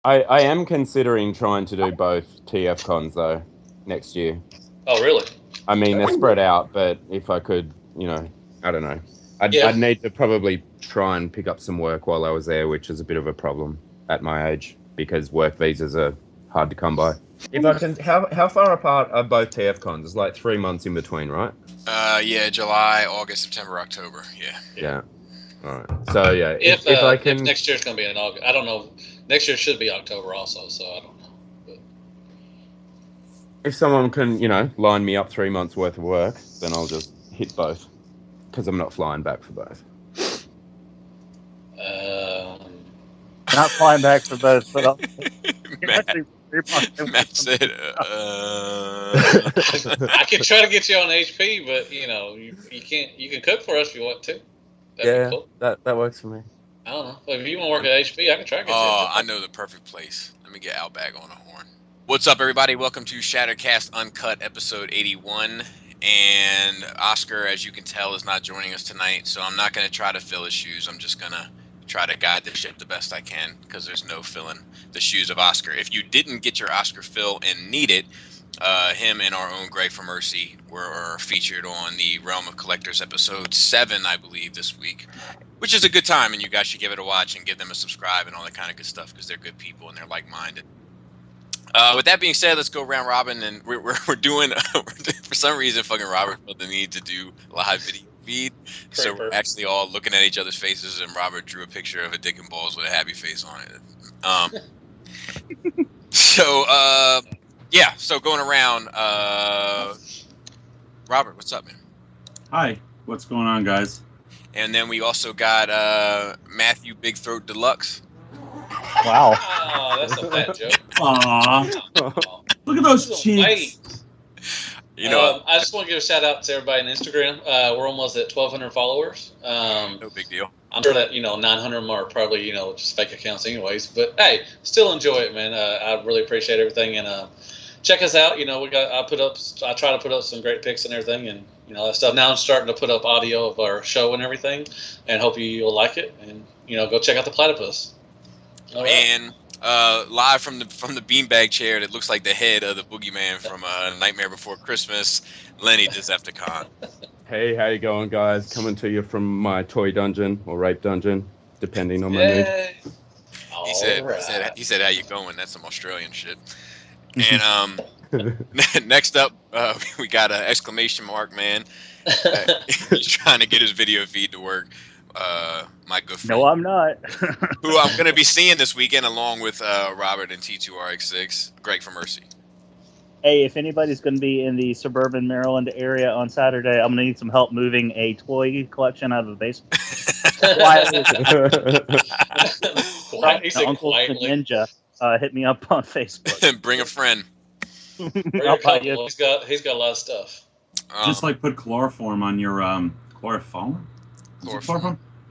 I am considering trying to do both TFCons though next year. Oh, really? I mean, they're spread out, but if I could, I don't know. I'd need to probably try and pick up some work while I was there, which is a bit of a problem at my age because work visas are hard to come by. If I can, how far apart are both TFCons? It's like 3 months in between, right? Yeah, July, August, September, October. Yeah. All right. So yeah, if I can, if next year's gonna be in August, I don't know. Next year should be October also, so I don't know. But if someone can, line me up 3 months worth of work, then I'll just hit both because I'm not flying back for both. Not flying back for both, but Matt said, I can try to get you on HP, but you can't. You can cook for us if you want to. That'd be cool. That works for me. I don't know. If you want to work at HP, I can try to get you. Oh, I know the perfect place. Let me get Outback on a horn. What's up, everybody? Welcome to Cast Uncut, episode 81. And Oscar, as you can tell, is not joining us tonight, so I'm not going to try to fill his shoes. I'm just going to try to guide the ship the best I can because there's no filling the shoes of Oscar. If you didn't get your Oscar fill and need it, him and our own Greg for Mercy were featured on the Realm of Collectors episode 7, I believe, this week, which is a good time, and you guys should give it a watch and give them a subscribe and all that kind of good stuff because they're good people and they're like-minded. With that being said, let's go round robin, and we're doing for some reason fucking Robert felt the need to do live video feed, so we're actually all looking at each other's faces, and Robert drew a picture of a dick and balls with a happy face on it. So going around, Robert, what's up, man? Hi, what's going on, guys? And then we also got Matthew Big Throat Deluxe. Wow. Oh, that's a fat joke. Aww. Look at those cheeks. I just want to give a shout out to everybody on Instagram. We're almost at 1,200 followers. No big deal. I'm sure that 900 of them are probably just fake accounts, anyways. But hey, still enjoy it, man. I really appreciate everything, and check us out. I try to put up some great pics and everything, and that stuff. Now I'm starting to put up audio of our show and everything, and hope you'll like it. And go check out the platypus. All right. And live from the beanbag chair that looks like the head of the boogeyman from Nightmare Before Christmas, Lenny Decepticon. Hey, how you going, guys? Coming to you from my toy dungeon or rape dungeon, depending on my mood. He said, how you going? That's some Australian shit. And next up, we got an exclamation mark man. He's trying to get his video feed to work. My good friend. No, I'm not. Who I'm going to be seeing this weekend along with Robert and T2RX6, Greg for Mercy. Hey, if anybody's going to be in the suburban Maryland area on Saturday, I'm going to need some help moving a toy collection out of the basement. Uncle Ninja hit me up on Facebook. Bring a friend. He's got a lot of stuff. Just put chloroform on your chloroform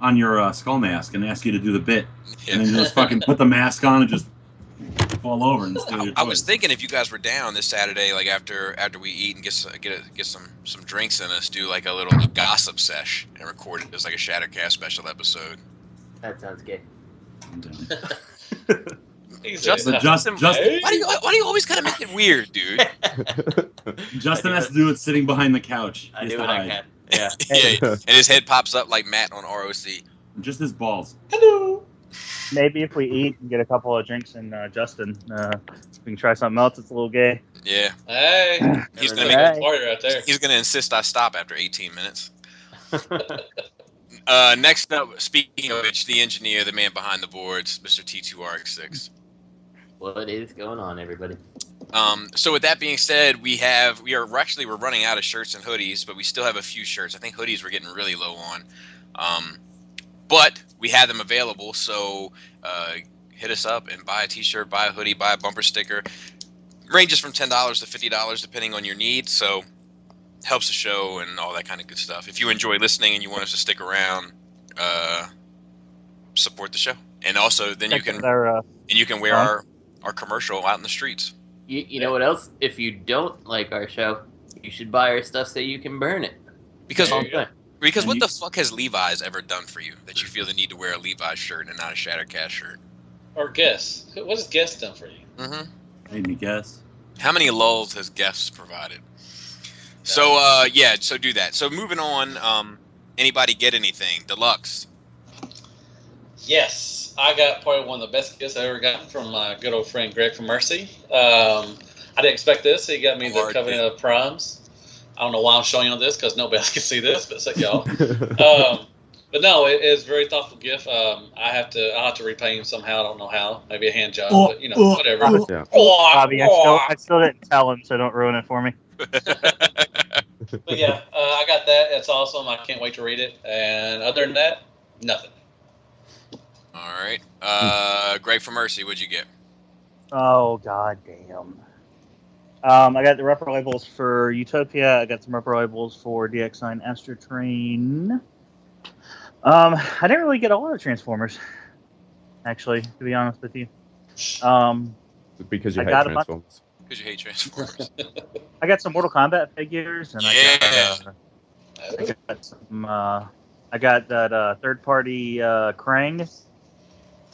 on your skull mask and ask you to do the bit, and then just fucking put the mask on and just fall over and steal your toys. I was thinking if you guys were down this Saturday, after we eat and get some drinks in us, do a little gossip sesh and record it as a Shattercast special episode. That sounds good. Justin, why do you always gotta make it weird, dude? Justin has to do it sitting behind the couch. I do what I can. Yeah. And his head pops up like Matt on ROC. Just his balls. Hello. Maybe if we eat and get a couple of drinks and Justin, we can try something else. It's a little gay. Yeah. Hey. He's gonna make a party right there. He's gonna insist I stop after 18 minutes. Next up, speaking of which, the engineer, the man behind the boards, Mr. T2RX6. What is going on, everybody? So with that being said, we're running out of shirts and hoodies, but we still have a few shirts. I think hoodies we're getting really low on. But we have them available, so hit us up and buy a t-shirt, buy a hoodie, buy a bumper sticker. Ranges from $10 to $50 depending on your needs, so helps the show and all that kind of good stuff. If you enjoy listening and you want us to stick around, support the show. And also then you can wear our commercial out in the streets. You know what else? If you don't like our show, you should buy our stuff so you can burn it. Because what the fuck has Levi's ever done for you that you feel the need to wear a Levi's shirt and not a Shattercast shirt? Or guess. What has guess done for you? Mm-hmm. Made me guess. How many lulls has guests provided? So so do that. So moving on, anybody get anything? Deluxe. Yes, I got probably one of the best gifts I ever gotten from my good old friend Greg from Mercy. I didn't expect this. He got me the Covenant of Primes. I don't know why I'm showing you this because nobody else can see this, but it's y'all. But no, it is a very thoughtful gift. I'll have to repay him somehow. I don't know how. Maybe a hand job, but whatever. Yeah. Bobby, I still didn't tell him, so don't ruin it for me. But yeah, I got that. It's awesome. I can't wait to read it. And other than that, nothing. All right. Greg from Mercy, what'd you get? Oh, god damn. I got the Repro-Labels for Utopia. I got some Repro-Labels for Dx9 Astrotrain. I didn't really get a lot of Transformers, actually, to be honest with you. Because you hate Transformers. Because you hate Transformers. I got some Mortal Kombat figures, and I got that third-party Krang,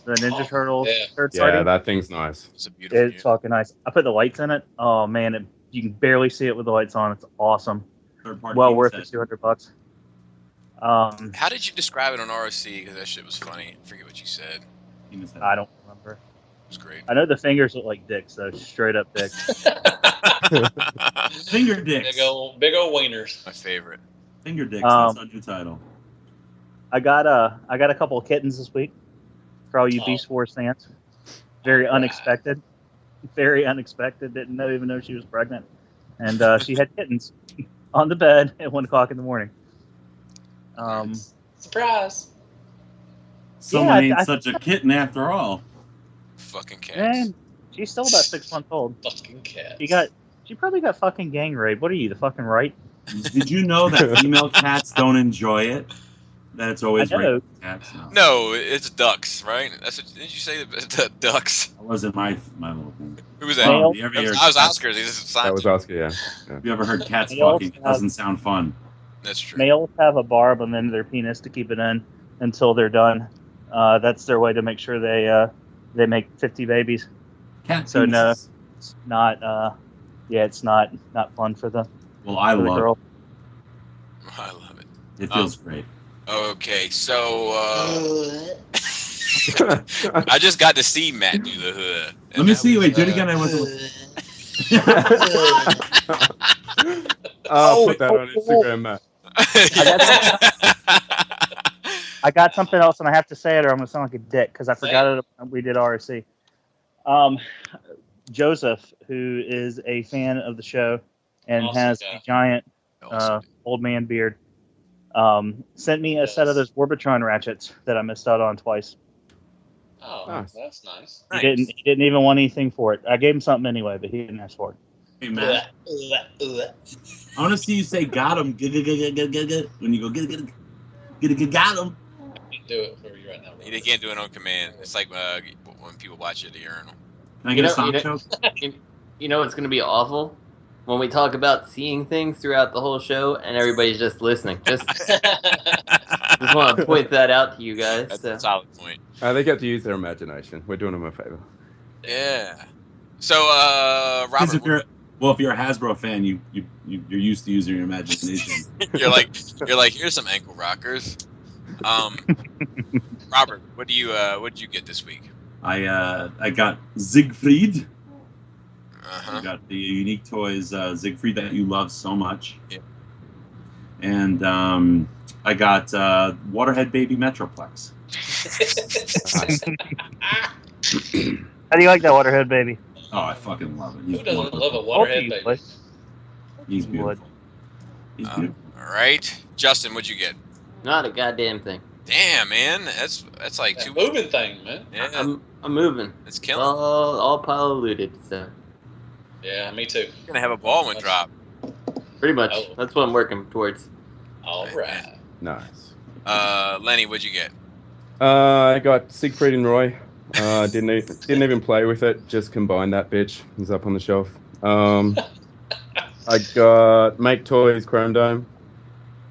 the Ninja Turtles third party. Yeah, that thing's nice. It's a beautiful. It's fucking nice. I put the lights in it. Oh man, you can barely see it with the lights on. It's awesome. Well worth the $200. How did you describe it on ROC? Because that shit was funny. I forget what you said. I don't remember. It was great. I know the fingers look like dicks, though. Straight up dicks. Finger dicks. Big old wieners. My favorite. Finger dicks. That's a new title. I got a couple of kittens this week for all you Beast Wars fans. Very unexpected. Very unexpected. Didn't even know she was pregnant, and she had kittens on the bed at 1 o'clock in the morning. Surprise! Someone ain't such a kitten after all. Fucking cats. Man, she's still about 6 months old. Fucking cats. She probably got fucking gang raped. What are you, the fucking right? Did you know that female cats don't enjoy it? That it's always rape cats? No, it's ducks, right? That's what, didn't you say the ducks? That wasn't my little thing. Who was that? I was Oscar. That was Oscar, yeah. Have you ever heard cats talking? It doesn't sound fun. That's true. Males have a barb on the end of their penis to keep it in until they're done. That's their way to make sure they make 50 babies. Cat so penises. no, it's not. It's not fun for the. Well, I love girl. it. I love it. It feels great. Okay, so I just got to see Matt do the hood. Let me see. Wait, do it again. I wasn't. I'll put that on Instagram, Matt. I got something else, and I have to say it, or I'm gonna sound like a dick because I forgot it. We did RSC. Joseph, who is a fan of the show and has a giant old man beard, sent me a set of those Warbotron ratchets that I missed out on twice. Oh, nice. That's nice. He didn't even want anything for it. I gave him something anyway, but he didn't ask for it. Hey, Matt. I want to see you say "got him" when you go get got him. I can't do it for you right now. They can't do it on command. It's like when people watch it at the urinal. Can I get a song joke? You know what's going to be awful? When we talk about seeing things throughout the whole show and everybody's just listening. Just want to point that out to you guys. That's a solid point. They get to use their imagination. We're doing them a favor. Yeah. So, Robert. If you're a Hasbro fan, you're used to using your imagination. you're like, here's some ankle rockers. Robert, what did you get this week? I got Siegfried. Uh-huh. I got the Unique Toys Siegfried that you love so much. Yeah. And I got Waterhead Baby Metroplex. How do you like that Waterhead baby? Oh, I fucking love it. Who doesn't love a Waterhead baby? He's beautiful. He's beautiful. All right, Justin, what'd you get? Not a goddamn thing. Damn, man, that's like two moving thing, man. Yeah, I'm moving. It's killing. All polluted. So. Yeah, me too. You're gonna have a ball when drop. Pretty much. That's what I'm working towards. All right. Nice. Lenny, what'd you get? I got Siegfried and Roy. Didn't even play with it. Just combined that bitch. He's up on the shelf. I got Maketoys Chrome Dome.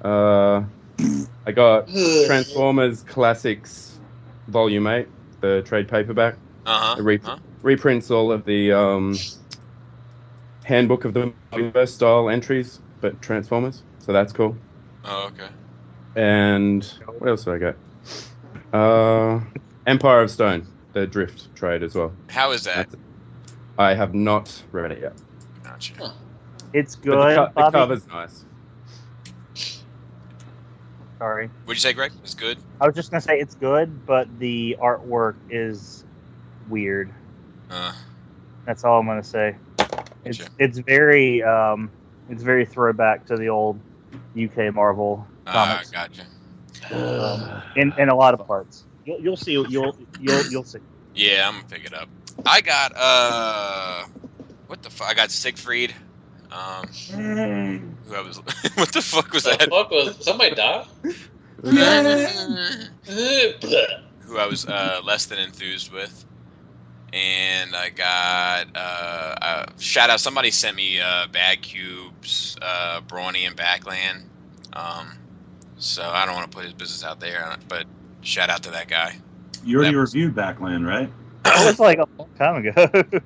I got Transformers Classics Volume 8, the trade paperback. Reprints all of the Handbook of the Universe style entries, but Transformers. So that's cool. Oh, okay. And what else did I get? Empire of Stone, the Drift trade as well. How is that? I have not read it yet. Gotcha. Huh. It's good. The cover's nice. Sorry. What'd you say, Greg? It's good? I was just gonna say it's good, but the artwork is weird. That's all I'm gonna say. It's very throwback to the old UK Marvel comics. Gotcha. In a lot of parts. You'll see. You'll see. Yeah, I'm gonna pick it up. I got what the fuck? I got Siegfried. Who I was? What the fuck was that? Fuck was somebody die? Who I was less than enthused with, and I got shout out. Somebody sent me Bad Cubes, Brawny, and Backland. So I don't want to put his business out there, but shout out to that guy. You already reviewed Backland, right? That was like a long time ago.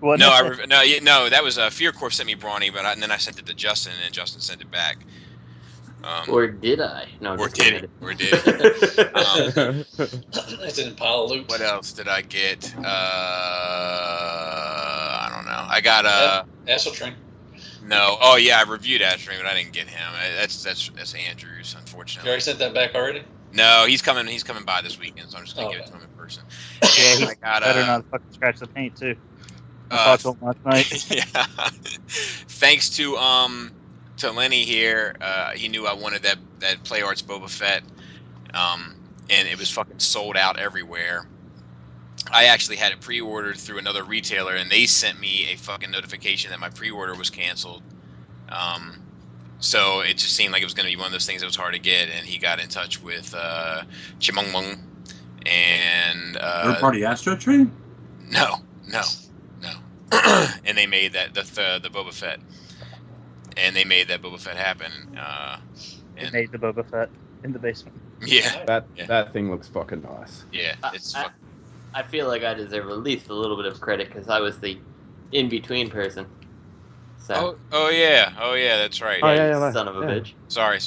No, that was Fear Corps sent me Brawny, and then I sent it to Justin, and Justin sent it back. Or did I? No, or did it? That's in pile of loot. What else did I get? I don't know. I got Astrotrain. No. Oh yeah, I reviewed Astrotrain, but I didn't get him. That's Andrews, unfortunately. You already sent that back already? No, he's coming by this weekend, so I'm just gonna give it to him in person. Yeah, he's better not fucking scratch the paint too. I talked to him last night. Yeah. Thanks to Lenny here, he knew I wanted that Play Arts Boba Fett, and it was fucking sold out everywhere. I actually had it pre-ordered through another retailer, and they sent me a fucking notification that my pre-order was canceled. So it just seemed like it was going to be one of those things that was hard to get, and he got in touch with Chimongmong and third-party Astrotrain? No. And they made the Boba Fett, and they made that Boba Fett happen. They made the Boba Fett in the basement. Yeah, that thing looks fucking nice. Yeah, it's. I feel like I deserve at least a little bit of credit because I was the in-between person. So. Oh yeah, that's right. Son of a bitch. Sorry.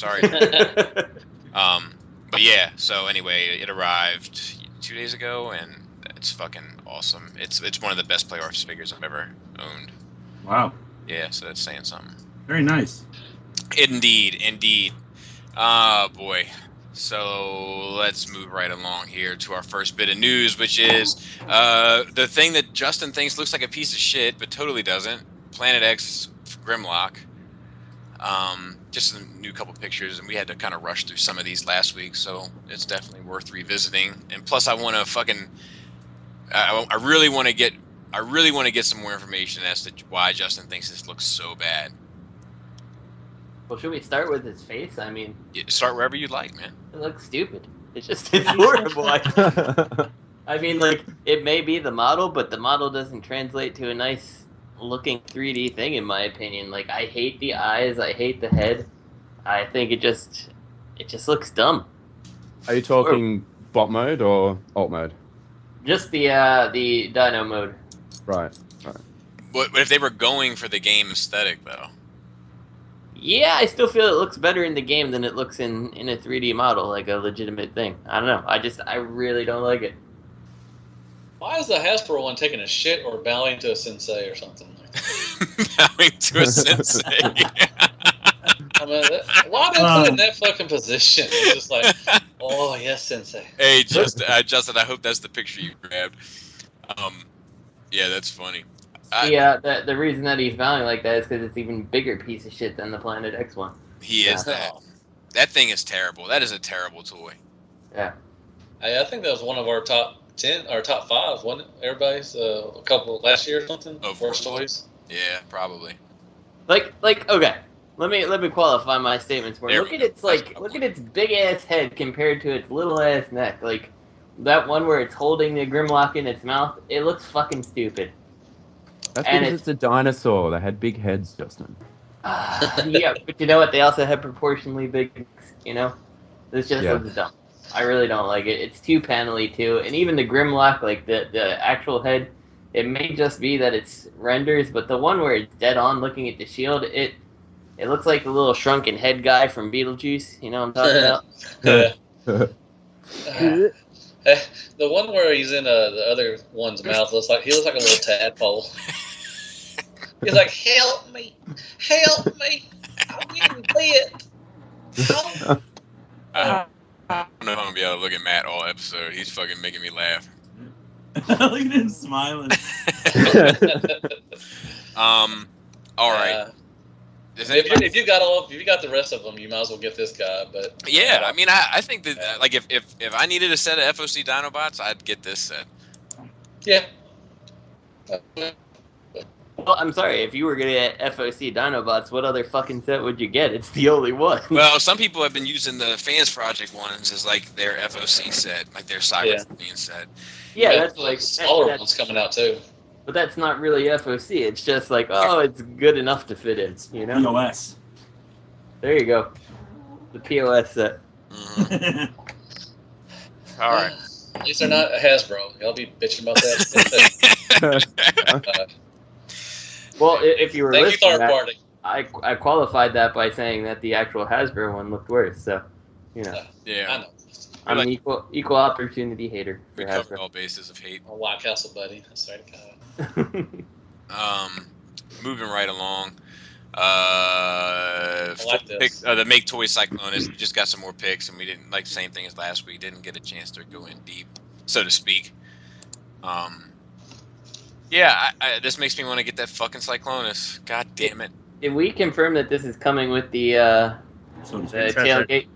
But yeah, so anyway, it arrived 2 days ago, and it's fucking awesome. It's one of the best Play Arts figures I've ever owned. Wow. Yeah, so that's saying something. Very nice. Indeed. Ah, boy. So let's move right along here to our first bit of news, which is the thing that Justin thinks looks like a piece of shit, but totally doesn't. Planet X Grimlock. Just a new couple pictures, and we had to kind of rush through some of these last week, so it's definitely worth revisiting. And plus, I want to fucking, I really want to get some more information as to why Justin thinks this looks so bad. Well, should we start with his face? I mean, start wherever you'd like, man. It looks stupid. It's horrible. I mean, like, it may be the model, but the model doesn't translate to a nice looking 3D thing, in my opinion. Like, I hate the eyes, I hate the head. I think it just looks dumb. Are you talking bot mode or alt mode? Just the Dino mode. Right. But if they were going for the game aesthetic, though? Yeah, I still feel it looks better in the game than it looks in a 3D model, like a legitimate thing. I don't know. I really don't like it. Why is the Hasbro one taking a shit or bowing to a sensei or something like that? Bowing to a sensei. I mean, why did they put it in that fucking position? It's just like, oh, yes, sensei. Hey, Justin, I hope that's the picture you grabbed. Yeah, that's funny. The reason that he's bowing like that is because it's even bigger piece of shit than the Planet X one. He is that. That thing is terrible. That is a terrible toy. Yeah. I think that was one of our top 10 or top 5, wasn't it? Everybody's a couple last year or something. Of worst toys. Yeah, probably. Like okay. Let me qualify my statements more. Look at its big ass head compared to its little ass neck. Like that one where it's holding the Grimlock in its mouth. It looks fucking stupid. That's because it's a dinosaur. They had big heads, Justin. Yeah, but you know what? They also had proportionally big. You know, this just looks dumb. I really don't like it. It's too panely too, and even the Grimlock, like the actual head, it may just be that it's renders, but the one where it's dead on looking at the shield, it looks like the little shrunken head guy from Beetlejuice. You know what I'm talking about? The one where he's in the other one's mouth he looks like a little tadpole. He's like, help me, I'm getting bit. I don't know if I'm gonna be able to look at Matt all episode. He's fucking making me laugh. Look at him smiling. All right. If you got the rest of them, you might as well get this guy. But yeah, I mean, I think that like if I needed a set of FOC Dinobots, I'd get this set. Yeah. Well, I'm sorry. If you were gonna get FOC Dinobots, what other fucking set would you get? It's the only one. Well, some people have been using the Fans Project ones as like their FOC set, like their Cybertronian set. Yeah, that's like smaller ones coming out too. But that's not really FOC. It's just like, oh, it's good enough to fit in, you know? POS. There you go. The POS set. Mm-hmm. All right. At least they're not a Hasbro. Y'all be bitching about that. Well, if you were listening, third party. I qualified that by saying that the actual Hasbro one looked worse. So, you know. Yeah. I know. I'm an equal opportunity hater. We covered all bases of hate. A White Castle buddy. I swear to God. Moving right along. I like this. The Maketoys Cyclonus. We just got some more picks, and we didn't like the same thing as last week. Didn't get a chance to go in deep, so to speak. Yeah, this makes me want to get that fucking Cyclonus. God damn it! Did we confirm that this is coming with the tailgate?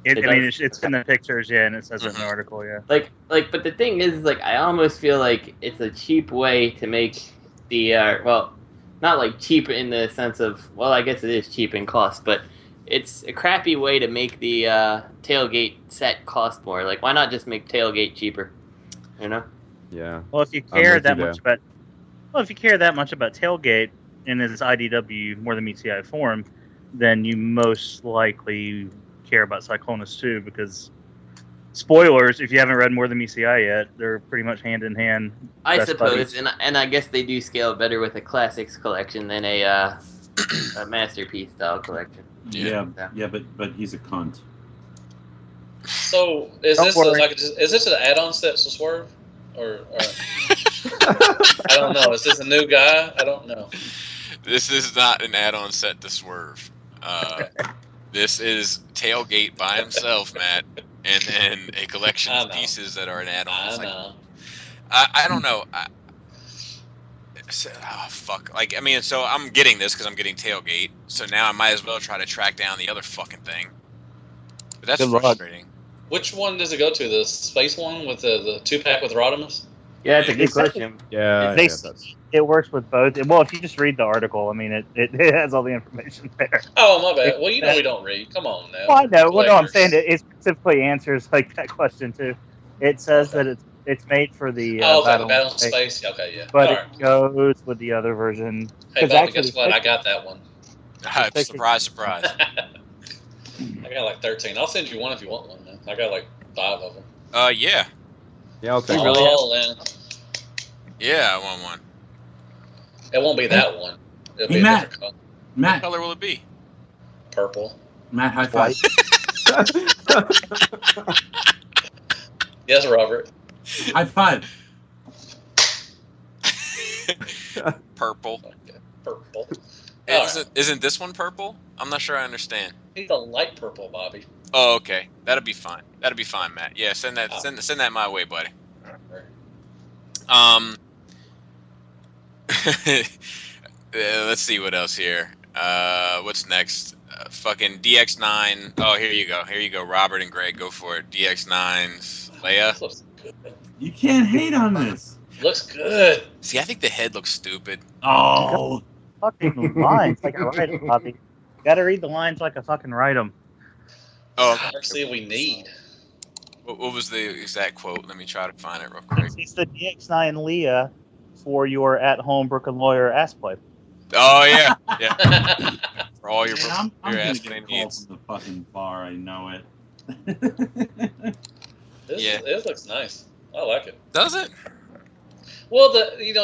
It's in the pictures, yeah, and it says it in the article, yeah. But the thing is, like, I almost feel like it's a cheap way to make the, not like cheap in the sense of, well, I guess it is cheap in cost, but it's a crappy way to make the tailgate set cost more. Like, why not just make tailgate cheaper? You know? Yeah. Well, if you care that much about tailgate in its IDW more than meets the eye form, then you most likely care about Cyclonus too, because spoilers, if you haven't read More Than Meets the Eye yet, they're pretty much hand in hand. I suppose, and I guess they do scale better with a classics collection than a masterpiece style collection. Yeah, but he's a cunt. So is this an add-on set to Swerve, or I don't know. Is this a new guy? I don't know. This is not an add-on set to Swerve. This is Tailgate by himself, Matt, and then a collection of pieces that are an add-on. I don't know. Fuck. Like, I mean, so I'm getting this because I'm getting Tailgate. So now I might as well try to track down the other fucking thing. But that's frustrating. Which one does it go to? The space one with the 2-pack with Rodimus? Yeah, that's a good question. Yeah, it works with both. Well, if you just read the article, I mean, it has all the information there. Oh, my bad. Well, you know we don't read. Come on now. Well, I know. Well, no, I'm saying it specifically answers like that question too. It says that it's made for the Battle in Space. Okay, yeah. But it goes with the other version. Hey, Bobby, guess what? I got that one. Surprise, surprise. I got like 13. I'll send you one if you want one, man. I got like 5 of them. Yeah. Yeah, I'll take it. Yeah, I want one. It won't be that one. It'll be a different color. What color will it be? Purple. Matt, high five. Yes, Robert. High five. Purple. Okay. Purple. Isn't this one purple? I'm not sure I understand. He's a light purple, Bobby. Oh, okay. That'll be fine. That'll be fine, Matt. Yeah, send that my way, buddy. Let's see what else here. What's next? Fucking Dx9. Oh, here you go. Robert and Greg, go for it. Dx9's Leah. Looks good. You can't hate on this. Looks good. See, I think the head looks stupid. Oh. Fucking lines like I write them, Bobby. You gotta read the lines like I fucking write them. Oh, see what we need. What was the exact quote? Let me try to find it real quick. It's the Dx9 Leah for your at-home Brooklyn lawyer ass play. Oh yeah, yeah. For all your I'm ass gonna get a call needs. from the fucking bar. I know it. This looks nice. I like it. Does it? Well,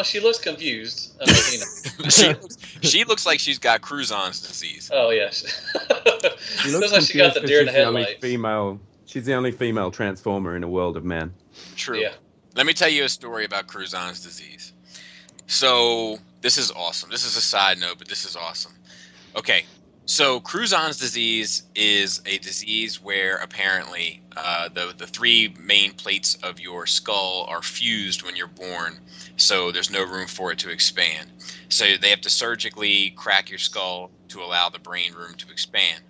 she looks confused. I mean, she looks like she's got Cruzon's disease. Oh yeah. She looks like she got the deer in the headlights. She's the only female transformer in a world of men. True. Yeah. Let me tell you a story about Cruzon's disease. So this is awesome. This is a side note, but this is awesome. Okay. So Cruzon's disease is a disease where apparently the three main plates of your skull are fused when you're born, so there's no room for it to expand. So they have to surgically crack your skull to allow the brain room to expand.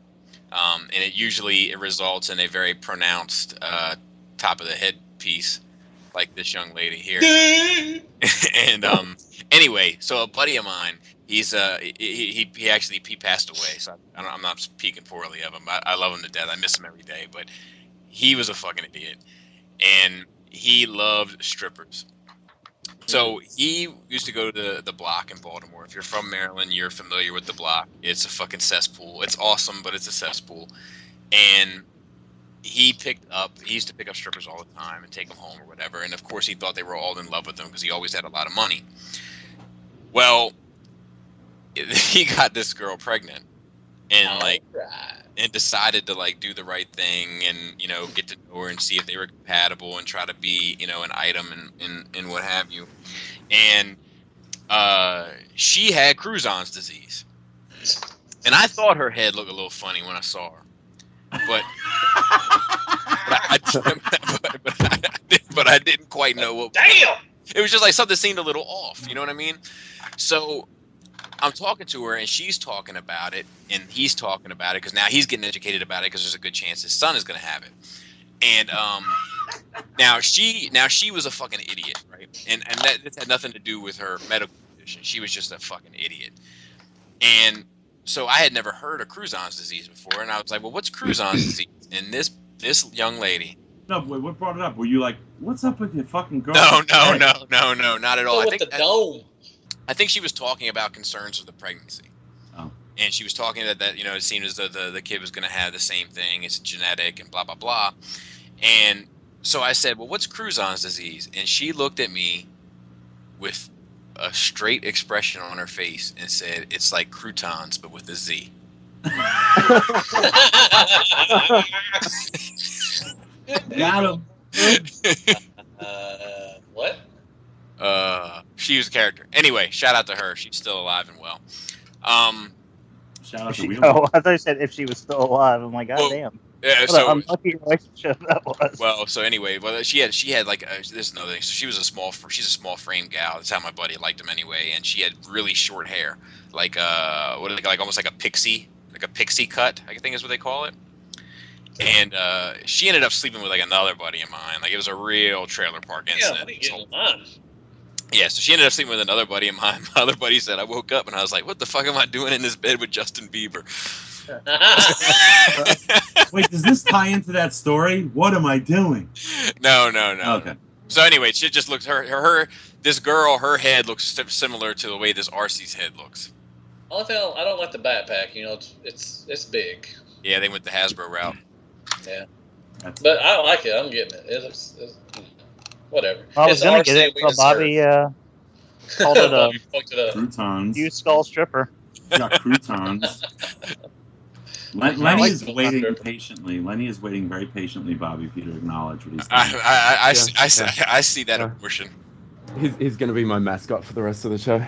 And it results in a very pronounced top of the head piece, like this young lady here. And anyway, so a buddy of mine, he passed away, so I'm not speaking poorly of him. I love him to death. I miss him every day, but he was a fucking idiot, and he loved strippers. So he used to go to the Block in Baltimore. If you're from Maryland, you're familiar with the Block. It's a fucking cesspool. It's awesome, but it's a cesspool. And he used to pick up strippers all the time and take them home or whatever. And of course, he thought they were all in love with them because he always had a lot of money. Well, he got this girl pregnant, and and decided to do the right thing and get to know her and see if they were compatible and try to be an item and what have you. And she had Cruzon's disease, and I thought her head looked a little funny when I saw her, but I didn't quite know what. Damn! It was just like something seemed a little off. You know what I mean? So I'm talking to her, and she's talking about it, and he's talking about it because now he's getting educated about it because there's a good chance his son is going to have it. And now she was a fucking idiot, right? And that had nothing to do with her medical condition. She was just a fucking idiot. And so I had never heard of Cruzon's disease before, and I was like, well, what's Cruzon's disease? And this young lady. No, wait, what brought it up? Were you like, what's up with your fucking girl? No, not at all. With the dome. I think she was talking about concerns with the pregnancy. Oh. And she was talking that it seemed as though the kid was going to have the same thing. It's genetic and blah, blah, blah. And so I said, well, what's Cruzon's disease? And she looked at me with a straight expression on her face and said, it's like croutons, but with a Z. Got him. What? She was a character. Anyway, shout out to her. She's still alive and well. Shout out to Wheeler. Oh, I thought you said if she was still alive. I'm like, God damn. Yeah, what so an unlucky relationship that was. Well, so anyway, she had like this is another thing. So she's a small frame gal. That's how my buddy liked him anyway. And she had really short hair, like almost like a pixie cut, I think is what they call it. And she ended up sleeping with like another buddy of mine. Like it was a real trailer park incident. Yeah, so she ended up sleeping with another buddy of mine. My other buddy said, I woke up and I was like, what the fuck am I doing in this bed with Justin Bieber? Wait, does this tie into that story? What am I doing? No. Okay. So anyway, she just looks, this girl, her head looks similar to the way this RC's head looks. Only thing I don't like the backpack. It's big. Yeah, they went the Hasbro route. Yeah. But I like it. I'm getting it. It's whatever. I was going to get it, but Bobby called it a croutons. Used skull stripper. Got croutons. Lenny is waiting patiently. Lenny is waiting very patiently, Bobby, for you to acknowledge what he's doing. I see that abortion. He's going to be my mascot for the rest of the show.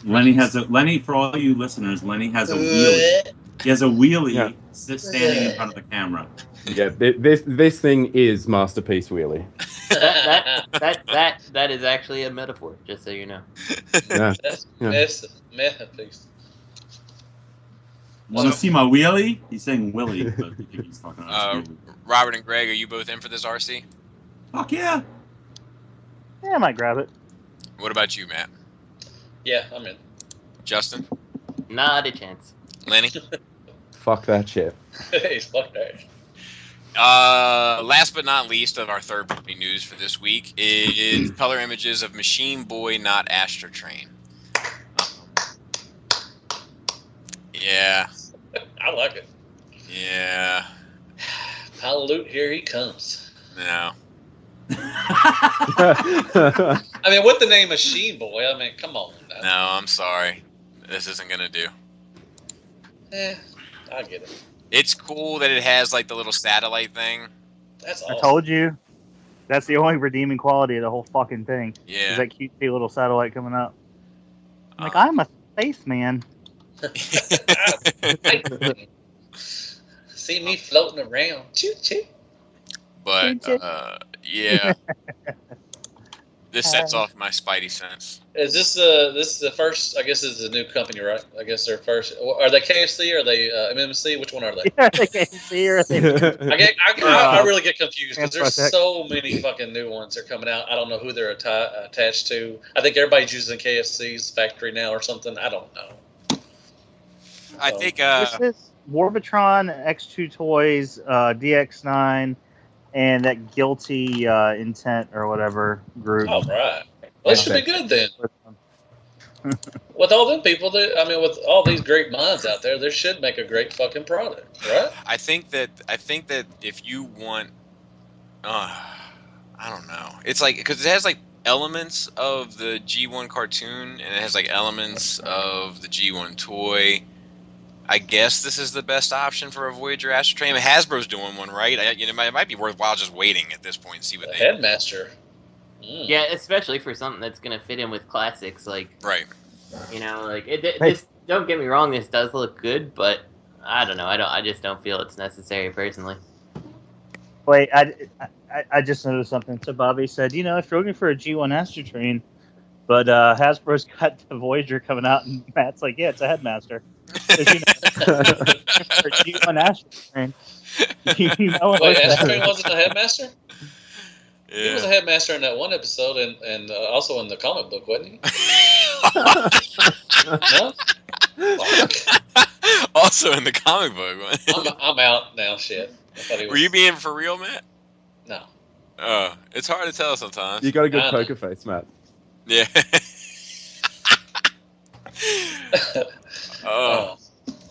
Lenny, for all you listeners, Lenny has a wheelie. He has a wheelie standing in front of the camera. Yeah, this thing is Masterpiece Wheelie. That is actually a metaphor, just so you know. Yeah. That's Masterpiece. Want to see my wheelie? He's saying Willie, but I think he's talking about Robert and Greg, are you both in for this RC? Fuck yeah. Yeah, I might grab it. What about you, Matt? Yeah, I'm in. Justin? Not a chance. Lenny? Fuck that shit. Hey, fuck that. Last but not least of our third party news for this week is color images of Machine Boy, not Astrotrain. Yeah. I like it. Yeah. Pile of loot, here he comes. No. I mean, with the name Machine Boy, I mean, come on. Now. No, I'm sorry. This isn't gonna do. I get it. It's cool that it has like the little satellite thing. That's awesome. I told you. That's the only redeeming quality of the whole fucking thing. Yeah. Is that cutesy little satellite coming up. I'm like, I'm a spaceman. See me floating around. Choo choo. But yeah. This sets off my spidey sense. Is this the first? I guess this is a new company, right? I guess they're first. Are they KFC or are they MMC? Which one are they? Are they KFC or are they? I really get confused because there's so many fucking new ones that are coming out. I don't know who they're attached to. I think everybody's using KFC's factory now or something. I don't know. I think This is Warbotron, X2 Toys, DX9. And that Guilty Intent or whatever group. All right. Well, it should be good then. With all them people, with all these great minds out there, they should make a great fucking product, right? I think that if you want, I don't know. It's like because it has like elements of the G1 cartoon and it has like elements of the G1 toy. I guess this is the best option for a Voyager Astrotrain. I mean, Hasbro's doing one, right? It might be worthwhile just waiting at this point and see what they Headmaster. Yeah, especially for something that's gonna fit in with classics, like right. You know, like this. Don't get me wrong, this does look good, but I don't know. I just don't feel it's necessary personally. Wait, I just noticed something. So Bobby said, if you're looking for a G1 Astrotrain, but Hasbro's got the Voyager coming out, and Matt's like, yeah, it's a Headmaster. For G1 Astrotrain. Wait, Astrotrain wasn't a Headmaster? Yeah. He was a Headmaster in that one episode, and also in the comic book, wasn't he? No? Also in the comic book. I'm out now, shit. Were you being for real, Matt? No. It's hard to tell sometimes. You got a good poker face, Matt. Yeah.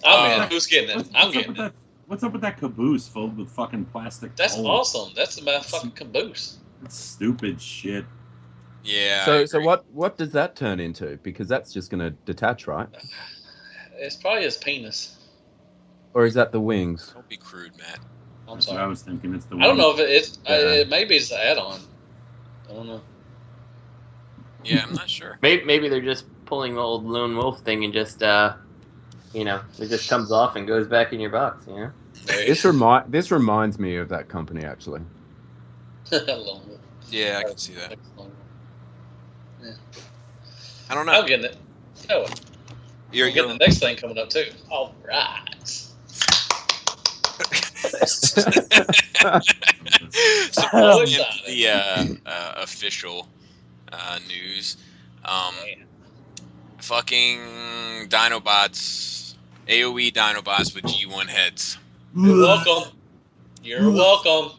I'm in. Who's getting it? I'm getting it. What's up with that caboose filled with fucking plastic? That's awesome. That's my fucking caboose. That's stupid shit. Yeah. So what does that turn into? Because that's just going to detach, right? It's probably his penis. Or is that the wings? Don't be crude, Matt. I'm sorry. What I was thinking. It's the. I don't know if it's. Maybe it's an add-on. I don't know. Yeah, I'm not sure. Maybe they're just pulling the old lone wolf thing and just it just comes off and goes back in your box. This reminds me of that company actually. Yeah, I can see that. Yeah. I don't know. I'm getting it. Oh, You're getting the next thing coming up too. All right. Supposedly the official news. Fucking Dinobots, AOE Dinobots with G1 heads. You're welcome. You're welcome.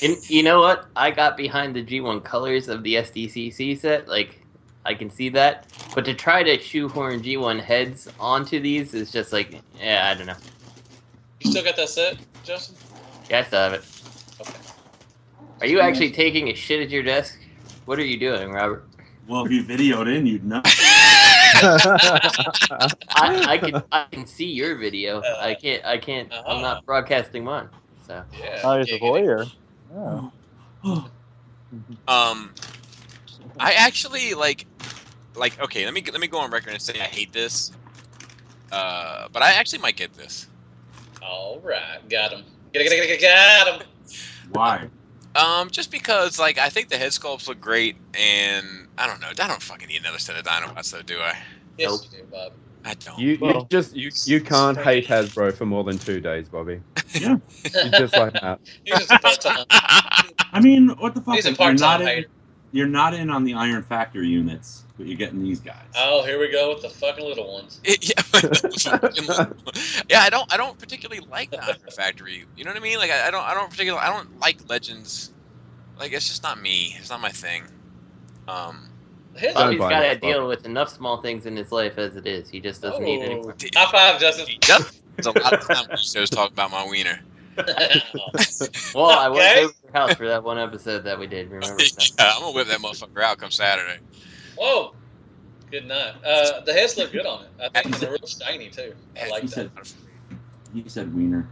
And you know what? I got behind the G1 colors of the SDCC set. Like, I can see that. But to try to shoehorn G1 heads onto these is just like, I don't know. You still got that set, Justin? Yeah, I still have it. Okay. Are you actually taking a shit at your desk? What are you doing, Robert? Well, if you videoed in, you'd know. I can see your video. I can't. I'm not broadcasting mine. So. Yeah. Oh, he's a voyeur. Oh. I actually like. Okay, let me go on record and say I hate this. But I actually might get this. All right, got him. Got him. Why? Just because, I think the head sculpts look great, and I don't know. I don't fucking need another set of Dinobots, though, do I? Yes, Nope. you do, Bob. I don't. You can't hate Hasbro for more than 2 days, Bobby. Yeah. You're just like that. He's just a part-time. I mean, what the fuck? He's a part-time hater. You're not in on the Iron Factory units, but you're getting these guys. Oh, here we go with the fucking little ones. Yeah, I don't particularly like the Iron Factory. You know what I mean? I don't like Legends. It's just not me. It's not my thing. He's Bobby's got to deal with enough small things in his life as it is. He just doesn't need any more. High five, Justin. There's a lot of time we just talk about my wiener. Well, I was over your house for that one episode that we did. Remember? Yeah, I'm gonna whip that motherfucker out come Saturday. Whoa. Good night. The heads look good on it. I think they're real shiny too. I like that. You said wiener.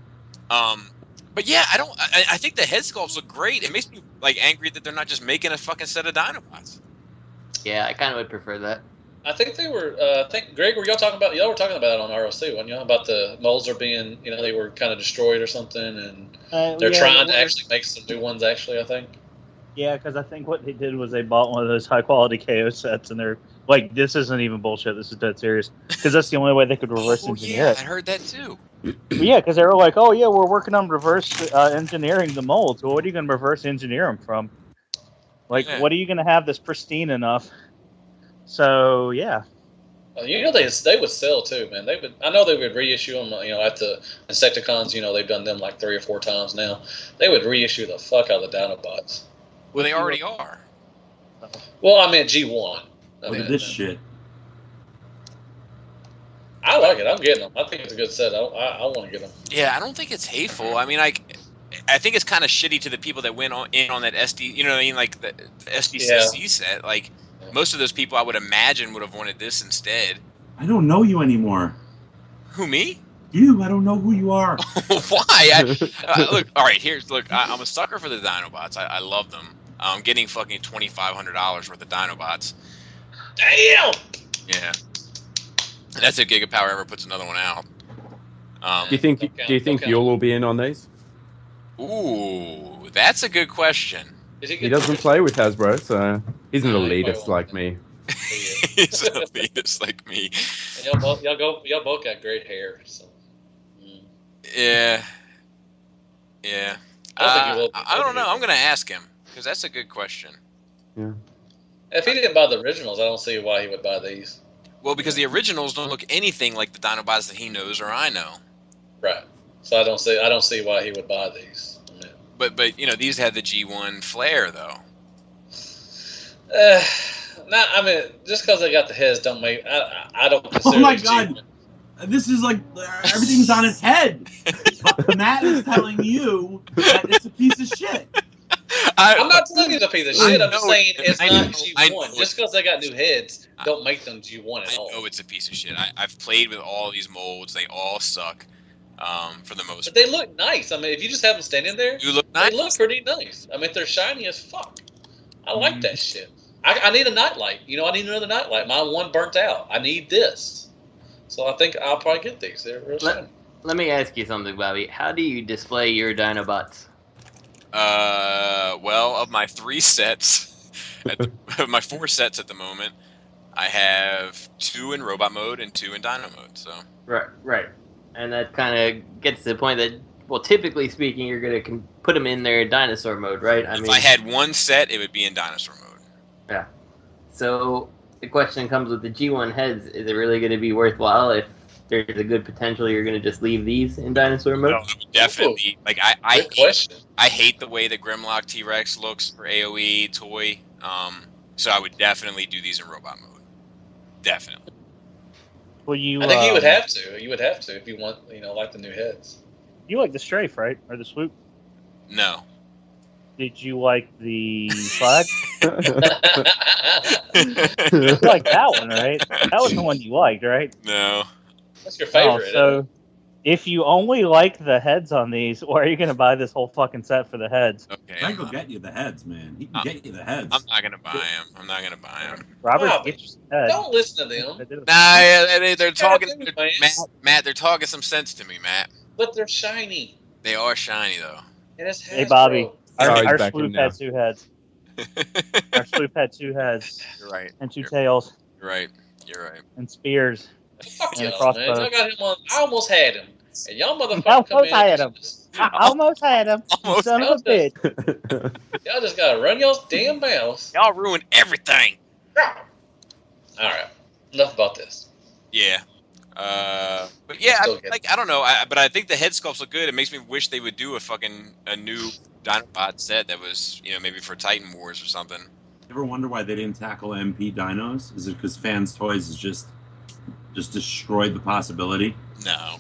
But yeah, I think the head sculpts look great. It makes me like angry that they're not just making a fucking set of Dinobots. Yeah, I kind of would prefer that. I think they were. Greg, were y'all talking about? Y'all were talking about it on ROC, weren't you? About the molds are being, they were kind of destroyed or something, and they're trying to actually make some new ones. Actually, I think. Yeah, because I think what they did was they bought one of those high quality KO sets, and they're like, "This isn't even bullshit. This is dead serious." Because that's the only way they could reverse engineer it. I heard that too. Yeah, because they were like, "Oh yeah, we're working on reverse engineering the molds. Well, what are you going to reverse engineer them from? Like, what are you going to have that's pristine enough?" So yeah. They would sell too, man. I know they would reissue them. At the Insecticons, they've done them like 3 or 4 times now. They would reissue the fuck out of the Dinobots. Well, they already are. Well, I meant G1. Look at this shit. I like it. I'm getting them. I think it's a good set. I want to get them. Yeah, I don't think it's hateful. I mean, I think it's kind of shitty to the people that went in on that SD. You know what I mean? Like the SDCC set. Like most of those people, I would imagine, would have wanted this instead. I don't know you anymore. Who, me? You. I don't know who you are. Why? Look. All right. I'm a sucker for the Dinobots. I love them. I'm getting fucking $2,500 worth of Dinobots. Damn. Yeah. That's if Gigapower ever puts another one out. Do you think Fuel will be in on these? Ooh, that's a good question. He doesn't play with Hasbro, so he's an elitist like me. He's an elitist like me. And y'all both got great hair. So. Yeah. I don't know. I'm gonna ask him because that's a good question. Yeah. If he didn't buy the originals, I don't see why he would buy these. Well, because the originals don't look anything like the Dinobots that he knows or I know. Right. So I don't see why he would buy these. But these had the G1 flair though. Just because they got the heads don't make. I don't consider. Oh my god! This is like everything's on its head. Matt is telling you that it's a piece of shit. I'm not telling you it's a piece of shit. I'm just saying it's not G1. Just because they got new heads, don't make them G1 at all. I know it's a piece of shit. I've played with all these molds. They all suck. For the most part. But they look nice. I mean, if you just have them standing there, they look pretty nice. I mean, they're shiny as fuck. I like that shit. I need a nightlight. I need another nightlight. My one burnt out. I need this. So I think I'll probably get these. They're real shiny. Let me ask you something, Bobby. How do you display your Dinobots? Well, of my 3 sets, of my 4 sets at the moment, I have 2 in robot mode and 2 in Dino mode. So right. And that kind of gets to the point that, well, typically speaking, you're going to put them in their dinosaur mode, right? If I had one set, it would be in dinosaur mode. Yeah. So the question comes with the G1 heads. Is it really going to be worthwhile if there's a good potential you're going to just leave these in dinosaur mode? No, definitely. Like, I hate the way the Grimlock T-Rex looks for AoE toy. So I would definitely do these in robot mode. Definitely. Well, I think you would have to. You would have to if you want, like the new heads. You like the strafe, right? Or the swoop? No. Did you like the flag? You like that one, right? That was the one you liked, right? No. That's your favorite. So, if you only like the heads on these, why are you going to buy this whole fucking set for the heads? Okay. Frank will get you the heads, man. He can get you the heads. I'm not going to buy them. Robert, get your head. Don't listen to them. Nah, they're talking. Matt, they're talking some sense to me, Matt. But they're shiny. They are shiny, though. Hey, Bobby. Our back swoop in now. had 2 heads. Our swoop had 2 heads. You're right. And 2 tails. You're right. You're right. And spears. Fuck and y'all, man. crossbow. I got him on. I almost had him. And y'all motherfuckers I almost had him. Almost Son of a bitch. Y'all just gotta run y'all's damn mouths. Y'all ruined everything. Alright. Enough about this. Yeah. But yeah, I don't know. But I think the head sculpts look good. It makes me wish they would do a new Dinobot set that was, maybe for Titan Wars or something. Ever wonder why they didn't tackle MP dinos? Is it because Fans Toys has just destroyed the possibility? No.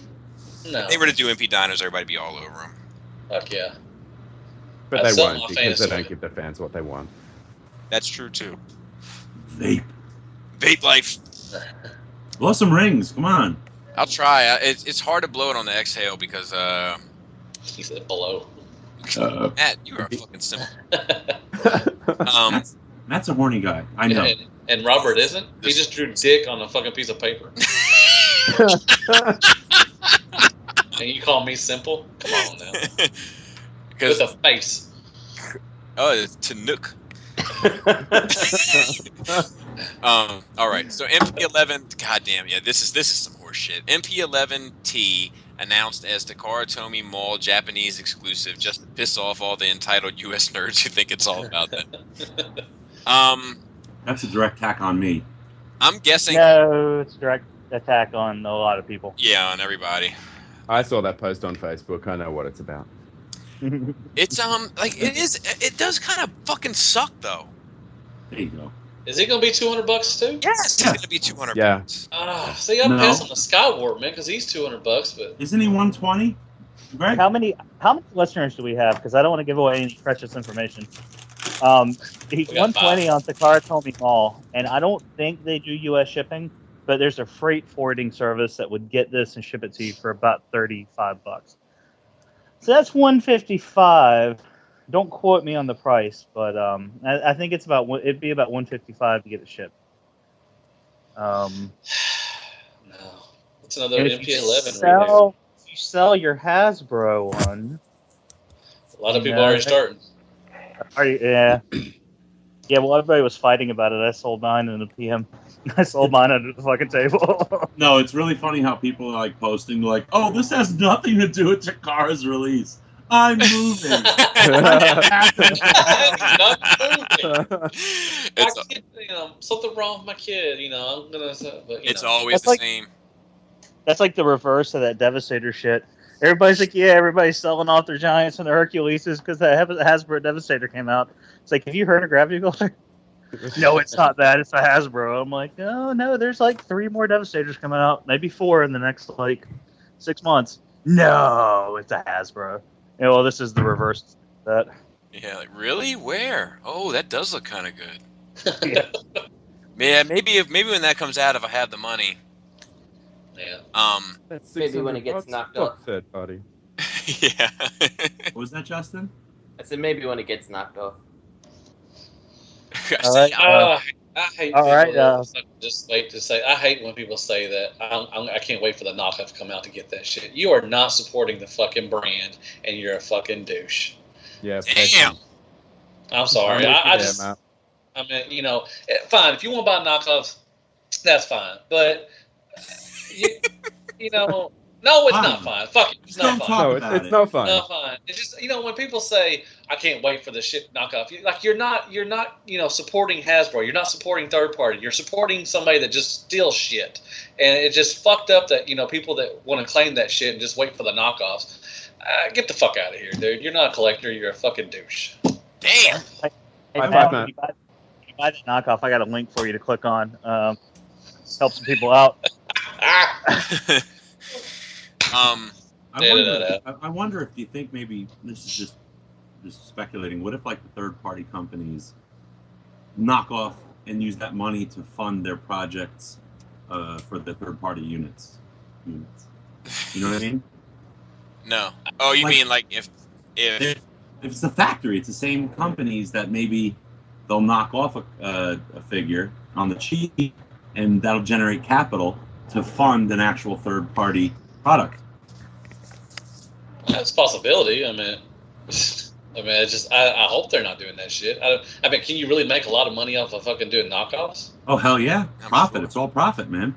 If they were to do MP dinos, everybody would be all over them. Fuck yeah. But I'd they sell won't my because they fantasy. don't give the fans what they want. That's true too. Vape. Vape life. Blow some rings. Come on. I'll try. It's hard to blow it on the exhale because He said below. Matt, you are a fucking simple. Matt's a horny guy. I know. And Robert isn't. He just drew dick on a fucking piece of paper. And you call me simple? Come on now. With a face. Oh, it's Chinook. All right. So MP11. Goddamn. Yeah. This is some horse shit. MP11T announced as Takara Tomy Mall Japanese exclusive, just to piss off all the entitled U.S. nerds who think it's all about them. That's a direct attack on me. I'm guessing. No, it's a direct attack on a lot of people. Yeah, on everybody. I saw that post on Facebook. I know what it's about. It's like it does kind of fucking suck though. There you go. Is it gonna be $200 too? Yes, it's gonna be $200. Yeah. See, I'm pissed on the Skyward man because he's $200, but Isn't he 120? Right? How many listeners do we have? Because I don't want to give away any precious information. He's 120 on Takara Tomy Mall, and I don't think they do U.S. shipping, but there's a freight forwarding service that would get this and ship it to you for about $35. So that's $155. Don't quote me on the price, but I think it'd be about $155 to get it shipped. no, it's another MP11. If you sell your Hasbro one, a lot of people are already starting. Yeah. Yeah, well, everybody was fighting about it. I sold mine in the PM. I sold mine under the fucking table. No, it's really funny how people are like posting like, "Oh, this has nothing to do with Takara's release. I'm moving." Something wrong with my kid. I'm gonna. But, it's always the same. That's like the reverse of that Devastator shit. Everybody's like, yeah, everybody's selling off their Giants and their Herculeses because the Hasbro Devastator came out. It's like, have you heard of Gravity Builder? No, it's not that. It's a Hasbro. I'm like, oh, no, there's like 3 more Devastators coming out. Maybe 4 in the next, 6 months. No, it's a Hasbro. Yeah, well, this is the reverse of that. Yeah, like, really? Where? Oh, that does look kind of good. Yeah. Yeah, maybe when that comes out, if I have the money. Yeah. Maybe when it gets knocked off. Third party. Yeah. What was that, Justin? I said maybe when it gets knocked off. All right. I hate all people right, that just wait to say. I hate when people say that. I can't wait for the knockoff to come out to get that shit. You are not supporting the fucking brand, and you're a fucking douche. Yeah. Damn. I'm sorry. I mean, fine. If you want to buy knockoffs, that's fine. But no, it's not fine. Fuck it. It's not fine. No, it's not fine. Not fine. It's just when people say I can't wait for the shit knockoff, you're not supporting Hasbro. You're not supporting third party. You're supporting somebody that just steals shit, and it's just fucked up that people that want to claim that shit and just wait for the knockoffs. Get the fuck out of here, dude. You're not a collector. You're a fucking douche. Damn. Hey, Matt, you buy the knockoff, I got a link for you to click on. Help some people out. I wonder if you think maybe this is just speculating. What if the third party companies knock off and use that money to fund their projects for the third party units? You know what I mean? No. Oh, you mean if it's the factory, it's the same companies that maybe they'll knock off a figure on the cheap, and that'll generate capital to fund an actual third-party product. That's a possibility. I hope they're not doing that shit. Can you really make a lot of money off of fucking doing knockoffs? Oh hell yeah, I'm profit! sure. It's all profit, man.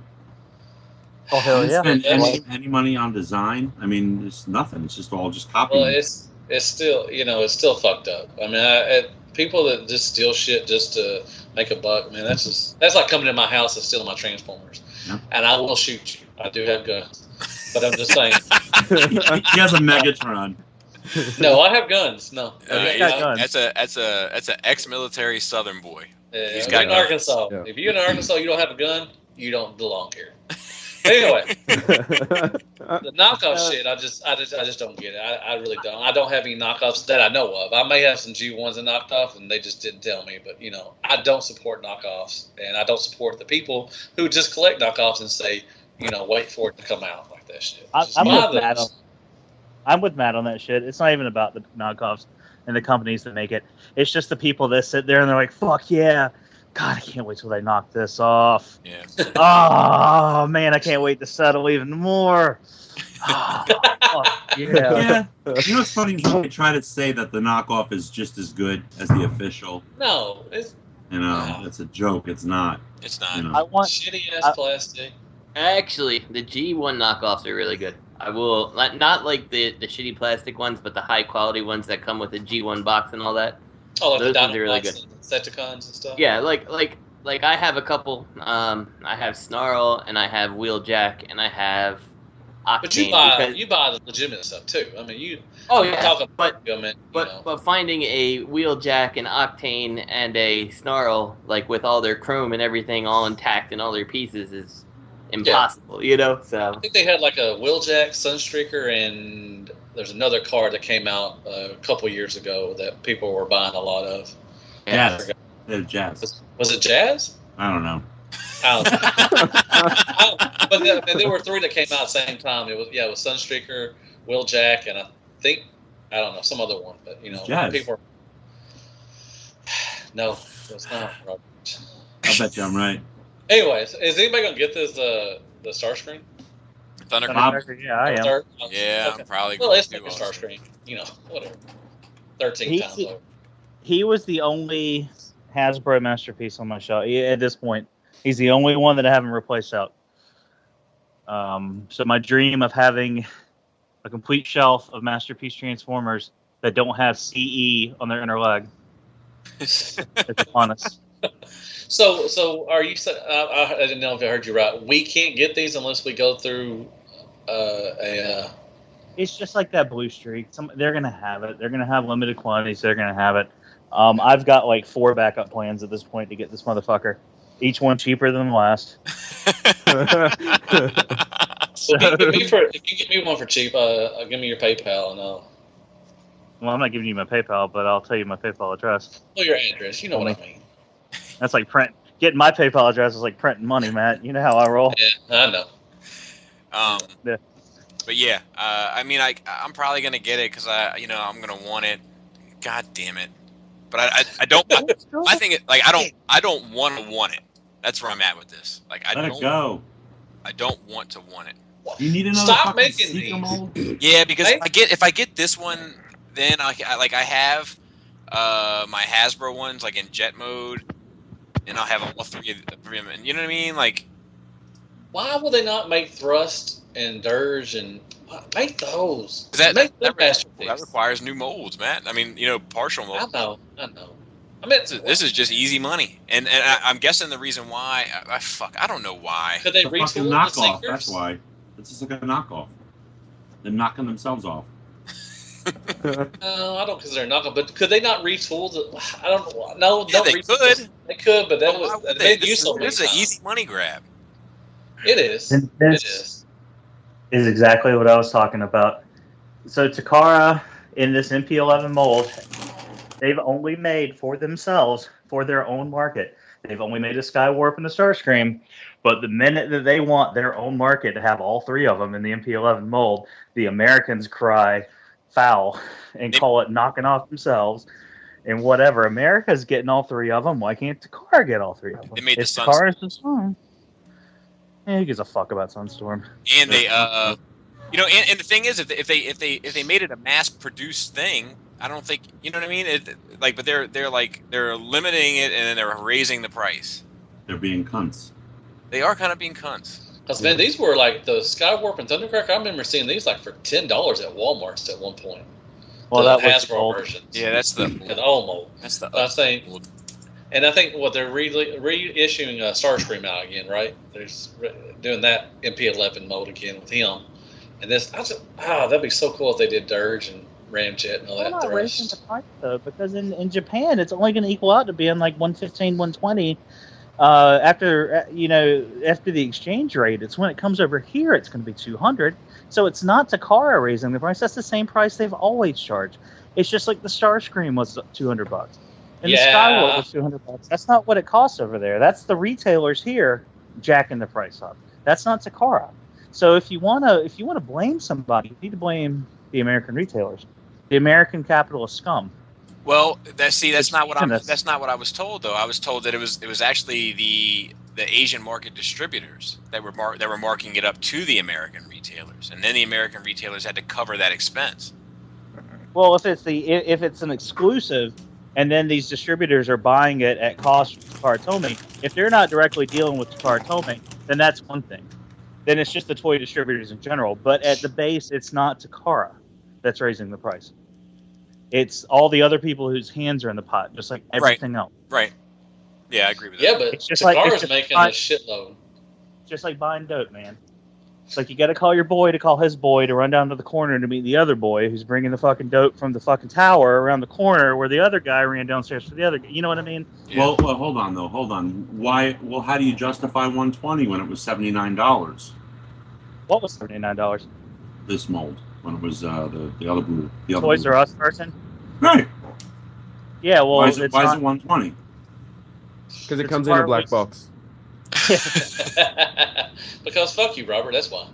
Oh hell yeah! Spend any money on design? I mean, it's nothing. It's just all copying. Well, it's still it's still fucked up. I mean, people that just steal shit just to make a buck, man. That's like coming in my house and stealing my Transformers. Yeah. And I will shoot you. I do have guns, but I'm just saying. He has a Megatron. No, I have guns. No, that's an ex-military Southern boy. He's got in Arkansas. Yeah. If you're in Arkansas, you don't have a gun, you don't belong here. Anyway, the knockoff shit, I just don't get it. I really don't. I don't have any knockoffs that I know of. I may have some G1s that knocked off, and they just didn't tell me. But I don't support knockoffs, and I don't support the people who just collect knockoffs and say, wait for it to come out like that shit. I'm with Matt on that shit. It's not even about the knockoffs and the companies that make it. It's just the people that sit there and they're like, "Fuck yeah." God, I can't wait till they knock this off. Yeah. Oh, man, I can't wait to settle even more. Oh, fuck, yeah. What's funny is when they try to say that the knockoff is just as good as the official. No. It's a joke. It's not. It's not. I want shitty-ass plastic. Actually, the G1 knockoffs are really good. I will, not like the shitty plastic ones, but the high-quality ones that come with the G1 box and all that. Oh, like those the ones are really good. Decepticons and stuff. Yeah, like I have a couple. I have Snarl and I have Wheeljack and I have Octane. But you buy the legitimate stuff too. I mean, you. Oh yeah, talk but finding a Wheeljack, an Octane, and a Snarl with all their chrome and everything all intact and all their pieces is impossible. So I think they had like a Wheeljack, Sunstreaker, and there's another card that came out a couple years ago that people were buying a lot of. Jazz. Jazz. Was it Jazz? I don't know. But there were three that came out at the same time. It was Sunstreaker, Wheeljack, and I think some other one. But Jazz. People. No, it's not. Robert. I bet you I'm right. Anyways, is anybody gonna get this the Starscream? Thundercracker, yeah, I am. Yeah, I'm probably. Well, let's make a Starscream. Whatever. 13 times over. He was the only Hasbro masterpiece on my shelf. At this point, he's the only one that I haven't replaced out. So my dream of having a complete shelf of masterpiece Transformers that don't have CE on their inner leg. It's honest. So are you? I didn't know if I heard you right. We can't get these unless we go through It's just like that blue streak. They're gonna have it. They're gonna have limited quantities. So they're gonna have it. I've got 4 backup plans at this point to get this motherfucker. Each one cheaper than the last. So if you get me one for cheap, give me your PayPal and I'll. Well, I'm not giving you my PayPal, but I'll tell you my PayPal address. Well, your address. You know what I mean. That's like print. Getting my PayPal address is like printing money, Matt. You know how I roll. Yeah, I know. Yeah. But yeah, I'm probably gonna get it because I'm gonna want it. God damn it! But I don't. I think it I don't want to want it. That's where I'm at with this. I don't want to want it. You need another. Stop making these. Mold? Yeah, because if I get this one, then I have my Hasbro ones in jet mode, and I'll have all three of them. And you know what I mean? Why will they not make Thrust and Dirge and make those? That requires new molds, Matt. Partial molds. I know. This is just easy money, and I'm guessing the reason why. I don't know why. Could they it's a fucking knockoff. That's why. It's just like a knockoff. They're knocking themselves off. No, I don't consider a knockoff. But could they not retool? I don't know. No, yeah, they could. They could, but this is an easy money grab. It is. It is exactly what I was talking about. So Takara, in this MP11 mold, they've only made for themselves, for their own market. They've only made a Skywarp and a Starscream. But the minute that they want their own market to have all 3 of them in the MP11 mold, the Americans cry foul and call it knocking off themselves. And whatever. America's getting all 3 of them. Why can't Takara get all 3 of them? They made it's Takara's Sunstorm. Who gives a fuck about Sunstorm? And they, and the thing is, if they made it a mass-produced thing, I don't think, you know what I mean? But they're limiting it and then they're raising the price. They're being cunts. They are kind of being cunts. Because man, these were the Skywarp and Thundercracker. I remember seeing these for $10 at Walmart at one point. Well, that was the Hasbro versions. Yeah, that's the old mold. That's the I think. And I think they're reissuing Starscream out again, right? They're doing that MP11 mold again with him. And that'd be so cool if they did Dirge and Ramjet and all that. They're not raising the price though, because in Japan it's only going to equal out to being 115, 120 after the exchange rate, it's when it comes over here, it's going to be $200. So it's not Takara raising the price. That's the same price they've always charged. It's just like the Starscream was $200, and the Skyward was $200. That's not what it costs over there. That's the retailers here jacking the price up. That's not Takara. So if you wanna blame somebody, you need to blame the American retailers, the American capitalist scum. Well, that's not what I was told though. I was told that it was actually the Asian market distributors that were marking it up to the American retailers, and then the American retailers had to cover that expense. Well, if it's an exclusive, and then these distributors are buying it at cost from Takara Tomy, if they're not directly dealing with Takara Tomy, then that's one thing. Then it's just the toy distributors in general. But at the base, it's not Takara that's raising the price. It's all the other people whose hands are in the pot, just like everything else. Right. Yeah, I agree with that. Yeah, but Takara's making a shitload. Just like buying dope, man. It's like you got to call your boy to call his boy to run down to the corner to meet the other boy who's bringing the fucking dope from the fucking tower around the corner where the other guy ran downstairs for the other guy. You know what I mean? Yeah. Well, hold on. Why? Well, how do you justify $120 when it was $79? What was $79? This mold when it was the other blue. The other Toys blue. R Us person. Right. Yeah. Well, why is it $120? Because it comes in a black box. Because fuck you, Robert. That's why.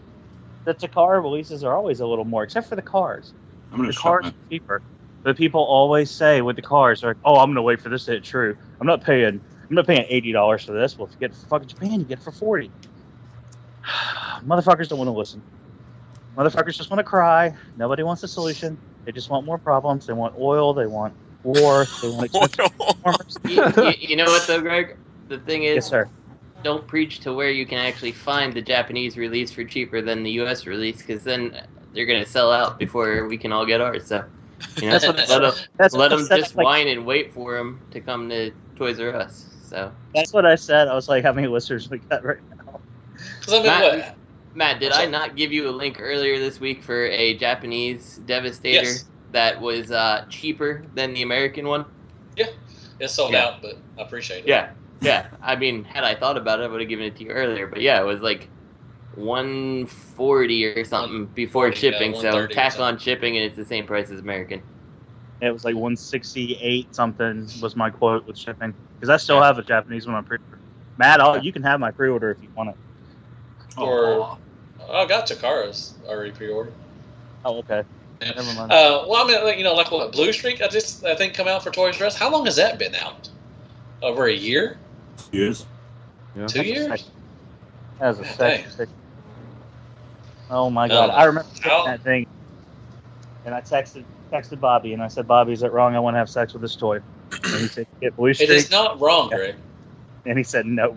The Takara releases are always a little more, except for the cars. The cars are cheaper. But people always say with the cars, they're like, "Oh, I'm gonna wait for this to hit true. I'm not paying $80 for this. Well, if you get it for fucking Japan, you get it for $40." Motherfuckers don't want to listen. Motherfuckers just want to cry. Nobody wants a solution. They just want more problems. They want oil. They want war. They want expensive farmers. You know what though, Greg? The thing is, Yes, sir. Don't preach to where you can actually find the Japanese release for cheaper than the U.S. release, because then they're going to sell out before we can all get ours. So, let them just whine and wait for them to come to Toys R Us. So that's what I said. I was like, how many listeners we got right now? Matt, did I not give you a link earlier this week for a Japanese Devastator that was cheaper than the American one? Yeah, it's sold out, but I appreciate it. Yeah, I mean, had I thought about it, I would have given it to you earlier. But yeah, it was like $140 or something before shipping. So tack on shipping, and it's the same price as American. It was like $168 something was my quote with shipping, because I still have a Japanese one on pre-order. Matt, you can have my pre-order if you want it. I got Takara's already pre-ordered. Oh, okay. Yeah. Never mind. Well, I mean, like what, Blue Streak? I think come out for Toys R Us. How long has that been out? Over a year? 2 years. Yeah. 2 years? That was a second. Oh my god! I remember that thing, and I texted Bobby, and I said, "Bobby, is it wrong? I want to have sex with this toy." And he said, "Get Blue Streak." It is not wrong, Greg. And he said, "No."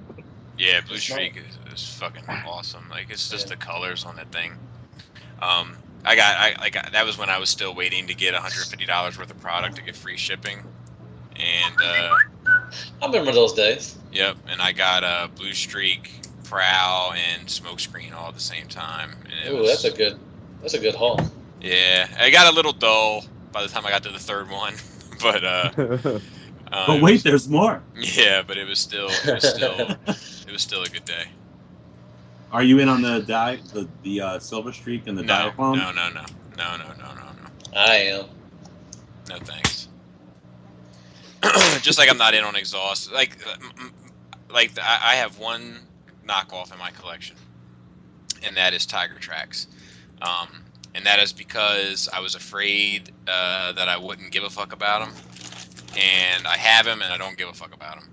Yeah, Blue Streak is fucking awesome. Like, it's just the colors on that thing. That was when I was still waiting to get $150 worth of product to get free shipping, and I remember those days. Yep, and I got Blue Streak, Prowl, and Smokescreen all at the same time. Ooh, that's a good haul. Yeah, it got a little dull by the time I got to the third one, but but wait, there's more. Yeah, but it was still a good day. Are you in on the Silver Streak and the Diaclone? No. I am. No thanks. Just like I'm not in on Exhaust. Like I have one knockoff in my collection, and that is Tiger Tracks. And that is because I was afraid that I wouldn't give a fuck about him, and I have him, and I don't give a fuck about him.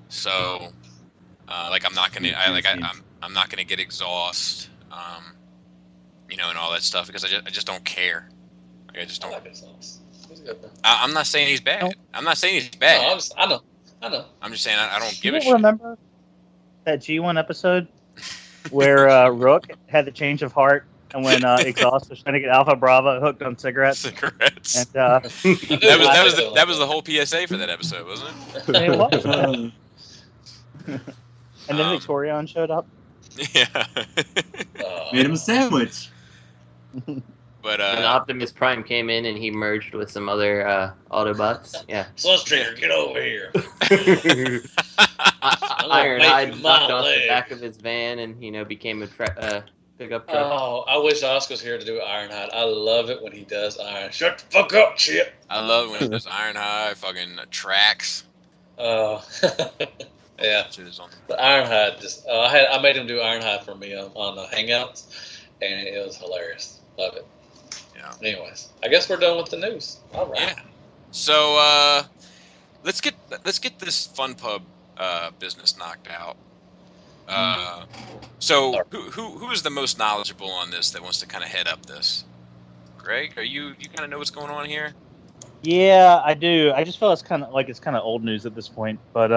So, I'm not gonna, I'm not gonna get Exhaust, and all that stuff because I just don't care. Like, I just don't. I like Exhaust. He's good. I'm not saying he's bad. I'm not saying he's bad. No, I know. I'm just saying I don't give a shit. You remember that G1 episode where Rook had the change of heart, and when Exhaust was trying to get Alpha Bravo hooked on cigarettes? And, that was the whole PSA for that episode, wasn't it? It was. And then Victorion showed up. Yeah. Made him a sandwich. But and Optimus Prime came in and he merged with some other Autobots. Yeah. Slush Trainer, get over here. I Ironhide knocked off the back of his van and became a pickup truck. Oh, I wish Oscar was here to do Ironhide. I love it when he does Iron. Shut the fuck up, Chip. I love when he does Ironhide, fucking tracks. Oh, yeah. Shit is on. The Ironhide just. I made him do Ironhide for me on the Hangouts, and it was hilarious. Love it. Yeah. Anyways, I guess we're done with the news. All right. Yeah. So let's get this Fun Pub business knocked out. So who is the most knowledgeable on this that wants to kind of head up this? Greg, you kind of know what's going on here? Yeah, I do. I just feel it's kind of old news at this point, but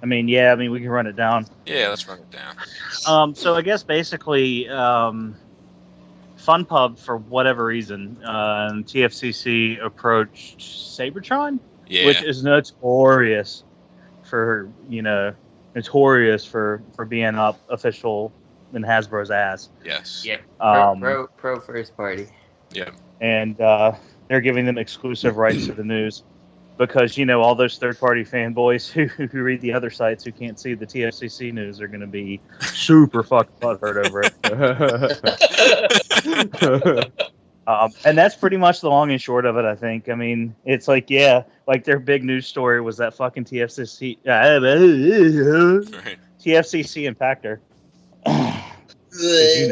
we can run it down. Yeah, let's run it down. So I guess basically, Fun Pub, for whatever reason, TFCC approached Cybertron, which is notorious for being up official in Hasbro's ass. Yes. Yeah. Pro first party. Yeah. And they're giving them exclusive rights to the news because all those third-party fanboys who read the other sites who can't see the TFCC news are going to be super fucking butthurt over it. And that's pretty much the long and short of it, I think. I mean, it's their big news story was that fucking TFCC impactor. Did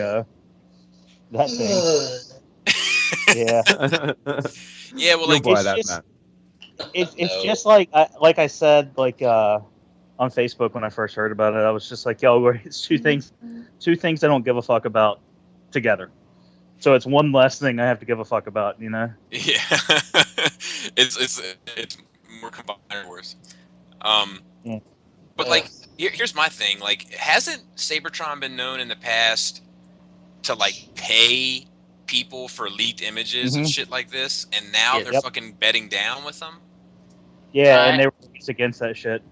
that thing? Yeah. Yeah, well, it's just like I said, on Facebook when I first heard about it, I was just like, yo, it's two things I don't give a fuck about together. So it's one less thing I have to give a fuck about, Yeah. it's more combined or worse. Yeah. But here's my thing. Hasn't Cybertron been known in the past to pay people for leaked images and shit like this, and now they're fucking betting down with them? Yeah, and they were against that shit.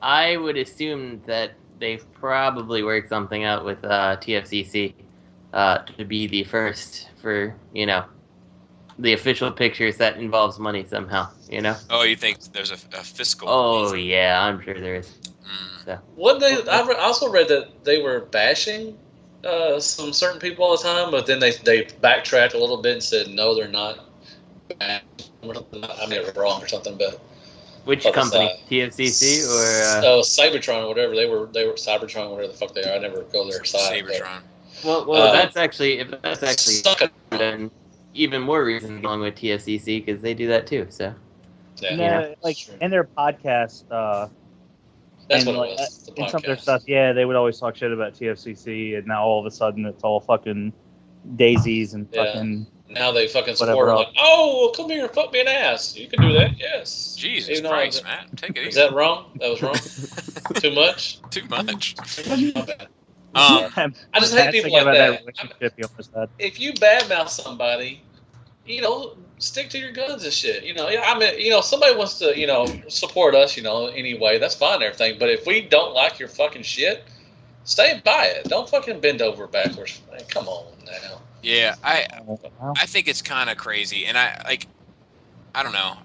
I would assume that they've probably worked something out with TFCC to be the first for, the official pictures that involves money somehow, Oh, you think there's a fiscal reason? Yeah, I'm sure there is. So. I also read that they were bashing some certain people all the time, but then they backtracked a little bit and said, no, they're not. I mean, it was wrong or something, but... Which company? TFCC or... Cybertron or whatever. They were Cybertron, whatever the fuck they are. I never go their side. Cybertron. Well, if that's actually then even more reason along with TFCC because they do that too. So yeah, in their podcast, that's what it was. In some of their stuff, they would always talk shit about TFCC, and now all of a sudden it's all fucking daisies and fucking. Now they fucking support them. Oh, well, come here and fuck me an ass. You can do that, yes. Jesus Christ, Matt, take it easy. Is that wrong? That was wrong. Too much. Too much. My bad. I just hate people like that. If you badmouth somebody, stick to your guns and shit. Somebody wants to, support us, anyway, that's fine and everything. But if we don't like your fucking shit, stay by it. Don't fucking bend over backwards. Man, come on now. Yeah, I think it's kind of crazy, and I don't know.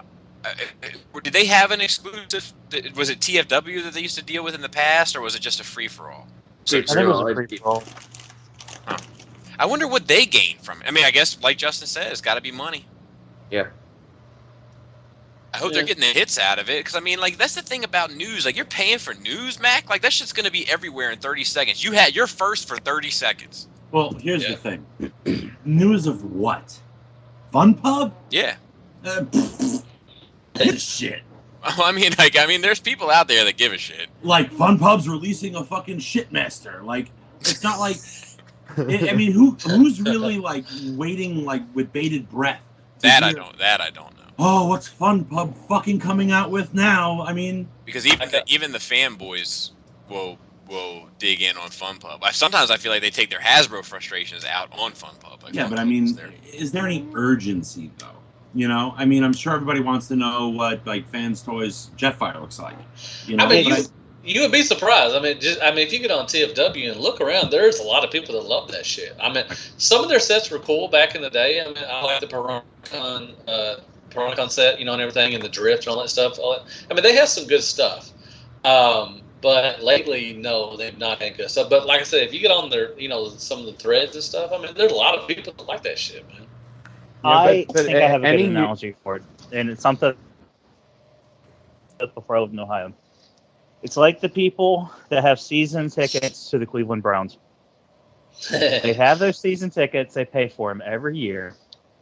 Did they have an exclusive? Was it TFW that they used to deal with in the past, or was it just a free for all? I think it was a free for all. Huh. I wonder what they gain from it. I mean, I guess, like Justin said, it's got to be money. Yeah. I hope they're getting the hits out of it, because I mean, that's the thing about news. You're paying for news, Mac. That shit's gonna be everywhere in 30 seconds. You're first for 30 seconds. Well, here's the thing. News of what? Fun Pub? Yeah. Shit. I mean, there's people out there that give a shit. Fun Pub's releasing a fucking shitmaster. It's not like... who's really, waiting, with bated breath? That I don't know. Oh, what's Fun Pub fucking coming out with now? I mean... Because even the fanboys will dig in on Fun Pub. Sometimes I feel like they take their Hasbro frustrations out on Fun Pub. But I mean, is there any urgency, though? I'm sure everybody wants to know what, Fans Toys Jetfire looks like. You would be surprised. If you get on TFW and look around, there's a lot of people that love that shit. Some of their sets were cool back in the day. I like the Piranha set, and everything, and the drift and all that stuff. They have some good stuff. But lately, no, they've not had good stuff. But like I said, if you get on their, some of the threads and stuff, I mean, there's a lot of people that like that shit, man. I think I have a good analogy for it, and it's something before I lived in Ohio. It's like the people that have season tickets to the Cleveland Browns. They have those season tickets. They pay for them every year.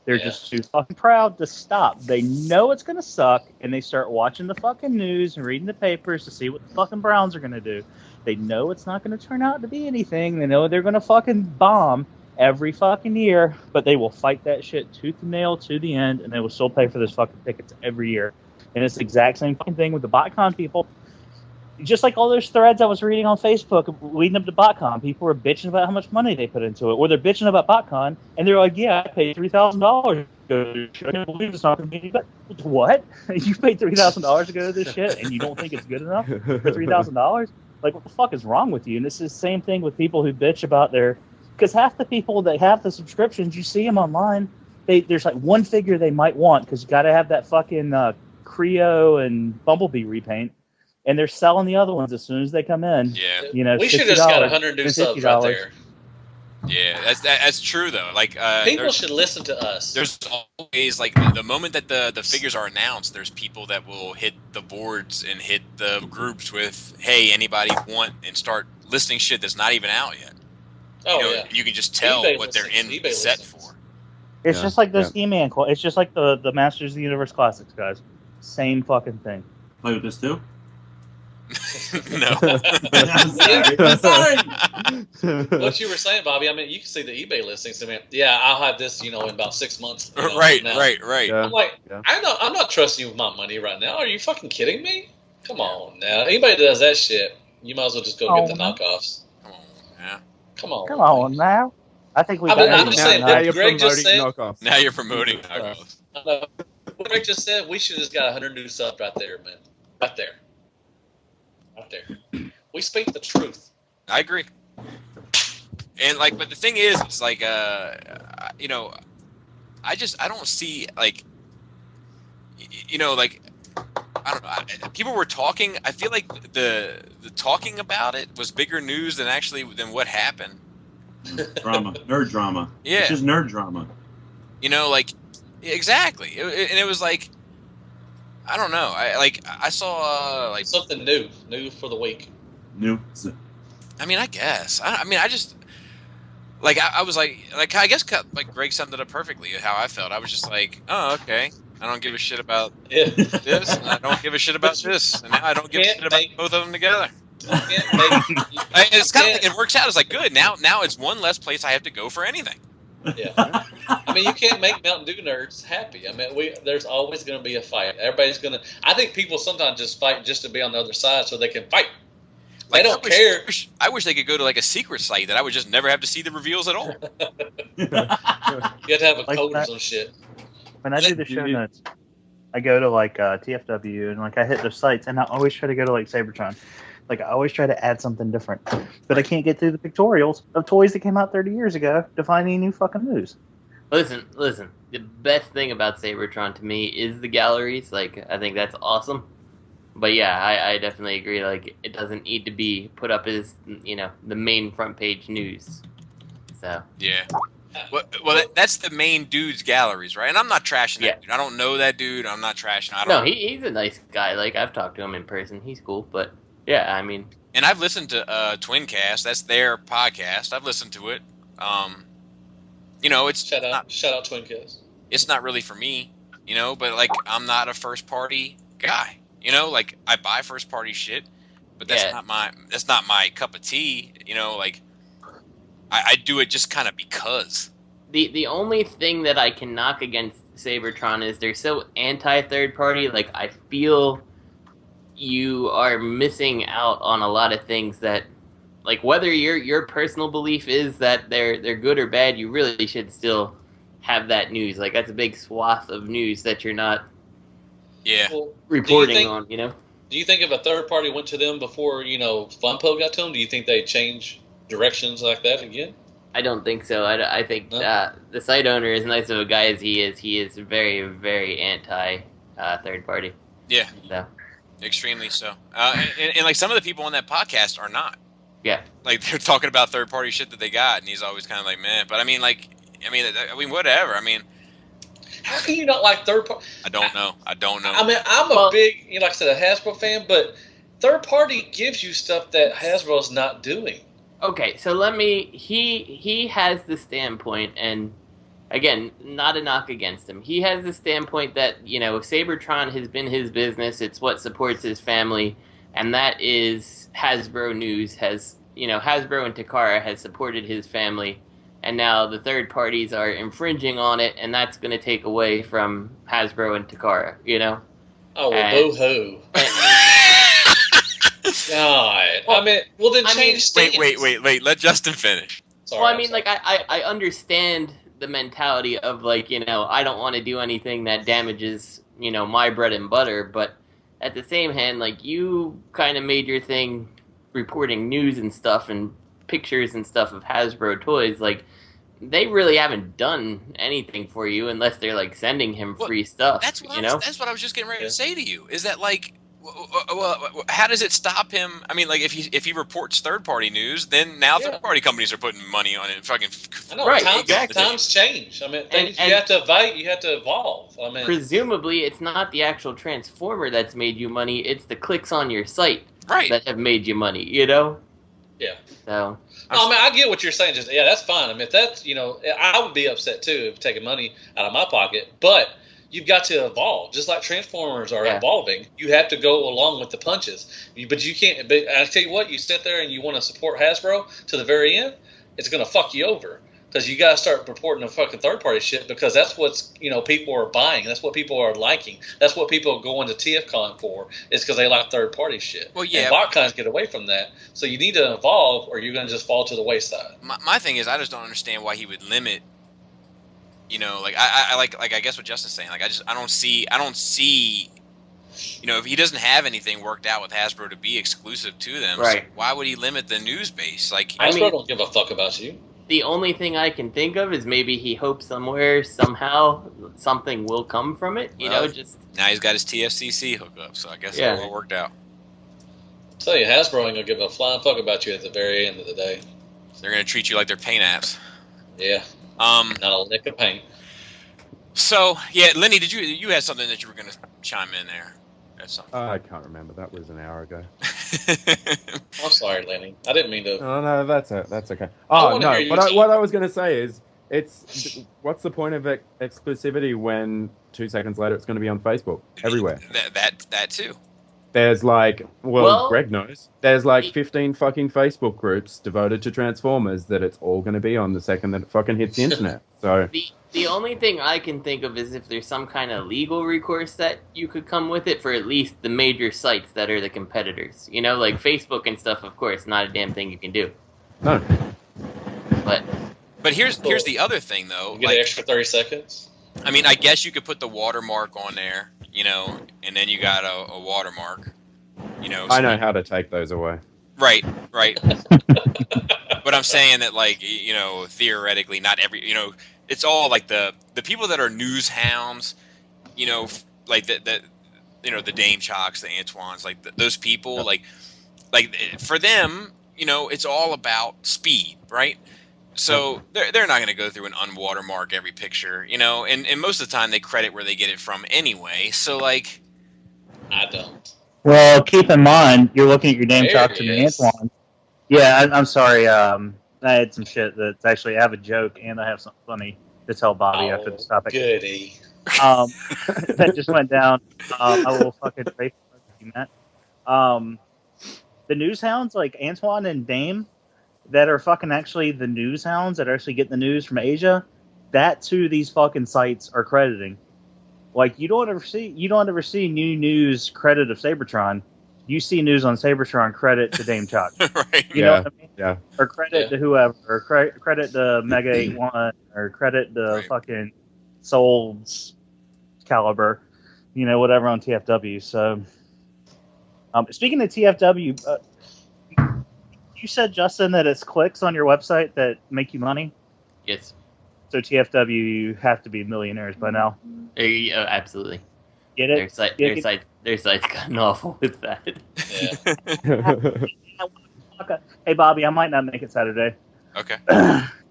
They're just too fucking proud to stop. They know it's going to suck, and they start watching the fucking news and reading the papers to see what the fucking Browns are going to do. They know it's not going to turn out to be anything. They know they're going to fucking bomb every fucking year, but they will fight that shit tooth and nail to the end, and they will still pay for those fucking tickets every year. And it's the exact same fucking thing with the BotCon people. Just like all those threads I was reading on Facebook leading up to BotCon, people were bitching about how much money they put into it. Or they're bitching about BotCon, and they're like, yeah, I paid $3,000 to go to this shit. I can't believe it's not going to be good. What? You paid $3,000 to go to this shit, and you don't think it's good enough for $3,000? Like, what the fuck is wrong with you? And it's the same thing with people who bitch about their... Because half the people that have the subscriptions, you see them online, there's like one figure they might want, because you got to have that fucking Creo and Bumblebee repaint. And they're selling the other ones as soon as they come in. Yeah, we should have just got 100 new subs right there. Yeah, that's true though. Like people should listen to us. There's always like the moment that the figures are announced, there's people that will hit the boards and hit the groups with, "Hey, anybody want?" and start listing shit that's not even out yet. You can just tell eBay what they're in eBay set listings. for. It's just like those E-Man. It's just like the Masters of the Universe Classics, guys. Same fucking thing. Play with this too? No. I'm sorry. What you were saying, Bobby, I mean, you can see the eBay listings. I mean, I'll have this, in about 6 months. Right. Yeah. I'm like, I'm not trusting you with my money right now. Are you fucking kidding me? Come on now. Anybody that does that shit, you might as well just go get the knockoffs. Come on, yeah. Come on. Come on now. I think we. I'm just saying. Now you're Greg just promoting said. knockoffs. Now you're promoting knockoffs. What Greg just said. We should have just got 100 new subs right there, man. Right there. We speak the truth. I agree. And but the thing is, it's like I don't see like I don't know. People were talking. I feel like the talking about it was bigger news than what happened. Nerd drama. Yeah, it's just nerd drama. Exactly. And it was like, I don't know. I saw something new for the week. New. I mean, I guess. I just I was like I guess Greg summed it up perfectly how I felt. I was just like, oh, okay. I don't give a shit about this. And I don't give a shit about this, and now I don't give a shit about both of them together. It's kind of it works out. It's like good. Now it's one less place I have to go for anything. Yeah, I mean, you can't make Mountain Dew nerds happy. I mean, there's always going to be a fight. Everybody's going to. I think people sometimes just fight just to be on the other side so they can fight. They don't care. I wish they could go to a secret site that I would just never have to see the reveals at all. You have to have a code or some shit. When I do the show notes, I go to TFW and I hit those sites, and I always try to go to Sabertron. I always try to add something different, but I can't get through the pictorials of toys that came out 30 years ago to find any new fucking news. Listen. The best thing about Sabertron to me is the galleries. I think that's awesome. But yeah, I definitely agree. It doesn't need to be put up as the main front page news. So yeah. Well, that's the main dude's galleries, right? And I'm not trashing that dude. I don't know that dude. I'm not trashing. No, he's a nice guy. I've talked to him in person. He's cool. But yeah, I mean. And I've listened to Twincast. That's their podcast. I've listened to it. It's shout out Twincast. It's not really for me, But I'm not a first party guy. I buy first party shit, but that's not my cup of tea. I do it just kind of because. The only thing that I can knock against Sabertron is they're so anti third party. I feel you are missing out on a lot of things that, whether your personal belief is that they're good or bad, you really should still have that news. That's a big swath of news that you're not. Yeah. Well, reporting on. Do you think if a third party went to them before Funko got to them, do you think they'd change directions like that again? I don't think so. I think the site owner, as nice of a guy as he is very, very anti third party. Yeah. So. Extremely so. And like some of the people on that podcast are not. Yeah. Like they're talking about third-party shit that they got, and he's always kind of like, man. But I mean, whatever. I mean, how can you not like third party? I don't know. I mean, I'm a big, like I said, a Hasbro fan, but third party gives you stuff that Hasbro's not doing. Okay, so he has the standpoint, and again, not a knock against him. He has the standpoint that, Sabertron has been his business, it's what supports his family, and that is Hasbro News Hasbro and Takara has supported his family, and now the third parties are infringing on it, and that's going to take away from Hasbro and Takara, Oh, well, boo-hoo. God. Well, then change stance. Wait. Let Justin finish. Sorry, well, I understand the mentality of, I don't want to do anything that damages, my bread and butter, but at the same hand, you kind of made your thing reporting news and stuff and pictures and stuff of Hasbro toys, they really haven't done anything for you unless they're, sending him free stuff, That's what I was just getting ready to say to you, is that, how does it stop him? I mean, if he reports third-party news, then now third-party companies are putting money on it. Fucking I know, right, times change. I mean, you have to evolve. I mean, presumably, it's not the actual transformer that's made you money; it's the clicks on your site that have made you money. Yeah. No, So. I get what you're saying. Just that's fine. I mean, if that's I would be upset too if taking money out of my pocket, but. You've got to evolve, just like Transformers are evolving. You have to go along with the punches, but you can't. But I tell you what, you sit there and you want to support Hasbro to the very end, it's going to fuck you over because you got to start reporting the fucking third party shit because that's what's people are buying. That's what people are liking. That's what people are going to TfCon for. Is because they like third party shit. Well, yeah, and BotCons get away from that. So you need to evolve, or you're going to just fall to the wayside. My thing is, I just don't understand why he would limit. I guess what Justin's saying. I don't see. If he doesn't have anything worked out with Hasbro to be exclusive to them, right? So why would he limit the news base? Hasbro don't give a fuck about you. The only thing I can think of is maybe he hopes somehow something will come from it. Just now he's got his TFCC hookup, so I guess it all worked out. I'll tell you, Hasbro ain't gonna give a flying fuck about you at the very end of the day. They're gonna treat you like they're paint apps. Yeah. Not a lick of paint. So Lenny, did you had something that you were going to chime in there? I can't remember. That was an hour ago. I'm sorry, Lenny. I didn't mean to. No, that's okay. Oh no, but what I was going to say is, what's the point of exclusivity when 2 seconds later it's going to be on Facebook everywhere? That too. There's Greg knows. There's 15 fucking Facebook groups devoted to Transformers that it's all going to be on the second that it fucking hits the internet. So the only thing I can think of is if there's some kind of legal recourse that you could come with it for at least the major sites that are the competitors. Like Facebook and stuff. Of course, not a damn thing you can do. No. But here's the other thing though. You get an extra 30 seconds. I mean, I guess you could put the watermark on there, and then you got a watermark, So I know how to take those away. Right. But I'm saying that, theoretically, not every, it's all the people that are news hounds, the Dame Chocks, the Antoines, those people, for them, it's all about speed, right? So they're not going to go through and unwatermark every picture, and most of the time they credit where they get it from anyway. So I don't. Well, keep in mind you're looking at your Dame Chocks and your Antoine. Yeah, I'm sorry. I had some shit that's actually I have a joke and I have something funny to tell Bobby after the topic. Goody. That just went down. I will fucking pray for you, Matt. The news hounds like Antoine and Dame that are fucking actually the news hounds that actually get the news from Asia, that's who these fucking sites are crediting. You don't ever see new news credit of Sabertron. You see news on Sabertron credit to Dame Chock. Right. You know what I mean? Yeah. Or credit to whoever. Or credit to Mega 81. Or credit to fucking Soul's Caliber. Whatever on TFW. So, speaking of TFW, you said, Justin, that it's clicks on your website that make you money? Yes. So TFW, you have to be millionaires by now. Absolutely. Get it? Their site's gotten awful with that. Yeah. Hey, Bobby, I might not make it Saturday. Okay.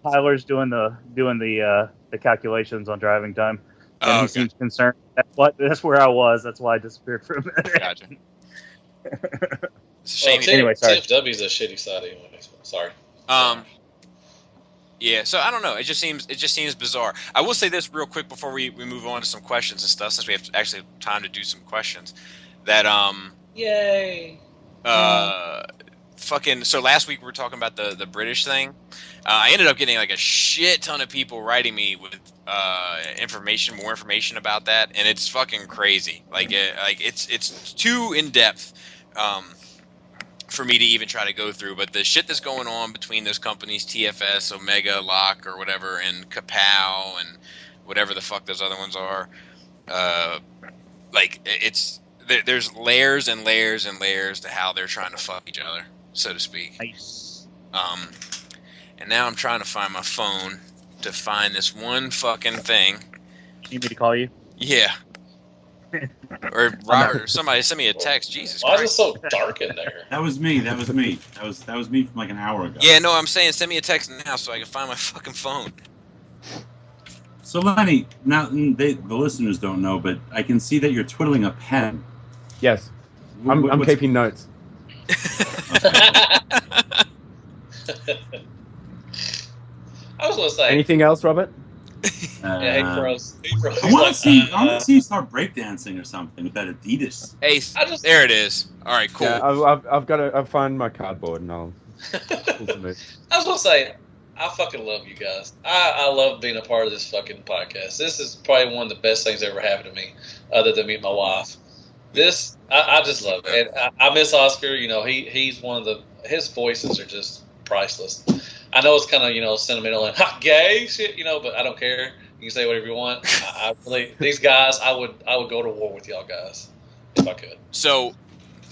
Tyler's doing the calculations on driving time, and he seems concerned. That's where I was. That's why I disappeared for a minute. Gotcha. It's a shame. Anyway, sorry. TFW is a shitty site anyway. Sorry. Yeah, so I don't know. It just seems bizarre. I will say this real quick before we move on to some questions and stuff, since we have actually time to do some questions. That Yay. Fucking. So last week we were talking about the British thing. I ended up getting like a shit ton of people writing me with more information about that, and it's fucking crazy. It's too in depth. For me to even try to go through, but the shit that's going on between those companies, TFS, Omega, Lock, or whatever, and Kapow, and whatever the fuck those other ones are, there's layers and layers and layers to how they're trying to fuck each other, so to speak. Nice. And now I'm trying to find my phone to find this one fucking thing. You need me to call you? Yeah. Or Robert, or somebody send me a text. Jesus Why Christ. is it so dark in there? That was me. That was me from like an hour ago. Yeah, no, I'm saying send me a text now so I can find my fucking phone. So Lenny, now the listeners don't know, but I can see that you're twiddling a pen. Yes. I'm keeping notes. I was gonna say. Anything else, Robert? Hey, bros. I want to see you start breakdancing or something with that Adidas. Ace, there it is. All right, cool. Yeah, I've got to find my cardboard and I'll pull some moves. I was gonna say, I fucking love you guys. I love being a part of this fucking podcast. This is probably one of the best things that ever happened to me, other than meeting my wife. I just love it. And I miss Oscar. You know, he's one of his voices are just priceless. I know it's kind of, sentimental and gay shit, but I don't care. You can say whatever you want. I really, these guys, I would go to war with y'all guys if I could. So,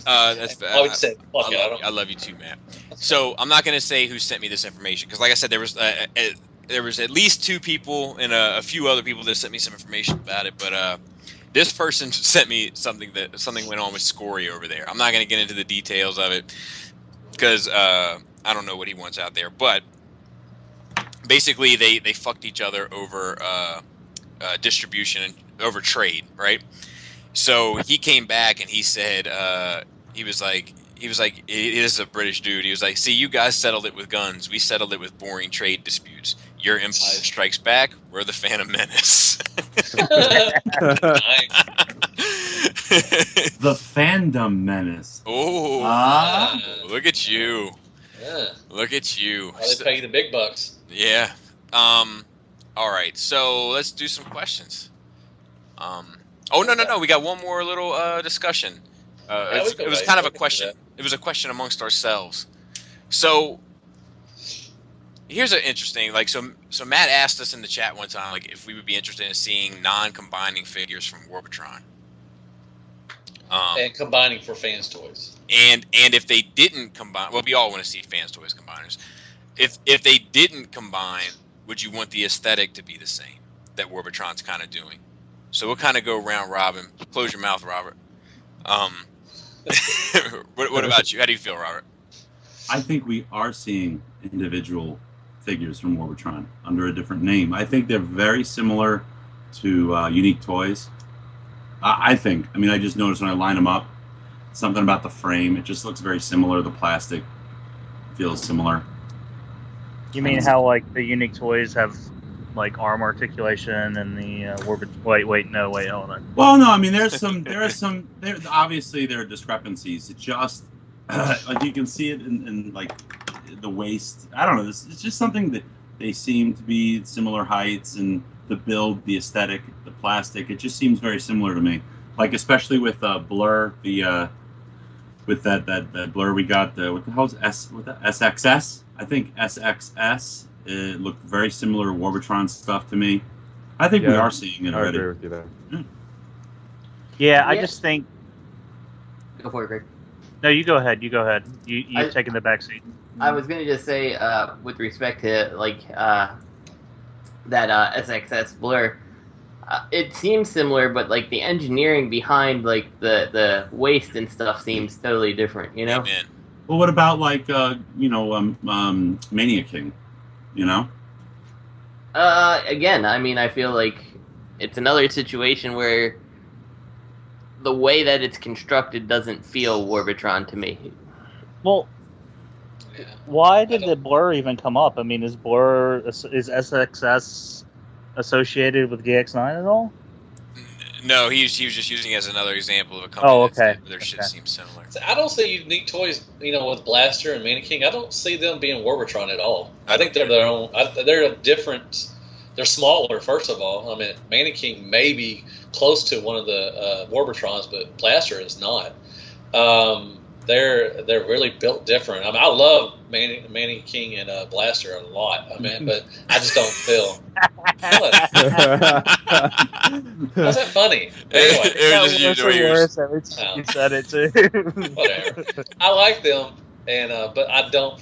that's I would say, I love you too, man. So I'm not going to say who sent me this information because, like I said, there was at least 2 people and a few other people that sent me some information about it. But this person sent me something went on with Scory over there. I'm not going to get into the details of it because I don't know what he wants out there, but. Basically, they fucked each other over distribution and over trade, right? So he came back and he said he was like this is a British dude. He was like, see, you guys settled it with guns. We settled it with boring trade disputes. Your Empire Strikes Back. We're the Phantom Menace. The Fandom Menace. Oh, look at you. Yeah. Look at you. Why they pay you the big bucks? Yeah. All right. So let's do some questions. No. We got one more little discussion. It was kind of a question. It was a question amongst ourselves. So here's an interesting, so Matt asked us in the chat one time, if we would be interested in seeing non-combining figures from Warbotron. And combining for fans toys. And if they didn't combine, well, we all want to see fans toys combiners. If they didn't combine, would you want the aesthetic to be the same that Warbotron's kind of doing? So we'll kind of go round robin. Close your mouth, Robert. What about you? How do you feel, Robert? I think we are seeing individual figures from Warbotron under a different name. I think they're very similar to Unique Toys. I think. I mean, I just noticed when I line them up, something about the frame. It just looks very similar. The plastic feels similar. You mean how the Unique Toys have arm articulation and the Warbotron? Wait, hold on. Well, no, I mean there obviously there are discrepancies. It just you can see it in the waist. I don't know. It's just something that they seem to be similar heights and the build, the aesthetic, the plastic. It just seems very similar to me. Especially with Blur, with that Blur we got what the hell's the SXS? I think SXS. It looked very similar to Warbotron stuff to me. I think we are seeing it already. I agree with you there. Yeah, I just think. Go for it, Greg. No, you go ahead. You've taken the back seat. I was gonna just say, with respect to that SXS Blur, it seems similar, but like the engineering behind like the waist and stuff seems totally different. You know. Amen. Well, what about like Mania King? You know. Again, I mean, I feel like it's another situation where the way that it's constructed doesn't feel Warbotron to me. Well, why did the blur even come up? I mean, is SXS associated with DX9 at all? No, he was just using it as another example of a company. Oh, okay. Their shit seems similar. I don't see Unique Toys, with Blaster and Mannequin. I don't see them being Warbotron at all. I think they're their own. They're a different. They're smaller, first of all. I mean, Mannequin may be close to one of the Warbotrons, but Blaster is not. They're really built different. I mean, I love Mannequin and Blaster a lot. I mean, but I just don't feel. How's that funny? Anyway, it was worse you said it too. Whatever. I like them, and but I don't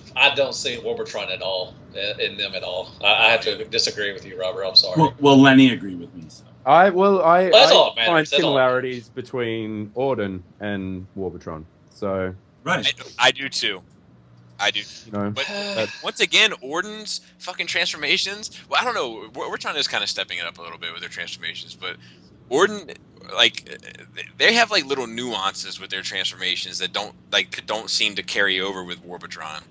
see Warbotron at all in them at all. I have to disagree with you, Robert. I'm sorry. Well, Lenny agreed with me. So. I find That's similarities between Auden and Warbotron. So right, I do too. I do. But once again, Orden's fucking transformations. Well, I don't know. Warbotron is kind of stepping it up a little bit with their transformations, but Orden, like, they have like little nuances with their transformations that don't seem to carry over with Warbotron.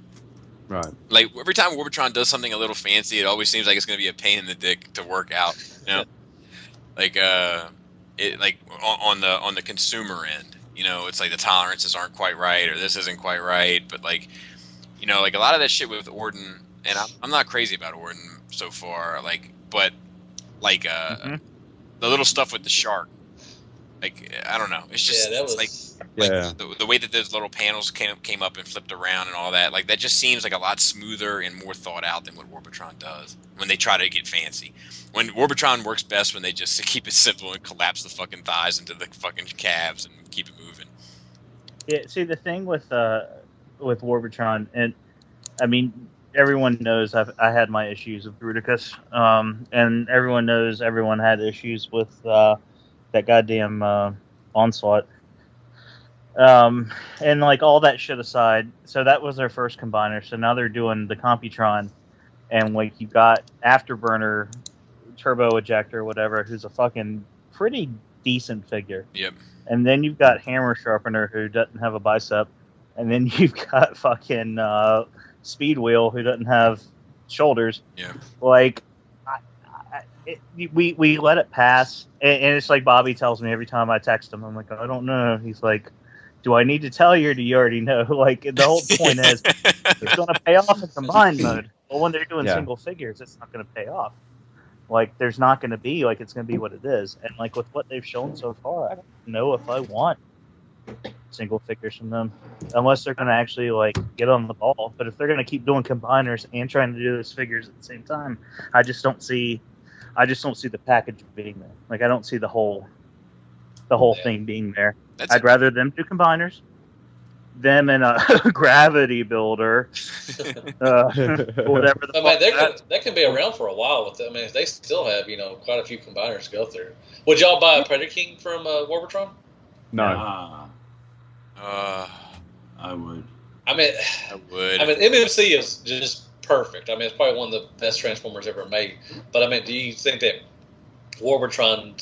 Right. Like every time Warbotron does something a little fancy, it always seems like it's going to be a pain in the dick to work out. Like on the consumer end. It's like the tolerances aren't quite right, or this isn't quite right. But like a lot of that shit with Orden, and I'm not crazy about Orden so far. But the little stuff with the shark, like I don't know. It's just the way that those little panels came up and flipped around and all that. Like that just seems like a lot smoother and more thought out than what Warbotron does when they try to get fancy. When Warbotron works best when they just keep it simple and collapse the fucking thighs into the fucking calves and keep it moving. Yeah, see the thing with Warbotron, and I mean everyone knows I had my issues with Bruticus, and everyone knows everyone had issues with that goddamn Onslaught, and like all that shit aside, so that was their first combiner. So now they're doing the Computron, and like you got Afterburner, Turbo Ejector, whatever, who's a fucking pretty decent figure. Yep. And then you've got Hammer Sharpener, who doesn't have a bicep. And then you've got fucking Speed Wheel, who doesn't have shoulders. Yeah. Like, we let it pass. And it's like Bobby tells me every time I text him. I'm like, I don't know. He's like, do I need to tell you, or do you already know? Like, the whole point is, it's going to pay off in combined mode. But when they're doing single figures, it's not going to pay off. Like, there's not going to be, like, it's going to be what it is. And, like, with what they've shown so far, I don't know if I want single figures from them. Unless they're going to actually, like, get on the ball. But if they're going to keep doing combiners and trying to do those figures at the same time, I just don't see the package being there. Like, I don't see the whole thing being there. I'd rather them do combiners. Them and a gravity builder, whatever. That can be around for a while. With them. I mean, they still have quite a few combiners to go through. Would y'all buy a Predator King from Warbotron? No. I would. I mean, MMC is just perfect. I mean, it's probably one of the best Transformers ever made. But I mean, do you think that Warbotron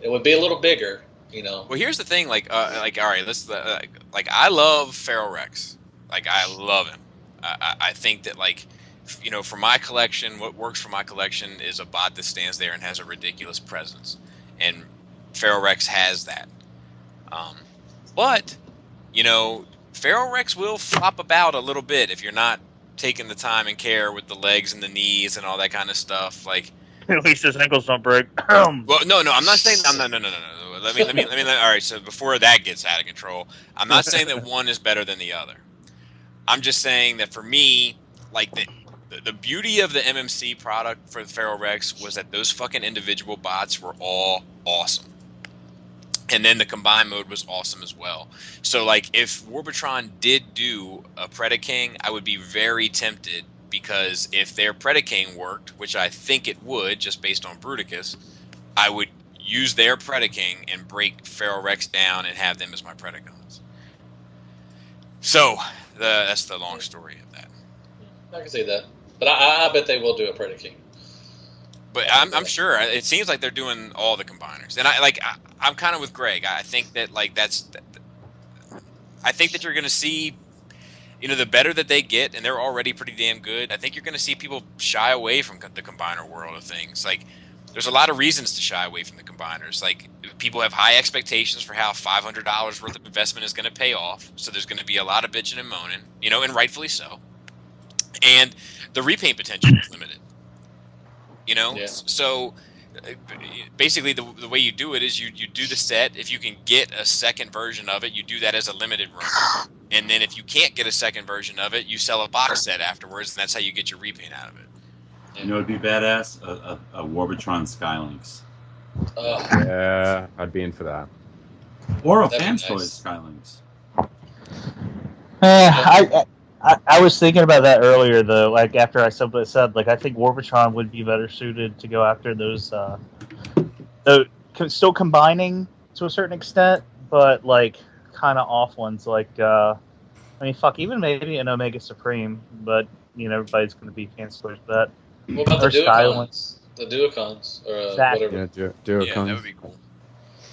it would be a little bigger? Well, here's the thing. All right, let's I love Feral Rex. Like, I love him. I think that for my collection, what works for my collection is a bot that stands there and has a ridiculous presence, and Feral Rex has that. But Feral Rex will flop about a little bit if you're not taking the time and care with the legs and the knees and all that kind of stuff. Like, at least his ankles don't break. Well, no, I'm not saying. No. Let me. All right. So before that gets out of control, I'm not saying that one is better than the other. I'm just saying that for me, like the beauty of the MMC product for the Feral Rex was that those fucking individual bots were all awesome, and then the combined mode was awesome as well. So like, if Warbotron did do a Predaking, I would be very tempted, because if their Predaking worked, which I think it would, just based on Bruticus, I would use their Predaking and break Feral Rex down and have them as my Predacons. So that's the long story of that. I can see that, but I bet they will do a Predaking. But I'm sure it seems like they're doing all the combiners, and I'm kind of with Greg. I think that I think that you're going to see, the better that they get, and they're already pretty damn good. I think you're going to see people shy away from the combiner world of things. Like, there's a lot of reasons to shy away from the combiners. Like, people have high expectations for how $500 worth of investment is going to pay off. So there's going to be a lot of bitching and moaning, and rightfully so. And the repaint potential is limited. Yeah. So basically the way you do it is you do the set. If you can get a second version of it, you do that as a limited run. And then if you can't get a second version of it, you sell a box set afterwards, and that's how you get your repaint out of it. It'd be badass? A Warbotron Skylinks. Yeah, I'd be in for that. Or a Fans Toys Skylinks. I was thinking about that earlier, though. Like, after I simply said, I think Warbotron would be better suited to go after those, still combining to a certain extent, but, kind of off ones. Even maybe an Omega Supreme, but, everybody's going to be fans towards that. What about the Duocons? The Duocons, or exactly. whatever. Yeah, Duocons. Yeah, that would be cool.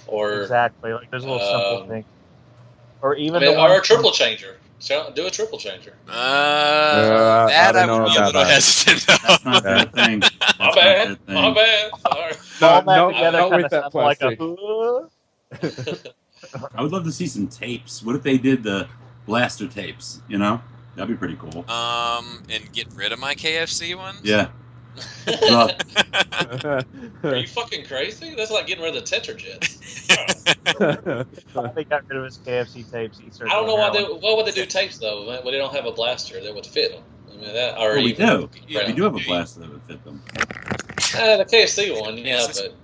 Or exactly, there's a little simple thing. Or even or a triple changer. Do a triple changer. That I would be a little hesitant. That's not their thing. My bad. No, Sorry. not with that plastic. I would love to see some tapes. What if they did the blaster tapes? That'd be pretty cool. And get rid of my KFC ones? Yeah. Are you fucking crazy? That's like getting rid of the Tetrajets. They got rid of his KFC tapes. I don't know why would they do tapes though when they don't have a blaster that would fit them. I mean that. Or we do. Yeah. We do have a blaster that would fit them. The KFC one, yeah, but.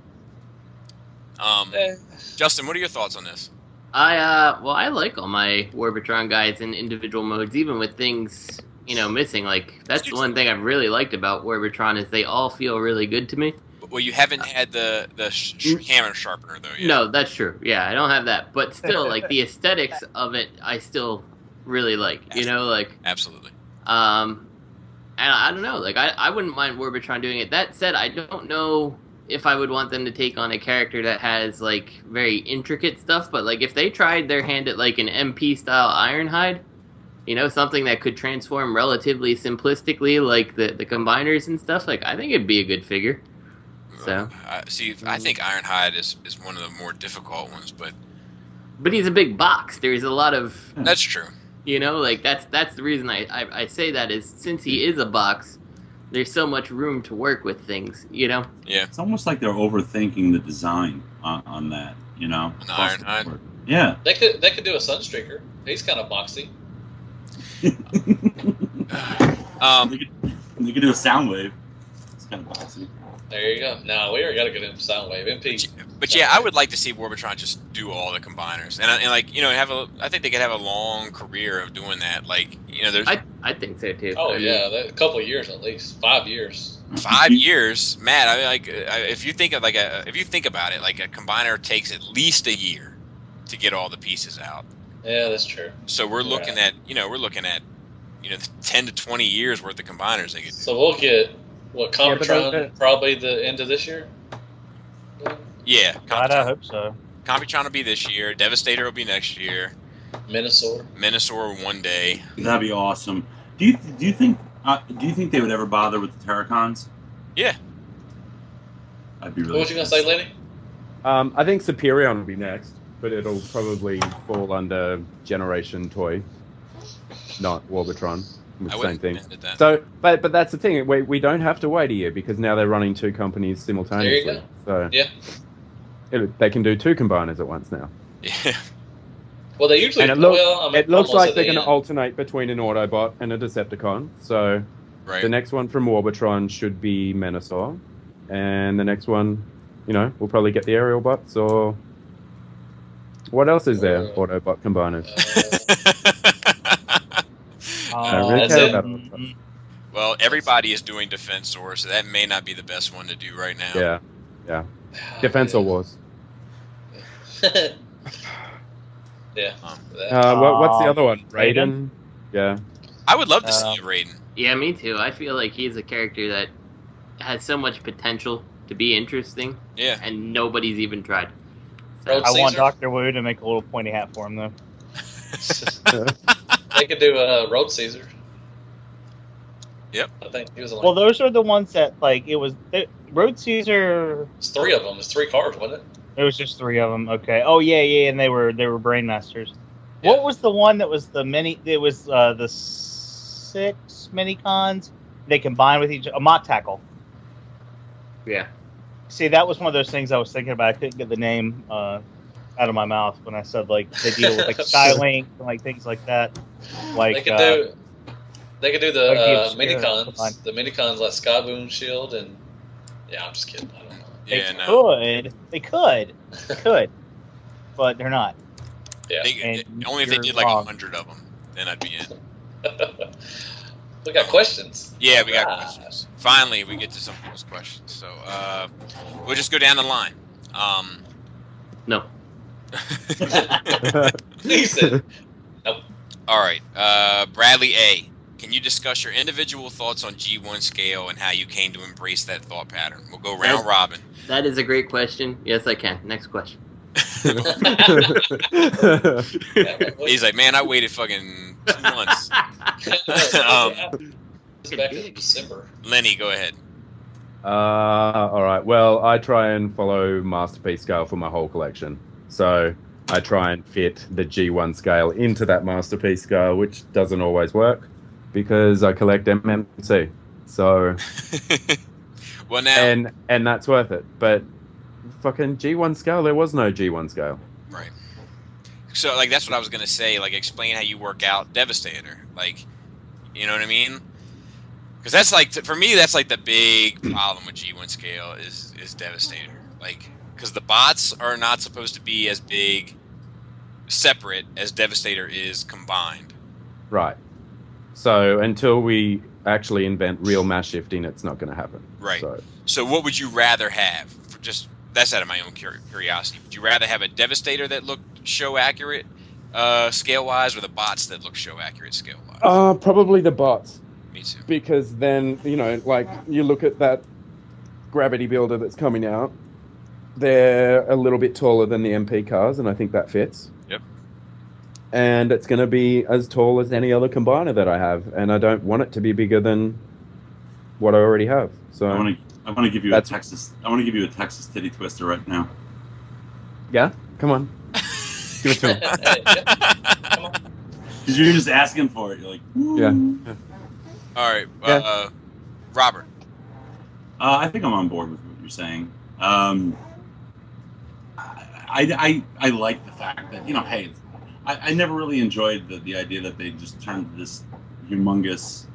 Justin, what are your thoughts on this? I like all my Warbotron guys in individual modes, even with things missing. That's the one thing I've really liked about Warbotron is they all feel really good to me. Well, you haven't had the hammer sharpener though yet. No, that's true. Yeah, I don't have that, but still, the aesthetics of it, I still really like. Absolutely. And I don't know. I wouldn't mind Warbotron doing it. That said, I don't know if I would want them to take on a character that has very intricate stuff. But if they tried their hand at an MP style Ironhide. Something that could transform relatively simplistically, like the combiners and stuff. I think it'd be a good figure. So, I think Ironhide is one of the more difficult ones, but he's a big box. There's a lot of. That's true. That's the reason I say that is since he is a box, there's so much room to work with things. Yeah. It's almost like they're overthinking the design on that. An Ironhide. Yeah. They could do a Sunstreaker. He's kind of boxy. They could do a Soundwave. It's kind of boxy. There you go. No, we already got to get into Soundwave. MP. But yeah, I would like to see Warbotron just do all the combiners, and I think they could have a long career of doing that. There's. I think so too. Oh yeah, a couple of years at least, 5 years. 5 years, Matt. If you think of if you think about it, a combiner takes at least a year to get all the pieces out. Yeah, that's true. So we're looking at 10 to 20 years worth of combiners they could do. So we'll get Computron probably the end of this year. Yeah, I hope so. Computron will be this year. Devastator will be next year. Minosaur one day. That'd be awesome. Do you think they would ever bother with the Terracons? Yeah. I'd be really. What was you gonna say, Lenny? I think Superion will be next, but it'll probably fall under Generation Toy, not Warbotron. Same thing. So, but that's the thing. We don't have to wait a year because now they're running two companies simultaneously. There you go. So yeah, they can do two combiners at once now. Yeah. Well, they usually. And it looks like they're going to alternate between an Autobot and a Decepticon. So the next one from Warbotron should be Minosaur, and the next one, we'll probably get the Aerial Bots or what else is there? Autobot combiners. Well, everybody is doing Defensor, so that may not be the best one to do right now. Yeah. Defense or Wars? Yeah. What's the other one? Raiden? Yeah. I would love to see a Raiden. Yeah, me too. I feel like he's a character that has so much potential to be interesting. Yeah. And nobody's even tried. Road I want Caesar? Dr. Wu to make a little pointy hat for him, though. They could do Road Caesar. Yep. I think he was like, Well, those are the ones that, like, it was... Road Caesar... it's 3 of them. It's 3 cars, wasn't it? It was just 3 of them. Okay. Oh, yeah, and they were Brainmasters. Yeah. What was the one that was the mini... It was the 6 mini-cons. They combined with each... A Mott Tackle. Yeah. See, that was one of those things I was thinking about. I couldn't get the name out of my mouth when I said, like, they deal with, like, Skylink and, like, things like that. Like, They could do the like minicons. The minicons like Skyboom Shield and... Yeah, I'm just kidding. I don't know. They could. But they're not. Yeah. Only if they did like 100 of them, then I'd be in. We got questions. Yeah, we got questions. Finally, we get to some people's questions. So we'll just go down the line. No. He said, nope. All right. Bradley A., can you discuss your individual thoughts on G1 scale and how you came to embrace that thought pattern? We'll go round robin. That is a great question. Yes, I can. Next question. He's like, man, I waited fucking 2 months. It's back in December. Lenny, go ahead. All right. Well, I try and follow Masterpiece scale for my whole collection. So I try and fit the G1 scale into that Masterpiece scale, which doesn't always work because I collect MMC. So, well, now and that's worth it. But fucking G1 scale, there was no G1 scale. Right. So, like, that's what I was gonna say. Like, explain how you work out Devastator. Like, you know what I mean? Because that's like, for me, that's like the big problem with G1 scale is Devastator. Like, because the bots are not supposed to be as big separate as Devastator is combined. Right. So until we actually invent real mass shifting, it's not going to happen. Right. So what would you rather have? That's out of my own curiosity. Would you rather have a Devastator that looked show accurate scale-wise, or the bots that look show accurate scale-wise? Probably the bots. Me too. Because then, like, you look at that Gravity Builder that's coming out, they're a little bit taller than the MP cars, and I think that fits. Yep. And it's going to be as tall as any other combiner that I have, and I don't want it to be bigger than what I already have. So I want to give you a Texas titty twister right now. Yeah, come on, give it to him. Come on. Because you're just asking for it. You're like, ooh. Yeah. All right, Robert. I think I'm on board with what you're saying. I like the fact that, hey, I never really enjoyed the idea that they just turned this humongous,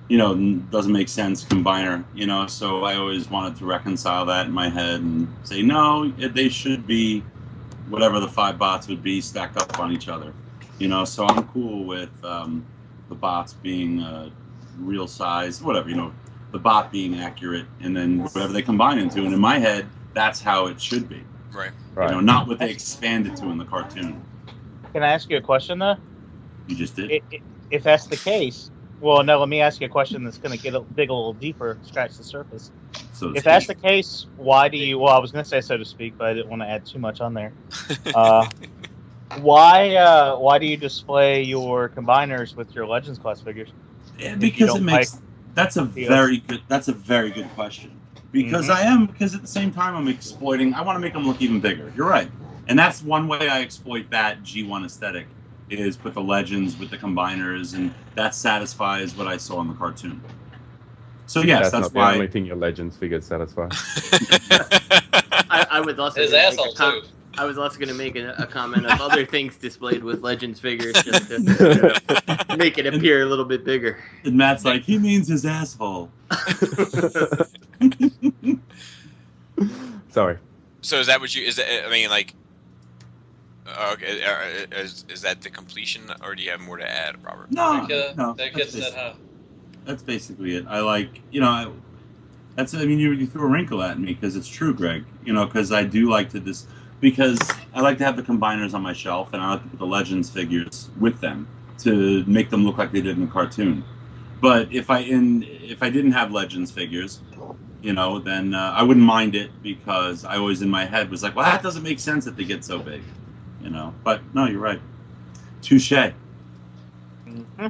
doesn't make sense combiner, so I always wanted to reconcile that in my head and say, no, they should be whatever the 5 bots would be stacked up on each other, so I'm cool with the bots being real size, whatever, the bot being accurate, and then whatever they combine into, and in my head, that's how it should be. Right. Not what they expanded to in the cartoon. Can I ask you a question, though? You just did? If that's the case, well, no, let me ask you a question that's going to dig a little deeper, scratch the surface. If that's the case, why do you, well, I was going to say so to speak, but I didn't want to add too much on there. Why do you display your combiners with your Legends class figures? Yeah, because it makes, that's a very good question. Because because at the same time I'm exploiting, I want to make them look even bigger. You're right. And that's one way I exploit that G1 aesthetic, is put the Legends with the combiners, and that satisfies what I saw in the cartoon. So yes, that's not why. the only thing your Legends figures satisfy. I was also His asshole too. I was also going to make a comment of other things displayed with Legends figures just to make it appear a little bit bigger. And Matt's like, he means his asshole. Sorry. So is that what you? Is that? I mean, like, okay, is that the completion, or do you have more to add, Robert? No, That gets that high. That's basically it. I like, I mean, you threw a wrinkle at me because it's true, Greg. You know, because I do like to because I like to have the combiners on my shelf, and I like to put the Legends figures with them to make them look like they did in the cartoon. But if I didn't have Legends figures, you know, then I wouldn't mind it because I always in my head was like, well, that doesn't make sense that they get so big, you know. But no, you're right. Touche. Mm-hmm.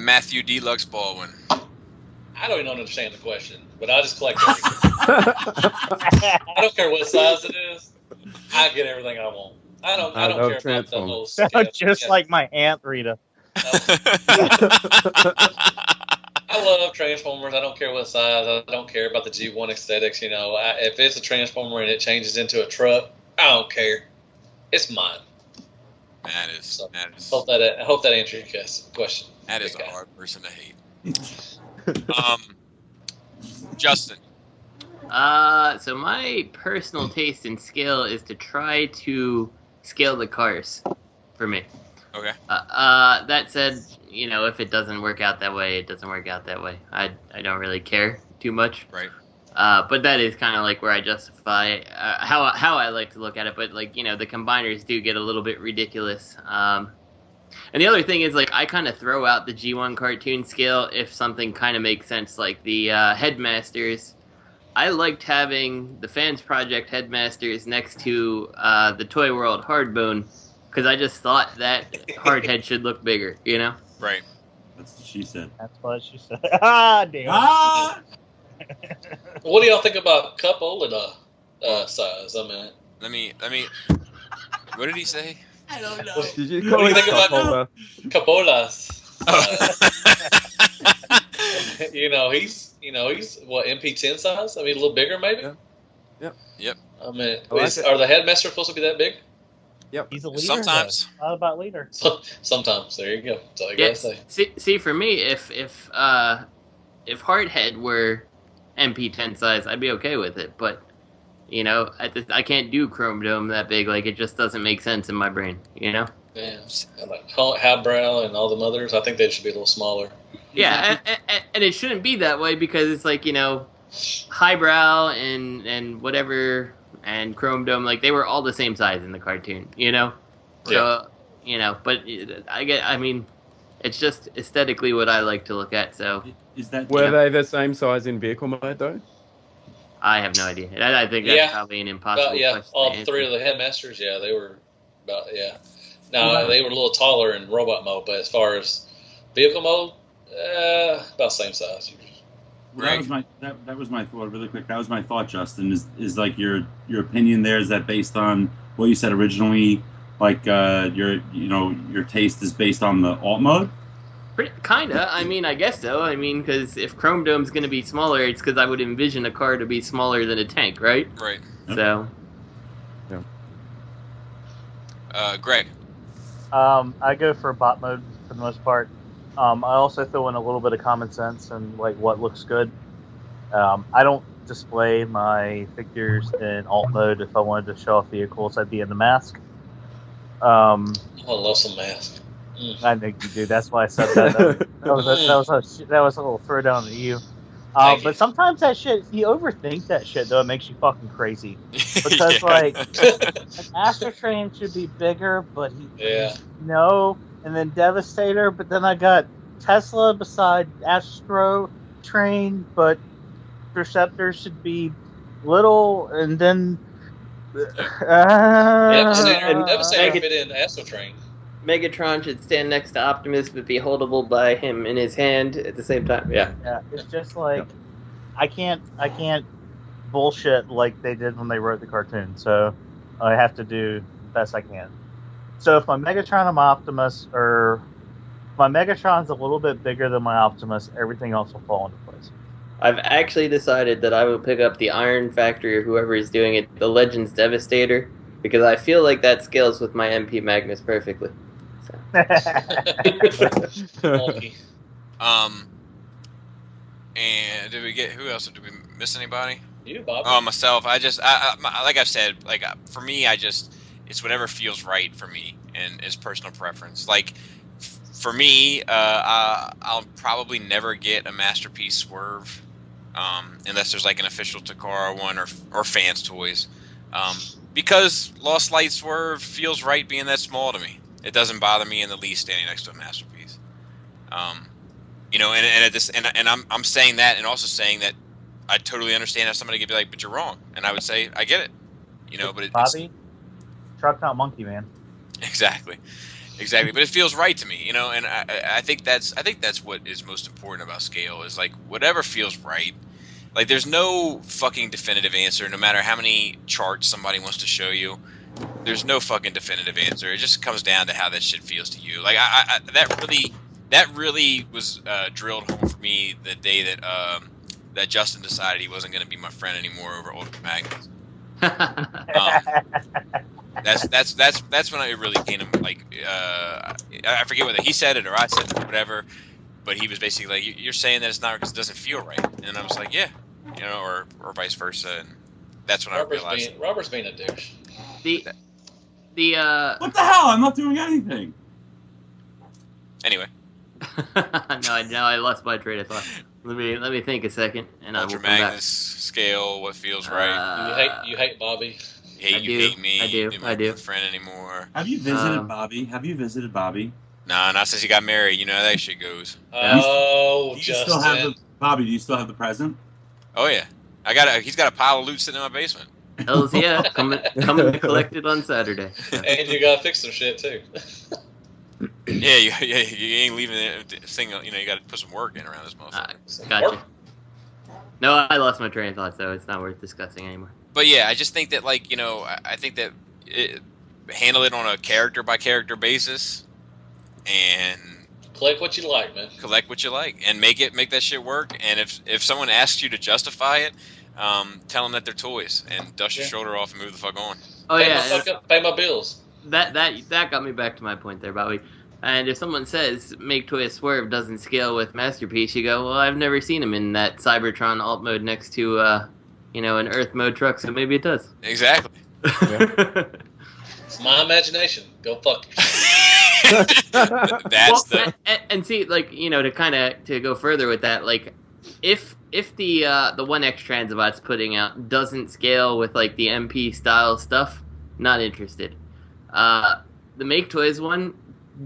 Matthew Deluxe Baldwin. I don't even understand the question, but I just collect everything. I don't care what size it is. I get everything I want. I don't care about the whole scale. Just like my Aunt Rita. I love Transformers. I don't care what size. I don't care about the G1 aesthetics. You know, if it's a Transformer and it changes into a truck, I don't care. It's mine. That is. I hope that answers your question. That is a hard person to hate. Justin. So my personal taste in scale is to try to scale the cars for me. Okay. That said, you know, if it doesn't work out that way, it doesn't work out that way. I don't really care too much. Right. But that is kind of like where I justify how I like to look at it. But like, you know, the combiners do get a little bit ridiculous. And the other thing is, like, I kind of throw out the G1 cartoon scale if something kind of makes sense, like the Headmasters. I liked having the Fans Project Headmasters next to the Toy World Hardbone, because I just thought that Hardhead should look bigger, you know? Right. That's what she said. That's what she said. Ah, damn. Ah! What do y'all think about Cup-Olida size? I mean, Let me. What did he say? I don't know. Did you What call do you it think about Cup-Olida? Capolas? You know, he's what, MP10 size? I mean, a little bigger maybe. Yep. I mean, I like are the Headmasters supposed to be that big? Yep. He's a leader. Sometimes. Though. Not about leader. Sometimes. There you go. That's all I Yeah, gotta say. see, for me, if Hardhead were MP10 size, I'd be okay with it. But you know, I can't do Chrome Dome that big. Like, it just doesn't make sense in my brain. You know? Yeah, like Highbrow and all the mothers. I think they should be a little smaller. Yeah, and it shouldn't be that way because it's like, you know, Highbrow and whatever and Chrome Dome, like, they were all the same size in the cartoon, you know? So, you know, but I mean, it's just aesthetically what I like to look at, so. Were they the same size in vehicle mode, though? I have no idea. I think that's probably an impossible question all to answer. three of the Headmasters, they were about, No, they were a little taller in robot mode, but as far as vehicle mode, about the same size. Well, that was my thought. Really quick, that was my thought, Justin. Is like your opinion there? Is that based on what you said originally? Like your taste is based on the alt mode? Kinda. I mean, I guess so. I mean, because if Chrome Dome's going to be smaller, it's because I would envision a car to be smaller than a tank, right? Right. Yep. So. Yeah. Greg. I go for bot mode for the most part. I also throw in a little bit of common sense and like what looks good. I don't display my figures in alt mode. If I wanted to show off vehicles, I'd be in the mask. I love some mask. I think you do. That's why I said that. That was a little throwdown at you. But sometimes that shit, you overthink that shit, though. It makes you fucking crazy. Because, like, an Astrotrain should be bigger, but no. And then Devastator, but then I got Tesla beside Astrotrain, but Perceptor should be little, and then. Devastator fit in Astrotrain. Megatron should stand next to Optimus, but be holdable by him in his hand at the same time. Yeah. Yeah, it's just like I can't bullshit like they did when they wrote the cartoon. So I have to do the best I can. So if my Megatron and my Optimus, or if my Megatron's a little bit bigger than my Optimus, everything else will fall into place. I've actually decided that I will pick up the Iron Factory or whoever is doing it, the Legends Devastator, because I feel like that scales with my MP Magnus perfectly. So. And did we get, who else? Did we miss anybody? You, Bob. Oh, myself. Like I've said, like, for me, it's whatever feels right for me and is personal preference. Like, for me, I'll probably never get a Masterpiece Swerve unless there's like an official Takara one or fans toys. Because Lost Light Swerve feels right being that small to me. It doesn't bother me in the least standing next to a masterpiece. You know, and I'm saying that, and also saying that I totally understand how somebody could be like, but you're wrong, and I would say I get it. You know, but Bobby, truck not monkey, man. Exactly. But it feels right to me, you know, and I think that's what is most important about scale is like whatever feels right. Like there's no fucking definitive answer, no matter how many charts somebody wants to show you. There's no fucking definitive answer. It just comes down to how that shit feels to you. Like that really was drilled home for me the day that Justin decided he wasn't going to be my friend anymore over Ultra Magnets. That's when it really came to like I forget whether he said it or I said it or whatever, but he was basically like, "You're saying that it's not because it doesn't feel right," and I was like, "Yeah," you know, or vice versa, and that's when I realized Robert's being a douche. The What the hell? I'm not doing anything. Anyway. No, I lost my train of thought. Let me think a second, and I will Ultra come back. Magnus scale, what feels right. You hate Bobby. You hate me. I do. You're not my friend anymore. Have you visited Bobby? Nah, not since he got married. You know how that shit goes. Oh, do you still have Bobby, do you still have the present? Oh yeah, he's got a pile of loot sitting in my basement. Hells yeah, coming to collect it on Saturday. So. And you gotta fix some shit too. Yeah, you ain't leaving it single. You know, you got to put some work in around this motherfucker. Gotcha. No, I lost my train of thought, so it's not worth discussing anymore. But yeah, I just think that, like, you know, I think that handle it on a character by character basis, and collect what you like, man. Collect what you like, and make that shit work. And if someone asks you to justify it, tell them that they're toys, and dust your shoulder off and move the fuck on. Oh Pay my bills. That got me back to my point there, Bobby. And if someone says Maketoys Swerve doesn't scale with Masterpiece, you go, well, I've never seen him in that Cybertron alt mode next to, an Earth mode truck, so maybe it does. Exactly. Yeah. It's my imagination. Go fuck yourself. And see, like, you know, to go further with that, like, if the 1X Transbot's putting out doesn't scale with like the MP style stuff, not interested. The Maketoys one,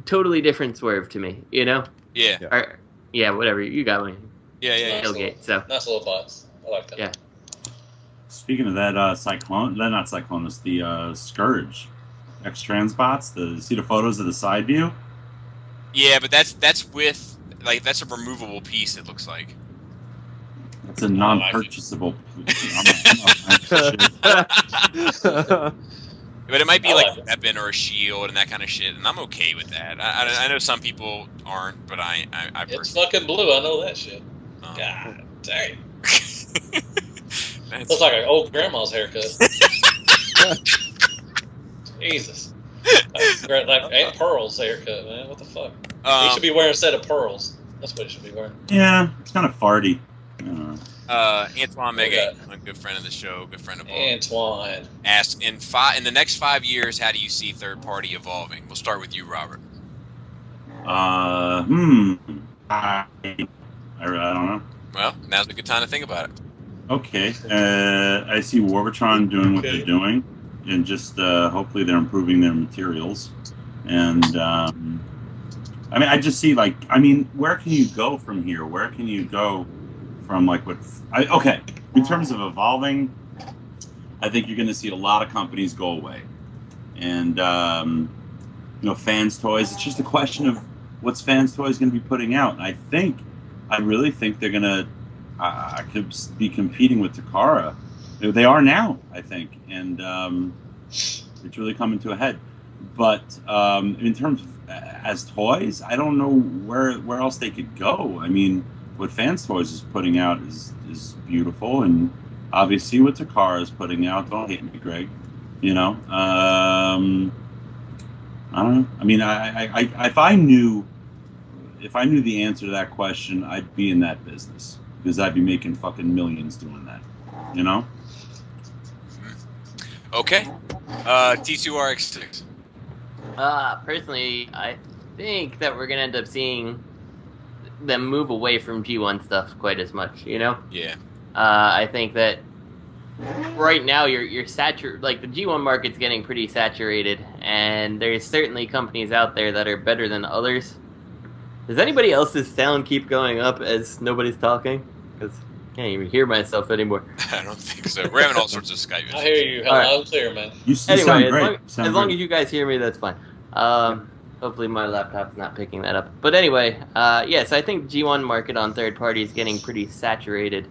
totally different Swerve to me, you know? Yeah. Whatever. You got one. Yeah. Tailgate, so. Nice little box. I like that. Yeah. Speaking of that, not Cyclonus, the Scourge, X Transbots. See the photos of the side view? Yeah, but that's with like that's a removable piece. It looks like. It's a non-purchasable. But it might be like a weapon or a shield and that kind of shit, and I'm okay with that. I know some people aren't, but I it's fucking blue. I know that shit. God dang. Looks like an old grandma's haircut. Jesus. Like Aunt Pearl's haircut, man. What the fuck? He should be wearing a set of pearls. That's what he should be wearing. Yeah, it's kind of farty. Antoine Mega, a good friend of the show, good friend of all. Antoine asked in the next 5 years, how do you see third party evolving? We'll start with you, Robert. I don't know. Well, now's a good time to think about it. Okay, I see Warbotron doing what they're doing, and just hopefully they're improving their materials. And I just see where can you go from here? Where can you go from like what? In terms of evolving, I think you're going to see a lot of companies go away, and Fans Toys. It's just a question of what's Fans Toys going to be putting out. And I really think they're going to could be competing with Takara. They are now, I think, and it's really coming to a head. But in terms of as toys, I don't know where else they could go. I mean, what Fans Toys is putting out is beautiful, and obviously what Takara is putting out, don't hate me, Greg. I don't know. I mean, if I knew the answer to that question, I'd be in that business because I'd be making fucking millions doing that. Okay. T2RX6. Personally, I think that we're gonna end up seeing them move away from G1 stuff quite as much. Yeah. I think that right now you're saturated. Like the G1 market's getting pretty saturated, and there's certainly companies out there that are better than others. Does anybody else's sound keep going up as nobody's talking? Because I can't even hear myself anymore. I don't think so. We're having all sorts of Skype issues. I hear you loud and clear, man. You sound great. As long as you guys hear me, that's fine. Hopefully my laptop's not picking that up. But anyway, yes, I think G1 market on third party is getting pretty saturated.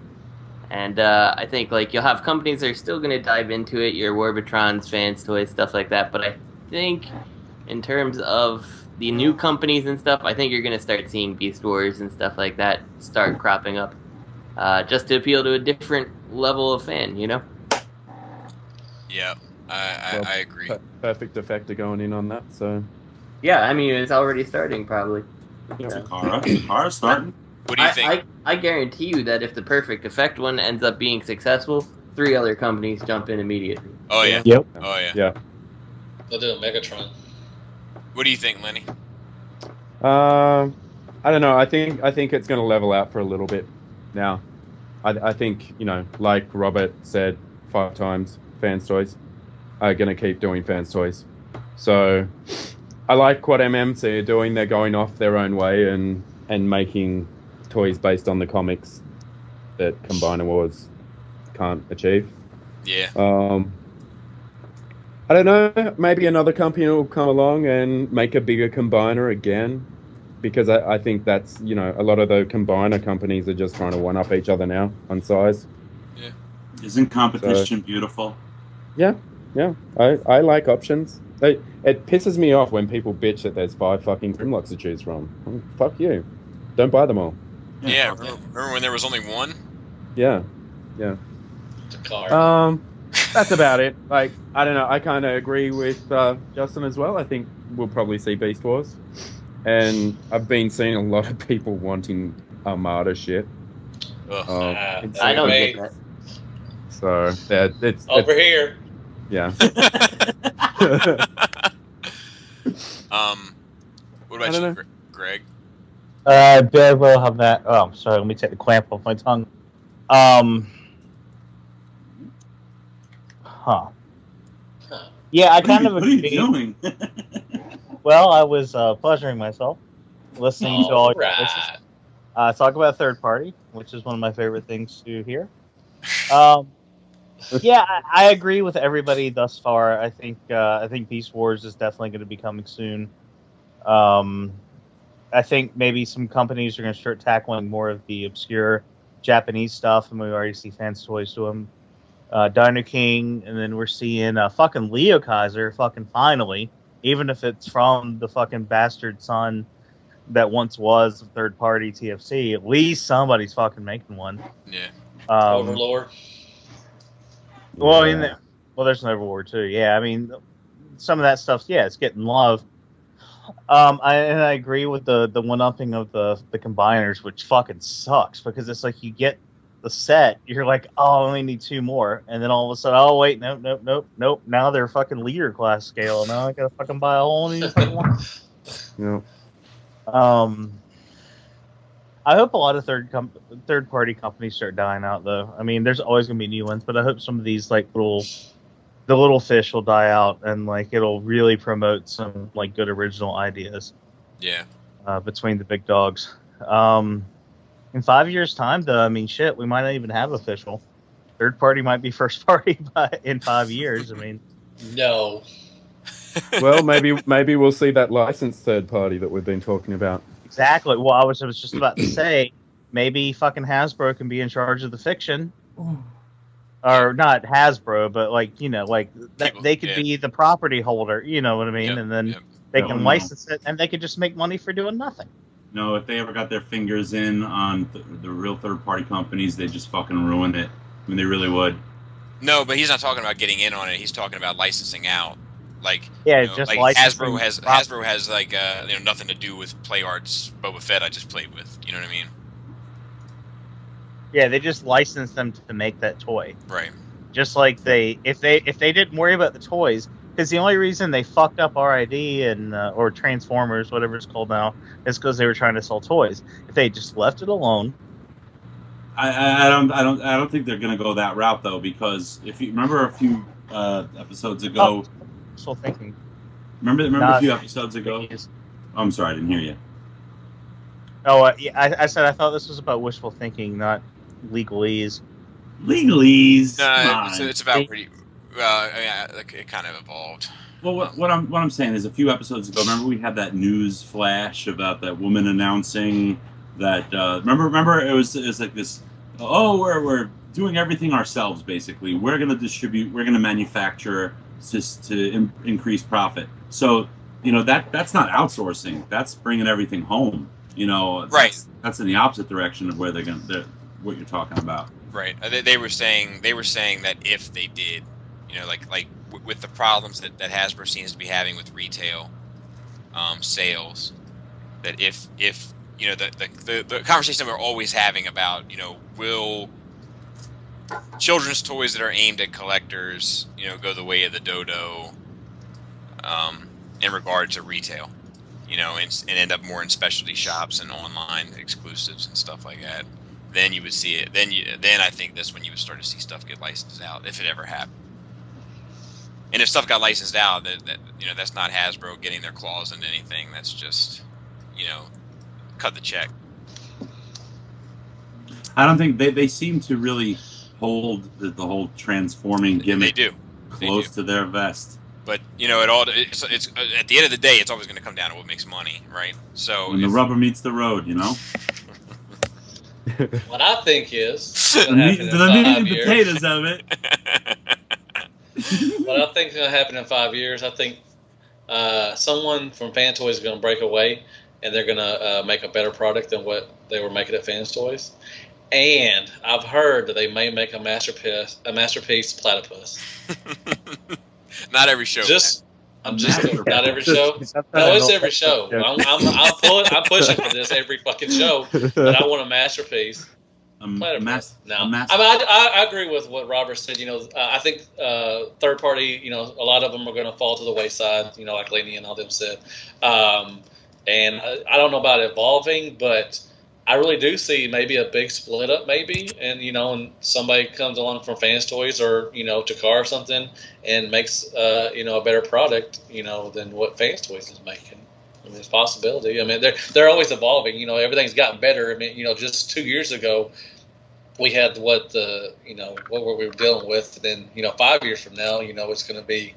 And I think like you'll have companies that are still going to dive into it, your Warbotrons, Fans Toys, stuff like that. But I think in terms of the new companies and stuff, I think you're going to start seeing Beast Wars and stuff like that start cropping up, just to appeal to a different level of fan, you know? Yeah, I agree. Perfect Effector going in on that, so... Yeah, I mean, it's already starting, probably. Takara's starting. What do you think? I guarantee you that if the Perfect Effect one ends up being successful, 3 other companies jump in immediately. Oh, yeah. Yep. Oh, yeah. Yeah. They'll do a Megatron. What do you think, Lenny? I don't know. I think it's going to level out for a little bit now. I think, you know, like Robert said 5 times, Fans Toys are going to keep doing Fans Toys. So I like what MMC are doing. They're going off their own way and making toys based on the comics that Combiner Wars can't achieve. Yeah. I don't know. Maybe another company will come along and make a bigger combiner again, because I think that's, you know, a lot of the combiner companies are just trying to one up each other now on size. Yeah. Isn't competition beautiful? Yeah. I like options. It pisses me off when people bitch that there's 5 fucking Grimlocks to choose from. Fuck you. Don't buy them all. Yeah. Remember when there was only one? Yeah. Takara. That's about it. Like, I don't know. I kind of agree with Justin as well. I think we'll probably see Beast Wars. And I've been seeing a lot of people wanting Armada shit. I don't get that. So, it's Over here. Yeah. What about you, Greg? Barely will have that. Oh, I'm sorry. Let me take the clamp off my tongue. Yeah, I kind of. What are you doing? Well, I was pleasuring myself, listening to all your voices. Talk about third party, which is one of my favorite things to hear. Yeah, I agree with everybody thus far. I think Beast Wars is definitely going to be coming soon. I think maybe some companies are going to start tackling more of the obscure Japanese stuff, and we already see Fans Toys to them. Dino King, and then we're seeing fucking Leo Kaiser fucking finally, even if it's from the fucking bastard son that once was a third party TFC. At least somebody's fucking making one. Yeah. Overlord. Well, there's an Overlord too. Yeah, I mean, some of that stuff. Yeah, it's getting love. I agree with the one-upping of the combiners, which fucking sucks, because it's like you get the set, you're like, oh, I only need 2 more, and then all of a sudden, oh wait, nope. Now they're fucking leader class scale. Now I gotta fucking buy a whole new fucking one. Yeah. I hope a lot of third party companies start dying out, though. I mean, there's always gonna be new ones, but I hope some of these like the little fish will die out, and like it'll really promote some like good original ideas. Yeah. Between the big dogs. In 5 years' time, though, I mean, shit, we might not even have official. Third party might be first party in 5 years. I mean, no. Well, maybe we'll see that licensed third party that we've been talking about. Exactly. Well, I was just about to say, maybe fucking Hasbro can be in charge of the fiction. Or not Hasbro, but like, you know, like they could be the property holder, you know what I mean? And then they can license it, and they could just make money for doing nothing. No, if they ever got their fingers in on the real third-party companies, they'd just fucking ruin it. I mean, they really would. No, but he's not talking about getting in on it. He's talking about licensing out. Like, yeah, you know, just like licensing. Hasbro has like nothing to do with Play Arts Boba Fett I just played with. You know what I mean? Yeah, they just license them to make that toy. Right. Just like if they didn't worry about the toys, because the only reason they fucked up RID and or Transformers, whatever it's called now, is because they were trying to sell toys. If they just left it alone, I don't think they're gonna go that route though, because if you remember a few episodes ago, wishful thinking. Remember a few episodes ago. Oh, I'm sorry, I didn't hear you. Oh, yeah, I said I thought this was about wishful thinking, not legalese. Legalese. No, it's about pretty. Yeah, it kind of evolved. Well, what I'm saying is, a few episodes ago, remember we had that news flash about that woman announcing that. Remember it was like this. Oh, we're doing everything ourselves. Basically, we're going to distribute. We're going to manufacture just to increase profit. So that's not outsourcing. That's bringing everything home. Right. That's in the opposite direction of where what you're talking about. Right. They were saying that if they did, like with the problems that Hasbro seems to be having with retail sales, that if the conversation we're always having about will children's toys that are aimed at collectors go the way of the dodo in regard to retail, and end up more in specialty shops and online exclusives and stuff like that. Then you would see it. Then I think that's when you would start to see stuff get licensed out, if it ever happened. And if stuff got licensed out, that's not Hasbro getting their claws into anything. That's just, cut the check. I don't think they seem to really hold the whole transforming gimmick. They do. Close to their vest. But it's at the end of the day, it's always going to come down to what makes money, right? So when the rubber meets the road, What I think is the meat and potatoes of it. What I think is going to happen in 5 years, I think someone from Fan Toys is going to break away, and they're going to make a better product than what they were making at Fan Toys. And I've heard that they may make a masterpiece platypus. Not every show. Not every show. No, it's every show. I'm pushing for this every fucking show. But I want a masterpiece. I agree with what Robert said. I think third party. A lot of them are going to fall to the wayside. Like Laney and all them said. And I don't know about evolving, but I really do see maybe a big split up, maybe, and and somebody comes along from Fans Toys or Takara or something and makes a better product than what Fans Toys is making. I mean, it's a possibility. I mean, they're always evolving. Everything's gotten better. I mean, just 2 years ago, we had what we were dealing with. And then 5 years from now, it's going to be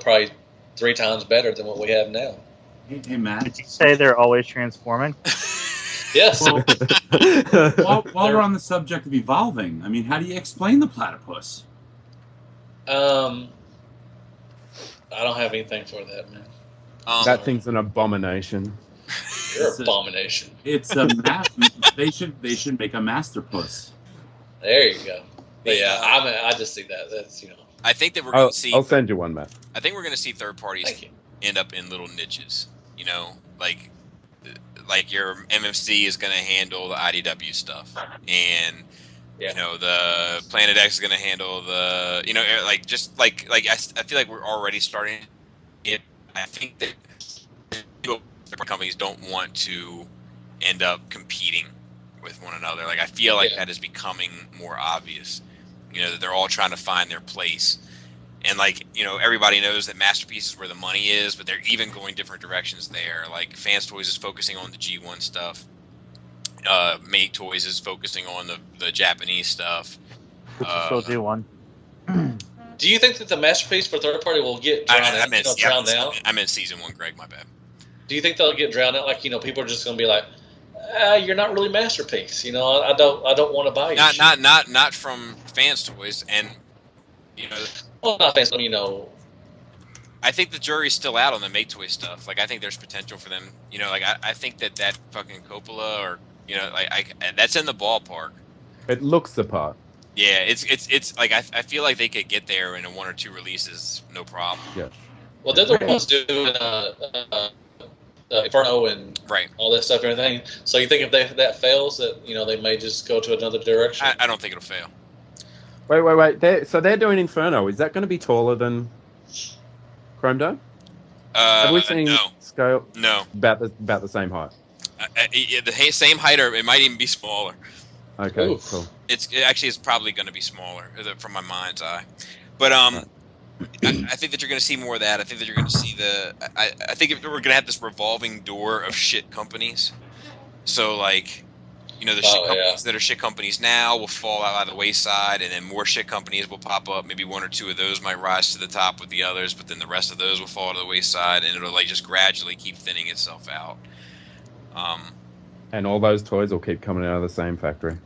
probably 3 times better than what we have now. Hey Matt, did you say they're always transforming? Yes. While we're on the subject of evolving, I mean, how do you explain the platypus? I don't have anything for that, man. That thing's an abomination. You're an abomination. It's a they should make a masterpuss. There you go. But yeah, I just see that. That's I think that we're going to see. I'll send you one, Matt. I think we're going to see third parties end up in little niches. Like your MFC is going to handle the IDW stuff, and the Planet X is going to handle the I feel like we're already starting it. I think that companies don't want to end up competing with one another. Like I feel like that is becoming more obvious. That they're all trying to find their place. And everybody knows that Masterpiece is where the money is, but they're even going different directions there. Like Fans Toys is focusing on the G1 stuff. Maketoys is focusing on the Japanese stuff. Still do one. Do you think that the Masterpiece for third party will get drowned out? I'm in season 1, Greg. My bad. Do you think they'll get drowned out? Like people are just going to be like, you're not really Masterpiece. I don't want to buy you. Not from Fans Toys, and well, not Fans. I think the jury's still out on the Maketoys stuff. Like I think there's potential for them. I think that fucking Coppola or that's in the ballpark. It looks the part. Yeah, it's like I feel like they could get there in 1 or 2 releases, no problem. Yeah. Well, they're the ones doing Inferno and all that stuff and everything. So you think if that fails, that they may just go to another direction? I don't think it'll fail. Wait. They're doing Inferno. Is that going to be taller than Chrome Dome? Have we seen scale? No. About the same height. The same height, or it might even be smaller. Okay, Oof. cool. It's probably going to be smaller from my mind's eye, but Right. I think that you're going to see more of that. I think that you're going to see I think we're going to have this revolving door of shit companies. So like, the shit companies that are shit companies now will fall out of the wayside, and then more shit companies will pop up. Maybe one or two of those might rise to the top with the others, but then the rest of those will fall to the wayside, and it'll like just gradually keep thinning itself out. And all those toys will keep coming out of the same factory.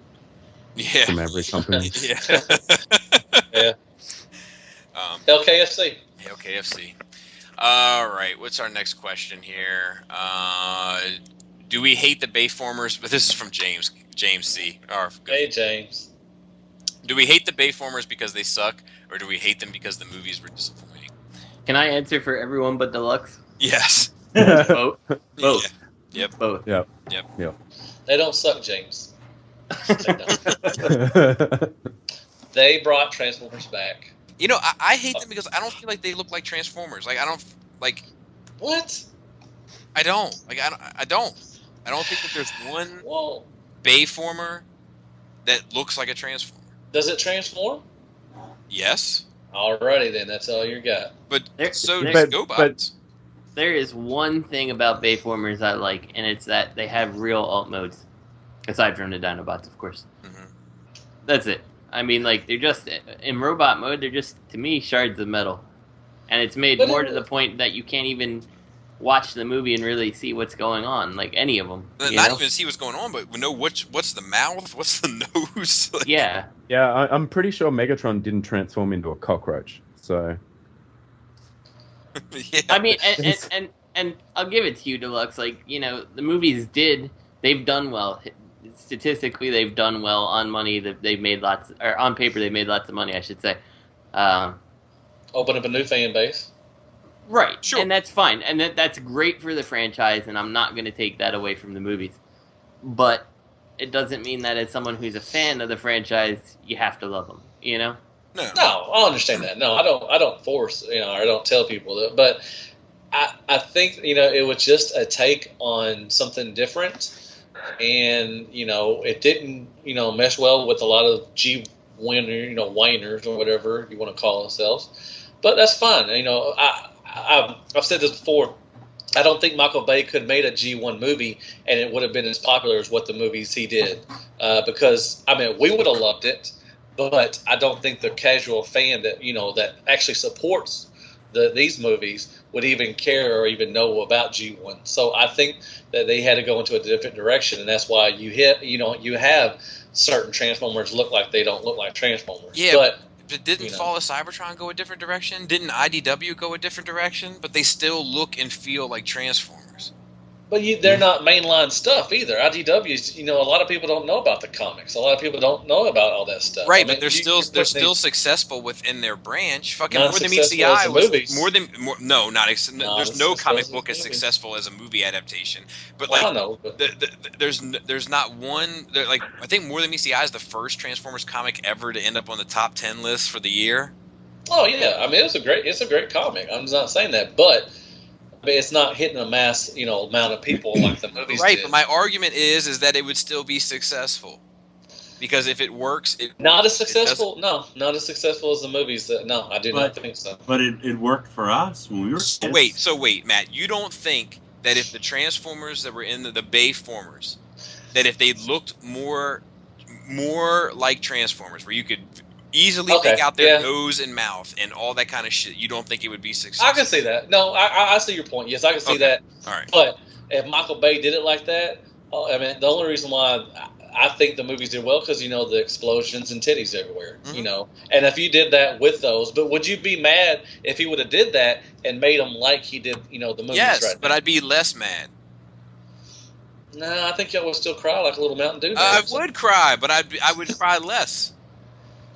Yeah. From every company. Yeah. Yeah. LKFC. LKFC. All right. What's our next question here? Do we hate the Bayformers? But this is from James. James C. Hey, James. Do we hate the Bayformers because they suck, or do we hate them because the movies were disappointing? Can I answer for everyone but Deluxe? Yes. Both. Yeah. Yep. Both. Yep. They don't suck, James. They don't. They brought Transformers back. I hate them because I don't feel like they look like Transformers. Like I don't like. What? I don't like. I don't think that there's one Bayformer that looks like a Transformer. Does it transform? Yes. Alrighty then, that's all you got. But so there- does GoBots. There is one thing about Bayformers I like, and it's that they have real alt modes. Aside from the Dinobots, of course. Mm-hmm. That's it. I mean, like, they're just, in robot mode, they're just, to me, shards of metal. And it's made more to the point that you can't even watch the movie and really see what's going on, like, any of them. Not even see what's going on, but we know what's the mouth, what's the nose. Like, yeah. Yeah, I'm pretty sure Megatron didn't transform into a cockroach, so... Yeah. I mean, and I'll give it to you, Deluxe. Like, the movies they've done well. Statistically, they've done well on money. They've made lots, or on paper, they've made lots of money, I should say. Open up a new fan base. Right, sure. and that's fine. And that's great for the franchise, and I'm not going to take that away from the movies. But it doesn't mean that as someone who's a fan of the franchise, you have to love them, No, I understand that. No, I don't force, or I don't tell people that. But I think, it was just a take on something different. And, it didn't, mesh well with a lot of whiners or whatever you want to call themselves. But that's fine. I've said this before. I don't think Michael Bay could have made a G1 movie and it would have been as popular as what the movies he did. Because, we would have loved it. But I don't think the casual fan that that actually supports these movies would even care or even know about G1. So I think that they had to go into a different direction, and that's why you have certain Transformers look like they don't look like Transformers. Yeah, but didn't Fall of Cybertron go a different direction? Didn't IDW go a different direction? But they still look and feel like Transformers. But they're not mainline stuff either. IDW's, a lot of people don't know about the comics. A lot of people don't know about all that stuff. Right, but they're still successful within their branch. Fucking Not More Than Meets the Eye successful as was movies. there's no comic book as successful as a movie adaptation. But like, I know, but there's not one. Like, I think More Than Meets the Eye is the first Transformers comic ever to end up on the top 10 list for the year. Oh yeah, it's a great comic. I'm not saying that, but it's not hitting a mass, amount of people like the movies Right, did. but my argument is that it would still be successful. Because if it works, not as successful. No, not as successful as the movies. No, I do not think so. But it worked for us when we were kids. Wait, Matt. You don't think that if the Transformers that were in the Bayformers, that if they looked more like Transformers, where you could easily pick out their nose and mouth and all that kind of shit, you don't think it would be successful? I can see that. No, I see your point. Yes, I can see that. All right. But if Michael Bay did it like that, the only reason why I think the movies did well because the explosions and titties everywhere, And if you did that with those, but would you be mad if he would have did that and made them like he did, the movies? Yes, right but now? I'd be less mad. Nah, I think y'all would still cry like a little Mountain Dew. I would cry, but I would cry less.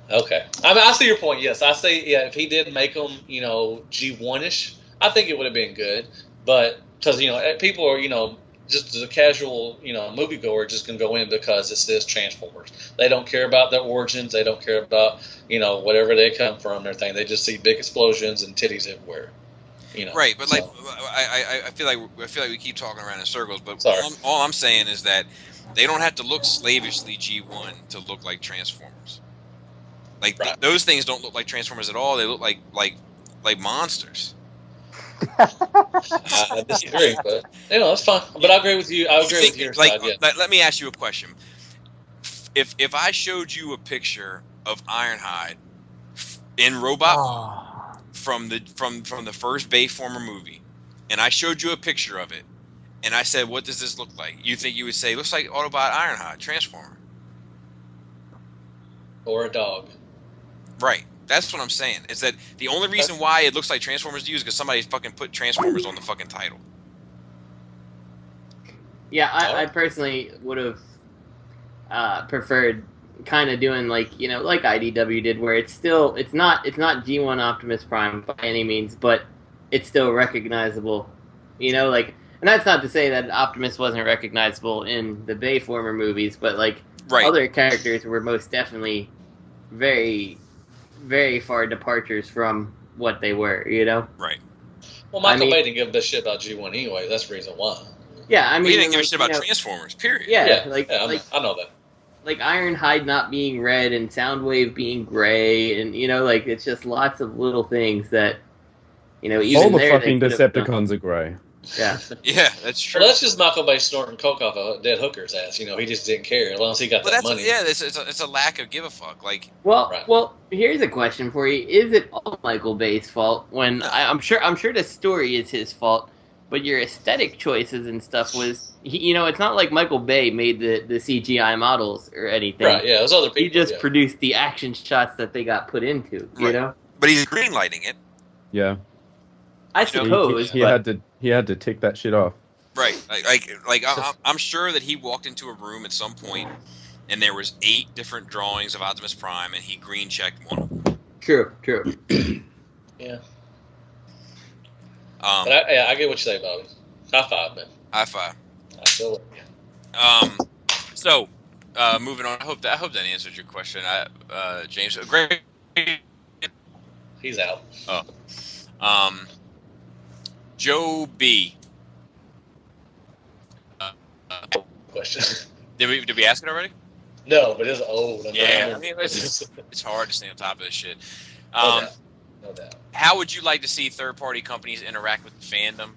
Okay, I see your point. Yes, I say if he did make them, G1ish, I think it would have been good. But because people are just as a casual moviegoer just gonna go in because it says Transformers. They don't care about their origins. They don't care about whatever they come from. Their thing. They just see big explosions and titties everywhere. Right, but so. I feel like we keep talking around in circles. But Sorry. all I'm saying is that They don't have to look slavishly G1 to look like Transformers. Like those things don't look like Transformers at all. They look like monsters. I disagree, but that's fine. But I agree with you. I agree with your side. Yeah. Let me ask you a question. If I showed you a picture of Ironhide in robot from the first Bayformer movie, and I showed you a picture of it, and I said, "What does this look like?" You think you would say, "Looks like Autobot Ironhide Transformer," or a dog? Right. That's what I'm saying. Is that the only reason why it looks like Transformers to you is because somebody fucking put Transformers on the fucking title. Yeah, I personally would have preferred kind of doing like IDW did, where it's not G1 Optimus Prime by any means, but it's still recognizable. And that's not to say that Optimus wasn't recognizable in the Bayformer movies, but other characters were most definitely very, very far departures from what they were, Right. Well, Michael Bay didn't give a shit about G1 anyway. That's the reason why. Yeah, he didn't give a shit about Transformers, period. Yeah, I know that. Like Ironhide not being red and Soundwave being gray, and it's just lots of little things that even all the there, fucking Decepticons are grey. Yeah. Yeah, that's true. Well, that's just Michael Bay snorting coke off a dead hooker's ass. He just didn't care as long as he got that money. It's a lack of give a fuck. Well, here's a question for you: is it all Michael Bay's fault? When I'm sure the story is his fault, but your aesthetic choices and stuff was, it's not like Michael Bay made the CGI models or anything. Right? Yeah, it was other people. He just produced the action shots that they got put into. But he's greenlighting it. Yeah. I suppose he had to tick that shit off. Right. I'm sure that he walked into a room at some point and there was 8 different drawings of Optimus Prime and he green checked one of them. True. Yeah. But I get what you say, Bobby. High five, man. High five. I feel it. So, moving on. I hope that answered your question. James, great. He's out. Oh. Joe B. Question. Did we ask it already? No, but it's old. It's hard to stay on top of this shit. No doubt. How would you like to see third-party companies interact with the fandom,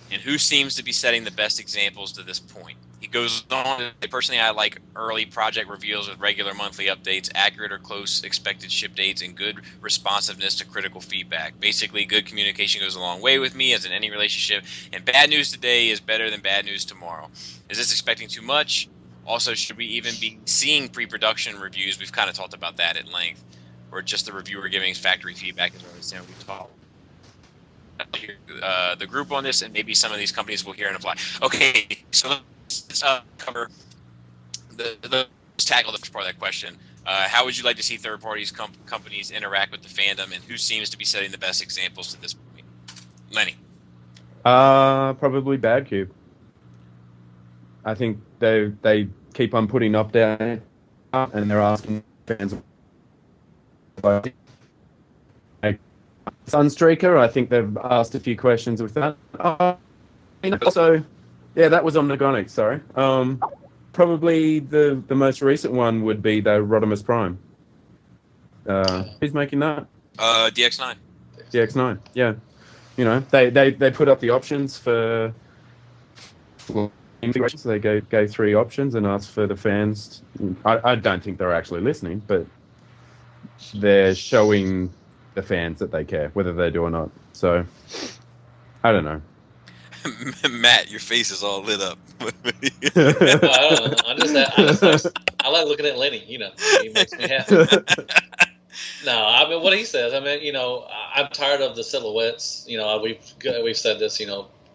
and who seems to be setting the best examples to this point? He goes on to say, personally, I like early project reveals with regular monthly updates, accurate or close expected ship dates, and good responsiveness to critical feedback. Basically, good communication goes a long way with me, as in any relationship, and bad news today is better than bad news tomorrow. Is this expecting too much? Also, should we even be seeing pre-production reviews? We've kind of talked about that at length. Or just the reviewer giving factory feedback is what I understand we talk. The group on this, and maybe some of these companies will hear and apply. Okay, so let's cover let's tackle the first part of that question. How would you like to see third parties companies interact with the fandom, and who seems to be setting the best examples to this point? Lenny. Probably Bad Cube. I think they keep on putting updates and they're asking fans. Sunstreaker, I think they've asked a few questions with that. Also, yeah, that was Omnigonic, sorry. Probably the most recent one would be the Rodimus Prime. Who's making that? DX9. DX9, yeah. They put up the options for configurations. So they go 3 options and ask for the fans. I don't think they're actually listening, but they're showing the fans that they care, whether they do or not. So, I don't know. Matt, your face is all lit up. I don't know. I like looking at Lenny. He makes me happy. No, I mean what he says. I mean, I'm tired of the silhouettes. We've said this,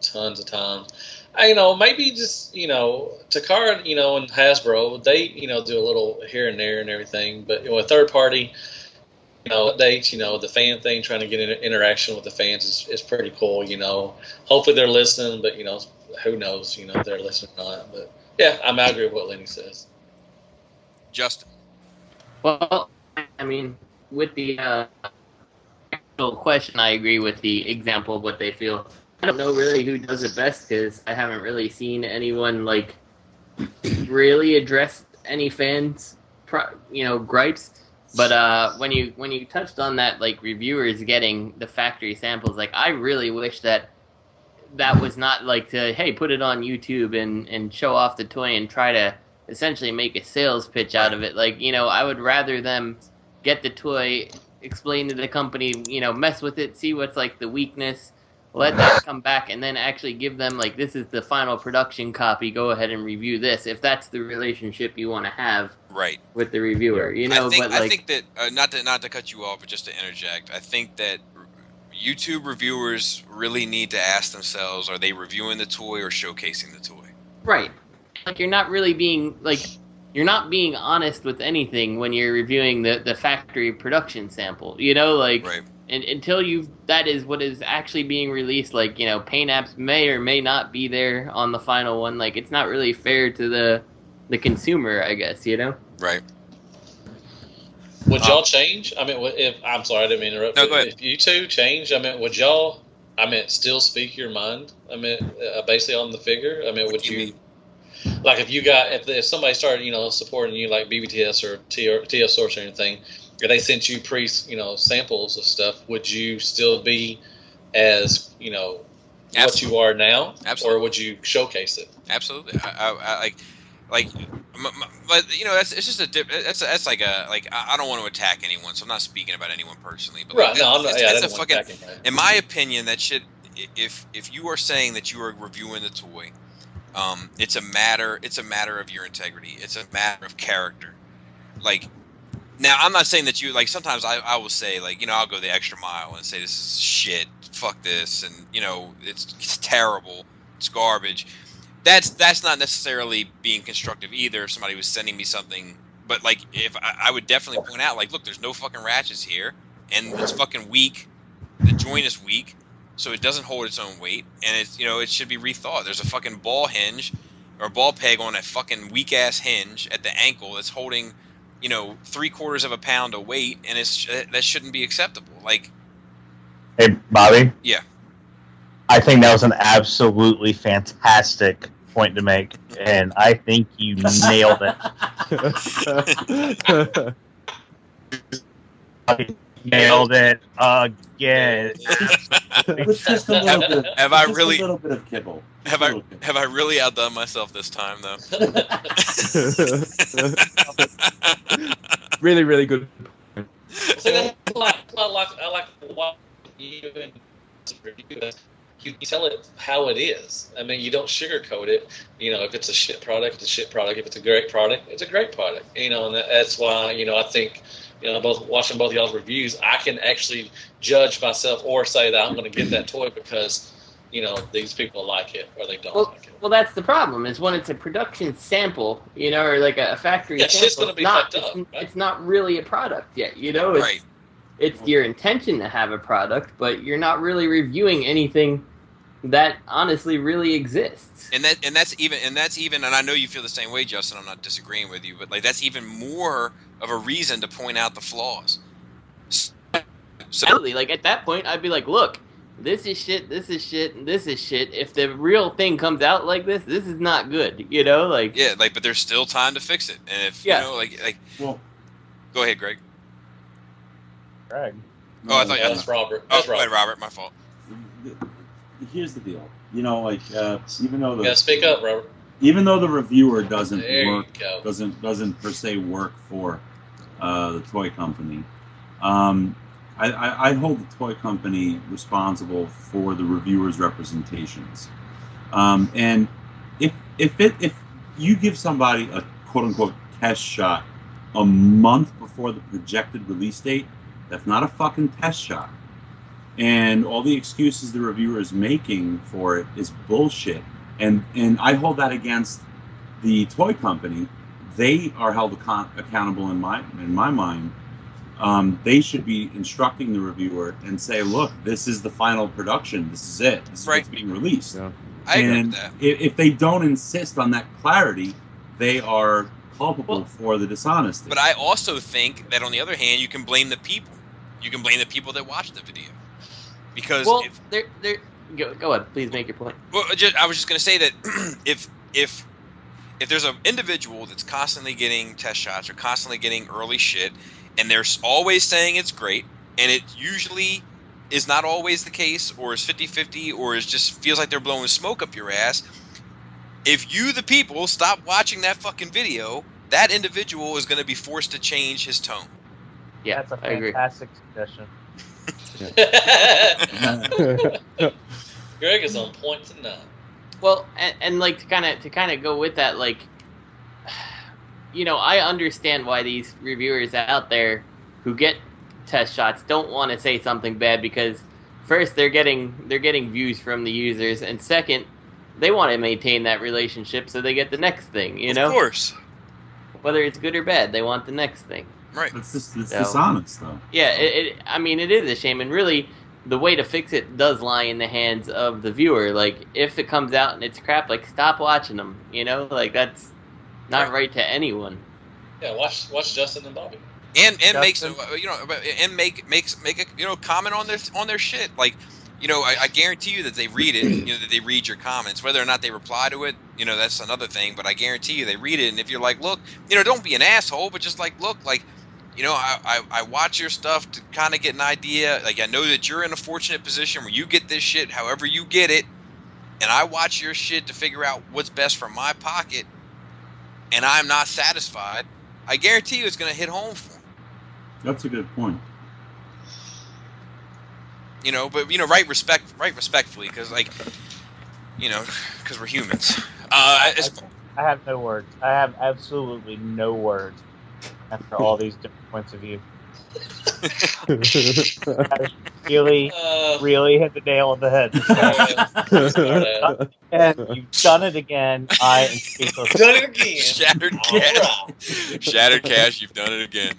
tons of times. Maybe just Takara, and Hasbro, they do a little here and there and everything. But with third party, updates, the fan thing, trying to get interaction with the fans is pretty cool. Hopefully they're listening, but who knows? If they're listening or not. But yeah, I agree with what Lenny says. Justin. Well, I mean, with the actual question, I agree with the example of what they feel. I don't know really who does it best because I haven't really seen anyone really addressed any fans, gripes. But when you touched on that, like reviewers getting the factory samples, like I really wish that was not like to, hey, put it on YouTube and show off the toy and try to essentially make a sales pitch out of it. Like, I would rather them get the toy, explain to the company, mess with it, see what's like the weakness, let that come back, and then actually give them like, this is the final production copy, go ahead and review this, if that's the relationship you want to have with the reviewer. I think that not to cut you off, but just to interject, I think that YouTube reviewers really need to ask themselves, are they reviewing the toy or showcasing the toy? Right. Like, you're not really being you're not being honest with anything when you're reviewing the factory production sample. Right. Until that is what is actually being released. Like, paint apps may or may not be there on the final one. Like, it's not really fair to the consumer, I guess. Right. Would y'all change? I mean, I'm sorry, I didn't mean to interrupt. No, go ahead. If you two change, I mean, would y'all? I mean, still speak your mind? I mean, basically on the figure. I mean, would you? Like, if somebody started, supporting you, like BBTS or TF Source or anything, if they sent you samples of stuff, would you still be as what you are now? Absolutely. Or would you showcase it? Absolutely. But it's just that's like I don't want to attack anyone, so I'm not speaking about anyone personally. But right, no, I'm not. That's a fucking. In my opinion, that shit. If you are saying that you are reviewing the toy, it's a matter of your integrity. It's a matter of character. Like, now I'm not saying that you like. Sometimes I will say like, I'll go the extra mile and say this is shit. Fuck this, and it's terrible. It's garbage. That's not necessarily being constructive either. If somebody was sending me something, but like, if I would definitely point out, like, look, there's no fucking ratchets here, and it's fucking weak. The joint is weak, so it doesn't hold its own weight, and it's it should be rethought. There's a fucking ball hinge or ball peg on a fucking weak ass hinge at the ankle that's holding 3/4 of a pound of weight, and that shouldn't be acceptable. Like, hey, Bobby. Yeah. I think that was an absolutely fantastic point to make, and I think you nailed it. Nailed it again. It's just a little bit. Have I really? A little bit of kibble. Have I really outdone myself this time though? Really, really good. So I like what you and you tell it how it is. I mean, you don't sugarcoat it. If it's a shit product, it's a shit product. If it's a great product, it's a great product. And that's why I think both watching both y'all's reviews, I can actually judge myself or say that I'm going to get that toy because these people like it or they don't like it. Well, that's the problem. Is when it's a production sample, or like a factory sample. Shit's going to be fucked up. Right? It's not really a product yet. Right. It's your intention to have a product, but you're not really reviewing anything that honestly really exists. And that's even and I know you feel the same way, Justin, I'm not disagreeing with you, but like that's even more of a reason to point out the flaws. So, absolutely. Like, at that point I'd be like, look, this is shit, this is shit, and this is shit. If the real thing comes out like this is not good, like. Yeah, like, but there's still time to fix it. And if well, go ahead, Greg. Greg. Oh, I thought you that's Robert. That's Robert, my fault. Here's the deal. Even though you gotta speak up, Robert. Even though the reviewer doesn't per se work for the toy company, I hold the toy company responsible for the reviewer's representations. And if you give somebody a quote unquote test shot a month before the projected release date, that's not a fucking test shot. And all the excuses the reviewer is making for it is bullshit. And I hold that against the toy company. They are held accountable in my mind. They should be instructing the reviewer and say, look, this is the final production. This is it. This is what's being released. Yeah. I agree with that. If they don't insist on that clarity, they are culpable for the dishonesty. But I also think that, on the other hand, you can blame the people. You can blame the people that watch the video. Because go ahead, please make your point. Well, I was just going to say that if if there's an individual that's constantly getting test shots or constantly getting early shit, and they're always saying it's great, and it usually is not always the case, or is 50-50, or is just feels like they're blowing smoke up your ass, if you, the people, stop watching that fucking video, that individual is going to be forced to change his tone. Yeah, That's a I agree. fantastic suggestion. Greg is on point tonight. Well, and like to kind of go with that, like, you know, I understand why these reviewers out there who get test shots don't want to say something bad, because first they're getting views from the users, and second, they want to maintain that relationship so they get the next thing. You know, of course, whether it's good or bad, they want the next thing. Right. It's dishonest, though. Yeah, I mean, it is a shame, and really, the way to fix it does lie in the hands of the viewer. Like, if it comes out and it's crap, like, stop watching them. You know, like, that's not right to anyone. Yeah, watch Justin and Bobby. And makes, you know, and make a, you know, comment on their shit. Like, you know, I guarantee you that they read it. You know, that they read your comments. Whether or not they reply to it, you know, that's another thing. But I guarantee you they read it. And if you're like, look, you know, don't be an asshole, but just like, look, like, you know, I watch your stuff to kind of get an idea. Like, I know that you're in a fortunate position where you get this shit however you get it, and I watch your shit to figure out what's best for my pocket, and I'm not satisfied. I guarantee you it's going to hit home for them. That's a good point. You know, but, you know, right respectfully, because, like, you know, because we're humans. I have no words. I have absolutely no words after all these different points of view. really hit the nail on the head. And you've done it again. I am speechless. Done it again. Shattered Cash. Shattered Cash. You've done it again.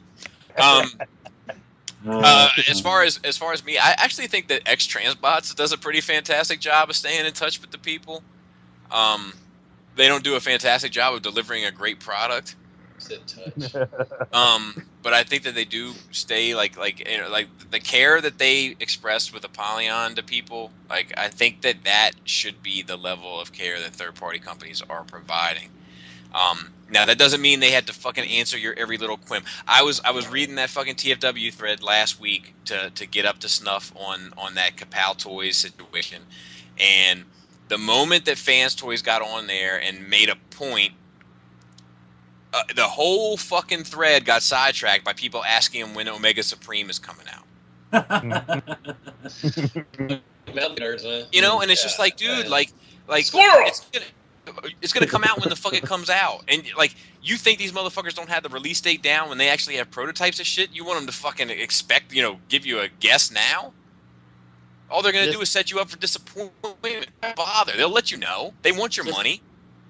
As far as me, I actually think that X Transbots does a pretty fantastic job of staying in touch with the people. They don't do a fantastic job of delivering a great product. Touch. But I think that they do stay like you know, like the care that they express with Apollyon to people. Like, I think that should be the level of care that third-party companies are providing. Now that doesn't mean they had to fucking answer your every little quim. I was reading that fucking TFW thread last week to get up to snuff on that Kapow Toys situation, and the moment that Fans Toys got on there and made a point, the whole fucking thread got sidetracked by people asking him when Omega Supreme is coming out. Nerds, man. You know, and it's just like, dude, like Squirrel! It's gonna come out when the fuck it comes out. And like, you think these motherfuckers don't have the release date down when they actually have prototypes of shit? You want them to fucking expect, you know, give you a guess now? All they're gonna do is set you up for disappointment. Don't bother. They'll let you know. They want your money.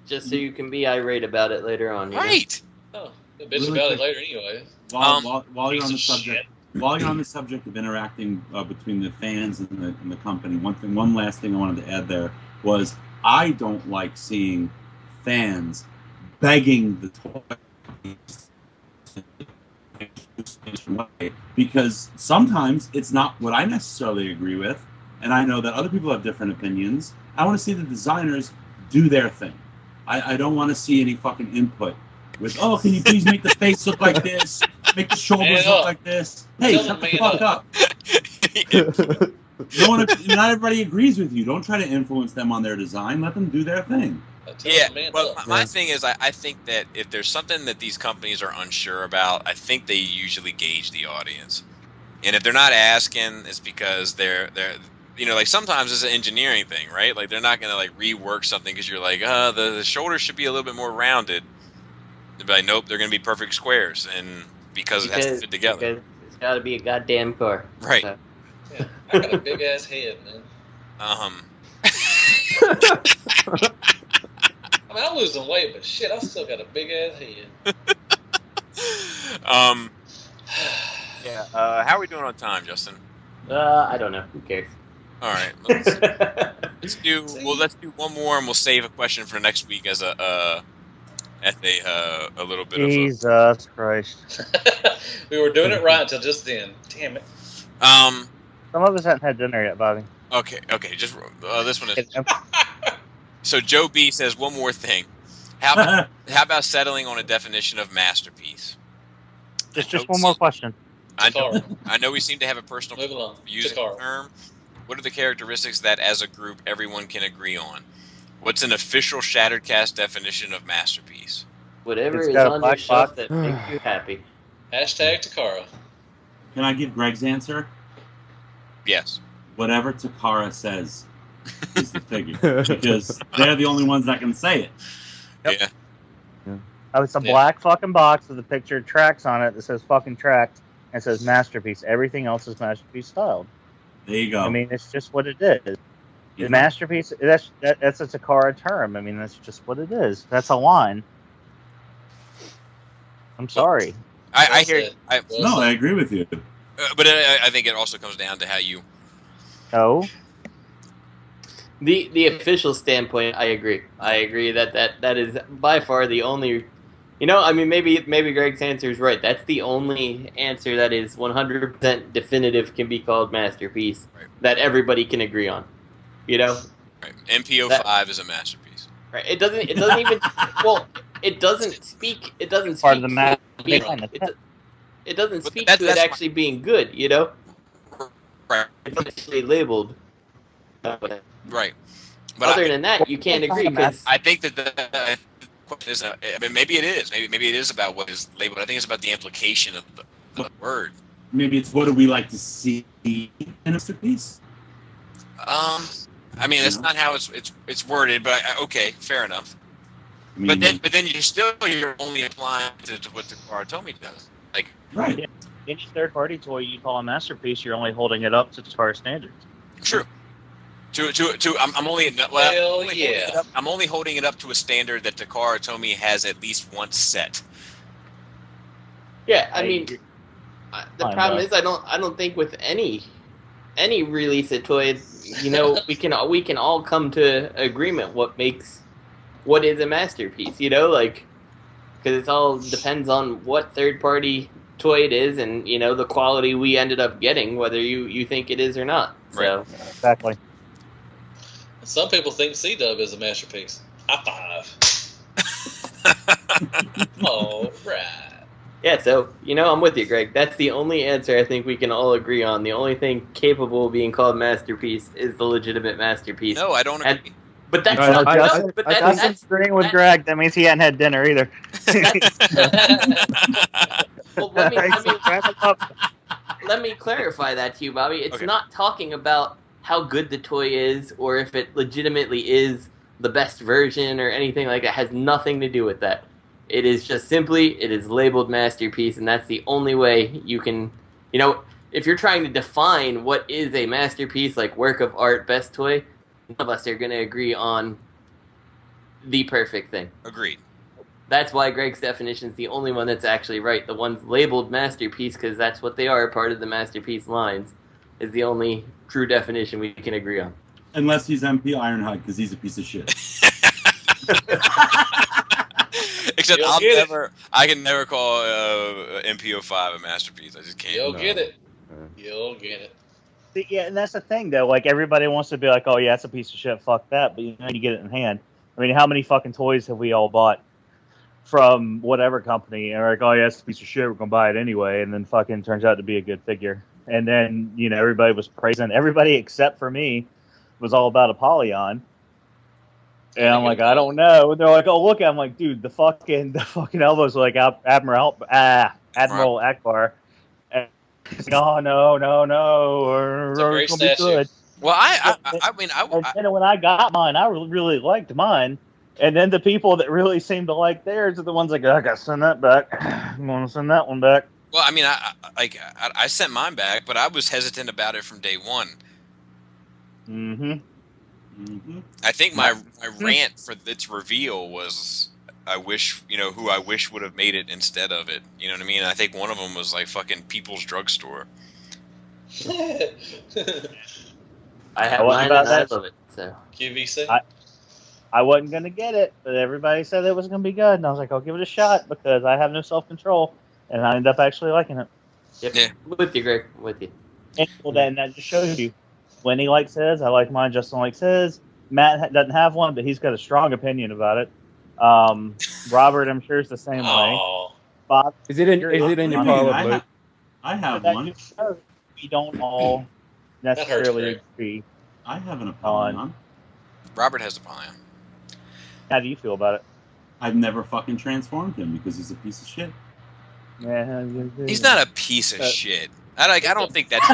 Just so you can be irate about it later on. Right. Oh, the bitch about it later anyway. While you're on the subject, while you're on the subject of interacting between the fans and the company, one last thing I wanted to add there was, I don't like seeing fans begging the toy, because sometimes it's not what I necessarily agree with, and I know that other people have different opinions. I want to see the designers do their thing. I don't want to see any fucking input with, oh, can you please make the face look like this? Make the shoulders look like this. Hey, shut the fuck up. Not everybody agrees with you. Don't try to influence them on their design. Let them do their thing. Yeah, well, my thing is, I think that if there's something that these companies are unsure about, I think they usually gauge the audience. And if they're not asking, it's because they're you know, like, sometimes it's an engineering thing, right? Like, they're not going to, like, rework something because you're like, the shoulders should be a little bit more rounded. They'll be like, nope, they're going to be perfect squares, and because it has to fit together. Because it's got to be a goddamn car. Right. So. Yeah, I got a big ass head, man. I mean, I'm losing weight, but shit, I still got a big ass head. Yeah. How are we doing on time, Justin? I don't know. Who cares? All right. Let's do one more, and we'll save a question for next week as a little bit of Jesus Christ. We were doing it right until just then. Damn it. Some of us haven't had dinner yet, Bobby. Okay. Just this one is. So Joe B says one more thing. How about settling on a definition of masterpiece? Just one more question. I know we seem to have a personal views of the term. What are the characteristics that, as a group, everyone can agree on? What's an official Shattered Cast definition of masterpiece? Whatever is on your shelf that makes you happy. Hashtag Takara. Can I give Greg's answer? Yes. Whatever Takara says is the figure. Because they're the only ones that can say it. Yep. Yeah. Oh, it's a black fucking box with a picture of tracks on it that says fucking tracks and says masterpiece. Everything else is masterpiece styled. There you go. I mean, it's just what it is. The masterpiece, that's a Takara term. I mean, that's just what it is. That's a line. I'm sorry. I hear you. I agree with you. But I think it also comes down to how you... Oh? The official standpoint, I agree. I agree that is by far the only... You know, I mean, maybe Greg's answer is right. That's the only answer that is 100% definitive can be called masterpiece that everybody can agree on. You know? Right. MPO5 is a masterpiece. Right. It doesn't even... Well, it doesn't speak... It doesn't speak... Part of the it doesn't speak to it actually being good, you know? Right. It's actually labeled. Right. But other than that, you can't agree because... I think that the question is... I mean, maybe it is. Maybe it is about what is labeled. I think it's about the implication of the word. Maybe it's what do we like to see in a masterpiece? I mean, that's not how it's worded, but okay, fair enough. I mean, but then you're only applying to what the Takara Tomy does. Like, right. Yeah. Any third-party toy you call a masterpiece, you're only holding it up to Takara standards. True. I'm only holding it up to a standard that Takara Tomy has at least once set. Yeah, I mean, the problem is I don't think with any release of toys, you know, we can all come to agreement what is a masterpiece, you know, like, because it all depends on what third-party toy it is and, you know, the quality we ended up getting, whether you think it is or not. So. Right. Exactly. Some people think C-Dub is a masterpiece. High five. All right. Yeah, so, you know, I'm with you, Greg. That's the only answer I think we can all agree on. The only thing capable of being called masterpiece is the legitimate masterpiece. No, I don't agree. But that's I'm agreeing with Greg. That means he hadn't had dinner either. Well, let me clarify that to you, Bobby. It's not talking about how good the toy is or if it legitimately is the best version or anything like that. It has nothing to do with that. It is just simply, it is labeled masterpiece, and that's the only way you can, you know, if you're trying to define what is a masterpiece, like work of art, best toy, none of us are going to agree on the perfect thing. Agreed. That's why Greg's definition is the only one that's actually right. The ones labeled masterpiece, because that's what they are, part of the masterpiece lines, is the only true definition we can agree on. Unless he's MP Ironhide, because he's a piece of shit. Except I can never call MPO5 a masterpiece. I just can't. You'll get it. You'll get it. Yeah, and that's the thing, though. Like, everybody wants to be like, oh, yeah, it's a piece of shit, fuck that. But, you know, you get it in hand. I mean, how many fucking toys have we all bought from whatever company? And we're like, oh, yeah, it's a piece of shit, we're going to buy it anyway. And then fucking turns out to be a good figure. And then, you know, everybody was praising. Everybody except for me was all about Apollyon. And I'm like, I don't know. And they're like, oh, look. I'm like, dude, the fucking elbows are like Admiral Akbar. And it's like, oh, no. It's a great statue. Well, I mean, and when I got mine, I really liked mine. And then the people that really seem to like theirs are the ones like, I got to send that back. I'm going to send that one back. Well, I mean, I sent mine back, but I was hesitant about it from day one. Mm-hmm. Mm-hmm. I think my rant for its reveal was, I wish, you know, who I wish would have made it instead of it. You know what I mean? I think one of them was like fucking People's Drugstore. I have mine and I love it. So QVC. I wasn't gonna get it, but everybody said it was gonna be good, and I was like, I'll give it a shot because I have no self-control, and I ended up actually liking it. Yep. Yeah. With you, Greg. With you. And, well, then that just shows you. Lenny likes his. I like mine. Justin likes his. Matt doesn't have one, but he's got a strong opinion about it. Robert, I'm sure, is the same way. Bob, is it in your pile of loot? I have one. We don't all necessarily agree. I have an Apollyon. Robert has Apollyon. How do you feel about it? I've never fucking transformed him because he's a piece of shit. Yeah, he's not a piece of shit. I don't think that's.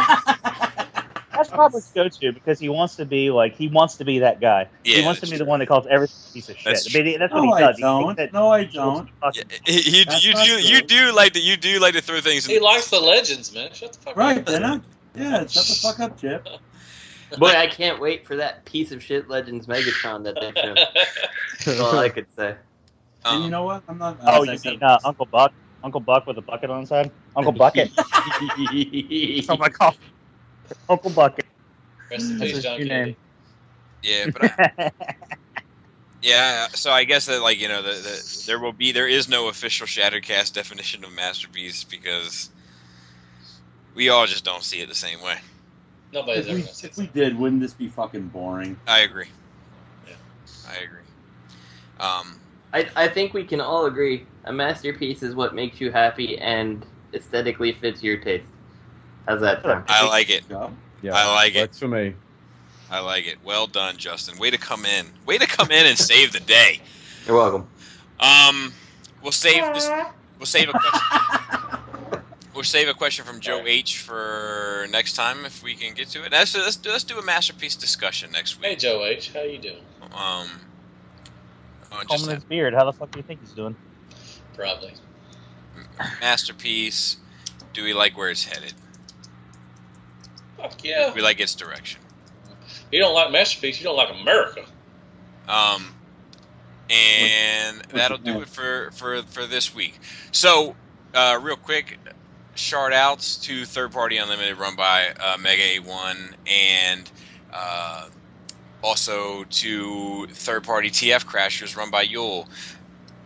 That's Robert's go-to because he wants to be that guy. Yeah, he wants to be the one that calls everything a piece of shit. That's what he does. No, I don't. You do like to throw things. He likes the legends, man. Shut the fuck up. Right, they're not. Yeah, shut the fuck up, Chip. Boy, I can't wait for that piece of shit Legends Megatron that they show. That's all I could say. And you know what? I'm not. Oh, you mean Uncle Buck? Uncle Buck with a bucket on his head? Uncle Bucket. Oh my god. Uncle Bucket. Rest in peace, John Kennedy. Yeah, but yeah. So I guess that there is no official Shattercast definition of masterpiece because we all just don't see it the same way. Nobody's ever gonna see it. If we did, wouldn't this be fucking boring? I agree. Yeah. I agree. I think we can all agree a masterpiece is what makes you happy and aesthetically fits your taste. How's that sound? I like it. Yeah, I like it. Works for me. I like it. Well done, Justin. Way to come in. Way to come in and save the day. You're welcome. We'll save this. We'll save a question. We'll save a question from Joe H for next time if we can get to it. Let's do a masterpiece discussion next week. Hey, Joe H, how you doing? Combing his beard. How the fuck do you think he's doing? Probably. Masterpiece. Do we like where it's headed? Fuck yeah. Do we like its direction? You don't like Masterpiece, you don't like America. And that'll do it for this week. So, real quick, shout outs to Third Party Unlimited run by Mega A1 and also to Third Party TF Crashers run by Yule,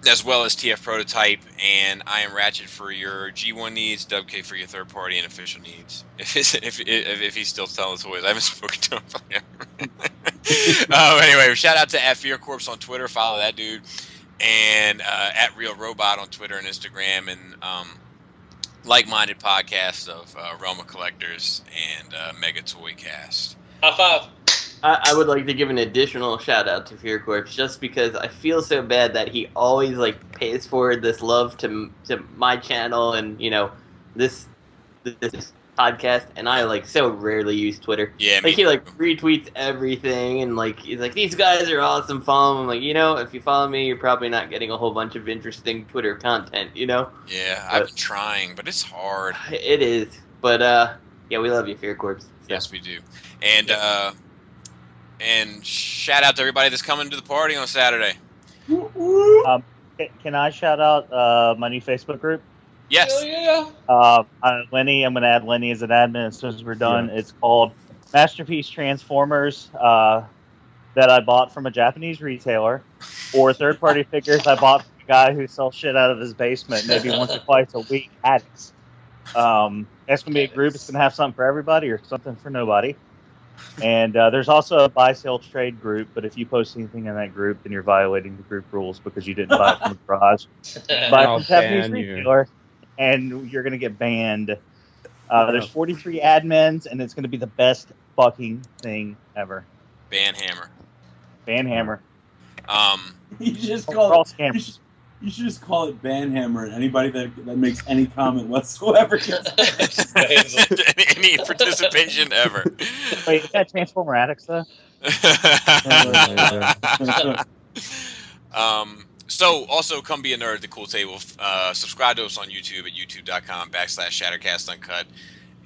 as well as TF Prototype and I Am Ratchet for your G1 needs, WK for your third party and official needs. If he's still selling toys, I haven't spoken to him. Anyway, shout out to @FearCorpse on Twitter, follow that dude, and @RealRobot on Twitter and Instagram, and like-minded podcasts of Realm of Collectors and Mega Toy Cast. High five. I would like to give an additional shout out to Fear Corps just because I feel so bad that he always pays forward this love to my channel and this podcast, and I so rarely use Twitter. Yeah, he retweets everything and he's like, these guys are awesome, follow them. I'm like, if you follow me, you're probably not getting a whole bunch of interesting Twitter content, Yeah, I've been trying, but it's hard. It is, but yeah, we love you, Fear Corps. So. Yes, we do, and shout out to everybody that's coming to the party on Saturday. Can I shout out my new Facebook group? Yes. Hell yeah. Lenny, I'm going to add Lenny as an admin as soon as we're done. Yeah. It's called Masterpiece Transformers that I bought from a Japanese retailer, or third-party figures I bought from a guy who sells shit out of his basement maybe once or twice a week. Addicts. That's going to be a group. It's going to have something for everybody or something for nobody. And there's also a buy, sell, trade group, but if you post anything in that group, then you're violating the group rules because you didn't buy it from the garage. Buy it from a Japanese retailer, and you're going to get banned. There's 43 admins, and it's going to be the best fucking thing ever. Ban Hammer. You just call it. You should just call it Banhammer, and anybody that makes any comment whatsoever gets any participation ever. Wait, is that Transformer Addicts, though? So, also, come be a nerd at the Cool Table. Subscribe to us on YouTube at youtube.com/ShatterCast Uncut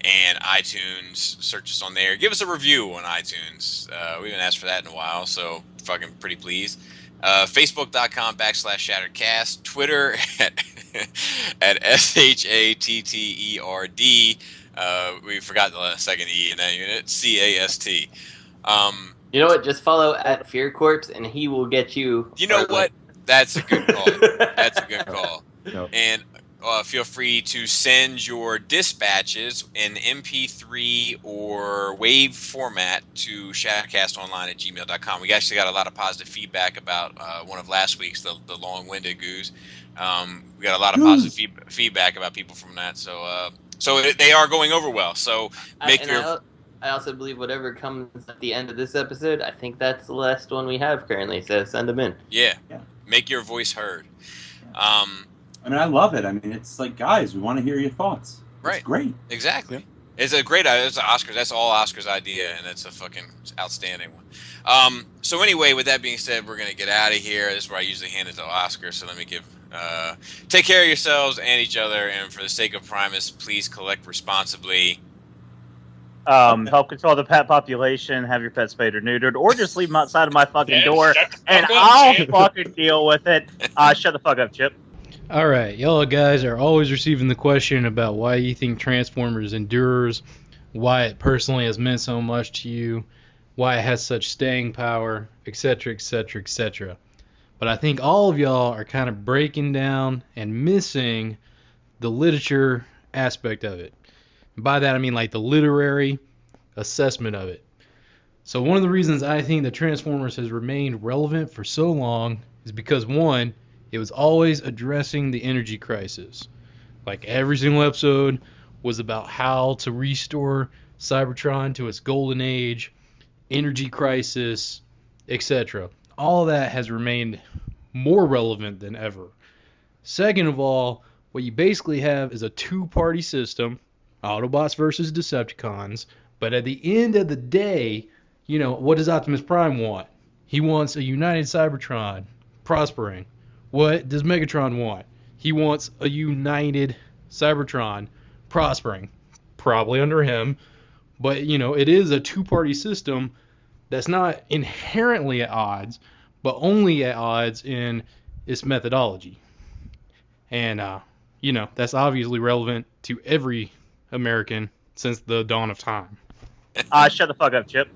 and iTunes. Search us on there. Give us a review on iTunes. We haven't asked for that in a while, so fucking pretty pleased. Facebook.com/ShatterCast, Twitter at SHATTERD. We forgot the second E in that unit. CAST. You know what? Just follow @Fear Corpse, and he will get you. You know what? That's a good call. That's a good call. Nope. And feel free to send your dispatches in MP3 or WAV format to shattercastonline@gmail.com. We actually got a lot of positive feedback about one of last week's, the long-winded goose. We got a lot of positive feedback about people from that. So they are going over well. So I also believe whatever comes at the end of this episode, I think that's the last one we have currently. So send them in. Yeah. Make your voice heard. I mean, I love it. I mean, it's like, guys, we want to hear your thoughts. Right. It's great. Exactly. Yeah. It's a great idea. It's Oscars. That's all Oscars' idea, and it's a fucking outstanding one. So anyway, with that being said, we're going to get out of here. This is where I usually hand it to Oscar, so let me take care of yourselves and each other, and for the sake of Primus, please collect responsibly. Help control the pet population, have your pet spayed or neutered, or just leave them outside of my fucking door, and I'll fucking deal with it. Shut the fuck up, Chip. Alright, y'all guys are always receiving the question about why you think Transformers endures, why it personally has meant so much to you, why it has such staying power, etc., etc., etc. But I think all of y'all are kind of breaking down and missing the literature aspect of it. By that I mean like the literary assessment of it. So one of the reasons I think that Transformers has remained relevant for so long is because, one, it was always addressing the energy crisis. Like every single episode was about how to restore Cybertron to its golden age, energy crisis, etc. All of that has remained more relevant than ever. Second of all, what you basically have is a two-party system, Autobots versus Decepticons, but at the end of the day, you know, what does Optimus Prime want? He wants a united Cybertron prospering. What does Megatron want? He wants a united Cybertron prospering. Probably under him, but, you know, it is a two-party system that's not inherently at odds, but only at odds in its methodology. And, you know, that's obviously relevant to every American since the dawn of time. Shut the fuck up, Chip.